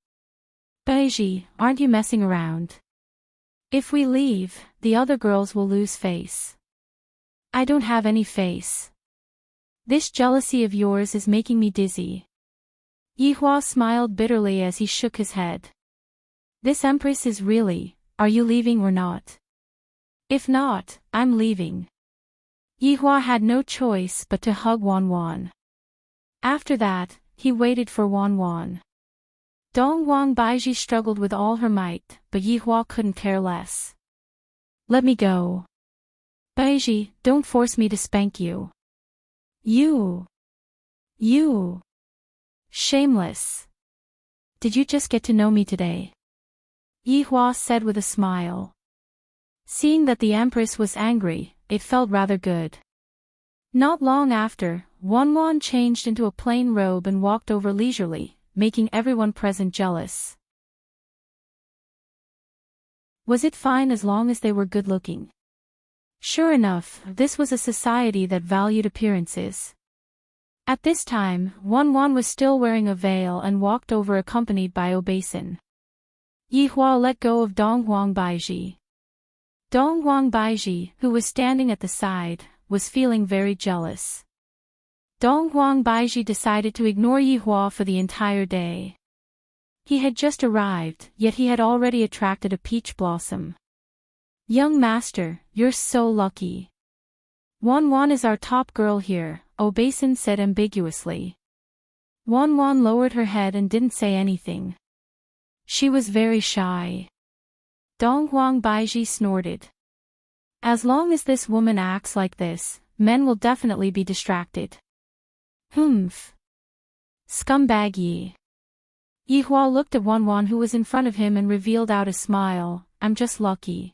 Speaker 1: Baiji, aren't you messing around? If we leave, the other girls will lose face. I don't have any face. This jealousy of yours is making me dizzy. Yihua smiled bitterly as he shook his head. This empress is really, are you leaving or not? If not, I'm leaving. Yihua had no choice but to hug Wan Wan. After that, he waited for Wan Wan. Dong Huang Baiji struggled with all her might, but Yihua couldn't care less. Let me go. Baiji, don't force me to spank you. You. Shameless. Did you just get to know me today? Yihua said with a smile. Seeing that the empress was angry, it felt rather good. Not long after, Wan changed into a plain robe and walked over leisurely, making everyone present jealous. Was it fine as long as they were good-looking? Sure enough, this was a society that valued appearances. At this time, Wan was still wearing a veil and walked over accompanied by Obasan. Yihua let go of Dong Huang Baiji. Dong Huang Baiji, who was standing at the side, was feeling very jealous. Dong Huang Baiji decided to ignore Yihua for the entire day. He had just arrived, yet he had already attracted a peach blossom. Young master, you're so lucky. Wan is our top girl here, Obasan said ambiguously. Wan lowered her head and didn't say anything. She was very shy. Dong Huang Baiji snorted. As long as this woman acts like this, men will definitely be distracted. Humph. Scumbag Yi. Yihua looked at Wan who was in front of him and revealed out a smile, I'm just lucky.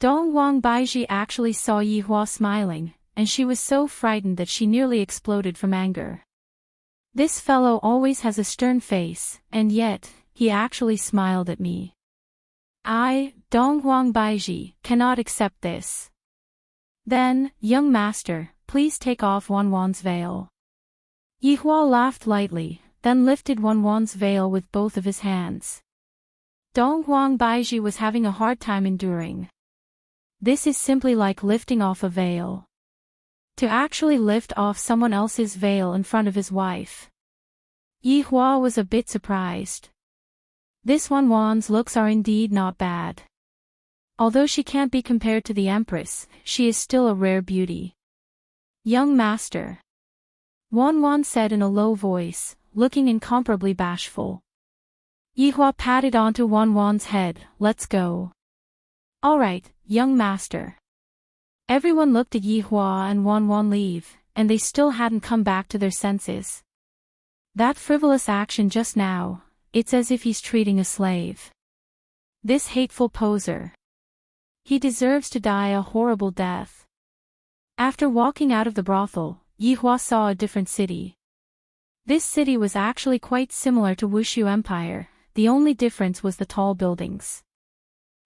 Speaker 1: Dong Huang Baiji actually saw Yihua smiling, and she was so frightened that she nearly exploded from anger. This fellow always has a stern face, and yet, he actually smiled at me. I, Dong Huang Baiji, cannot accept this. Then, young master, please take off Wan's veil. Yihua laughed lightly, then lifted Wan's veil with both of his hands. Dong Huang Baiji was having a hard time enduring. This is simply like lifting off a veil. To actually lift off someone else's veil in front of his wife. Yihua was a bit surprised. This Wan's looks are indeed not bad. Although she can't be compared to the Empress, she is still a rare beauty. Young master. Wan said in a low voice, looking incomparably bashful. Yihua patted onto Wan's head, let's go. Alright, young master. Everyone looked at Yihua and Wan leave, and they still hadn't come back to their senses. That frivolous action just now, it's as if he's treating a slave. This hateful poser. He deserves to die a horrible death. After walking out of the brothel, Yihua saw a different city. This city was actually quite similar to Wushu Empire, the only difference was the tall buildings.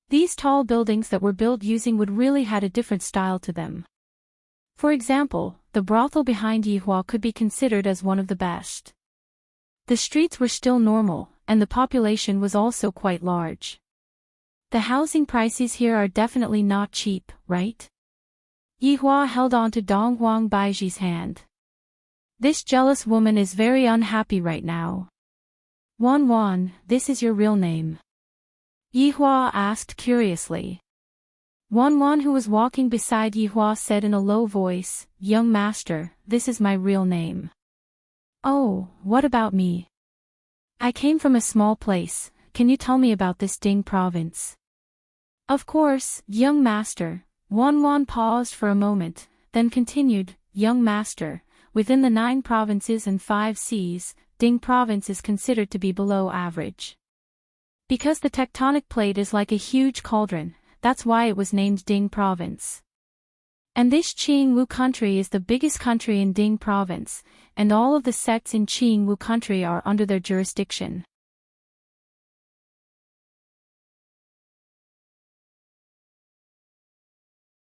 Speaker 1: These tall buildings that were built using wood really had a different style to them. For example, the brothel behind Yihua could be considered as one of the best. The streets were still normal, and the population was also quite large. The housing prices here are definitely not cheap, right? Yihua held on to Dong Huang Baiji's hand. This jealous woman is very unhappy right now. Wan, this is your real name? Yihua asked curiously. Wan who was walking beside Yihua said in a low voice, young master, this is my real name. Oh, what about me? I came from a small place, can you tell me about this Ding province? Of course, young master. Wan paused for a moment, then continued, young master, within the 9 provinces and 5 seas, Ding province is considered to be below average. Because the tectonic plate is like a huge cauldron, that's why it was named Ding province. And this Qingwu country is the biggest country in Ding province, and all of the sects in Qingwu country are under their jurisdiction.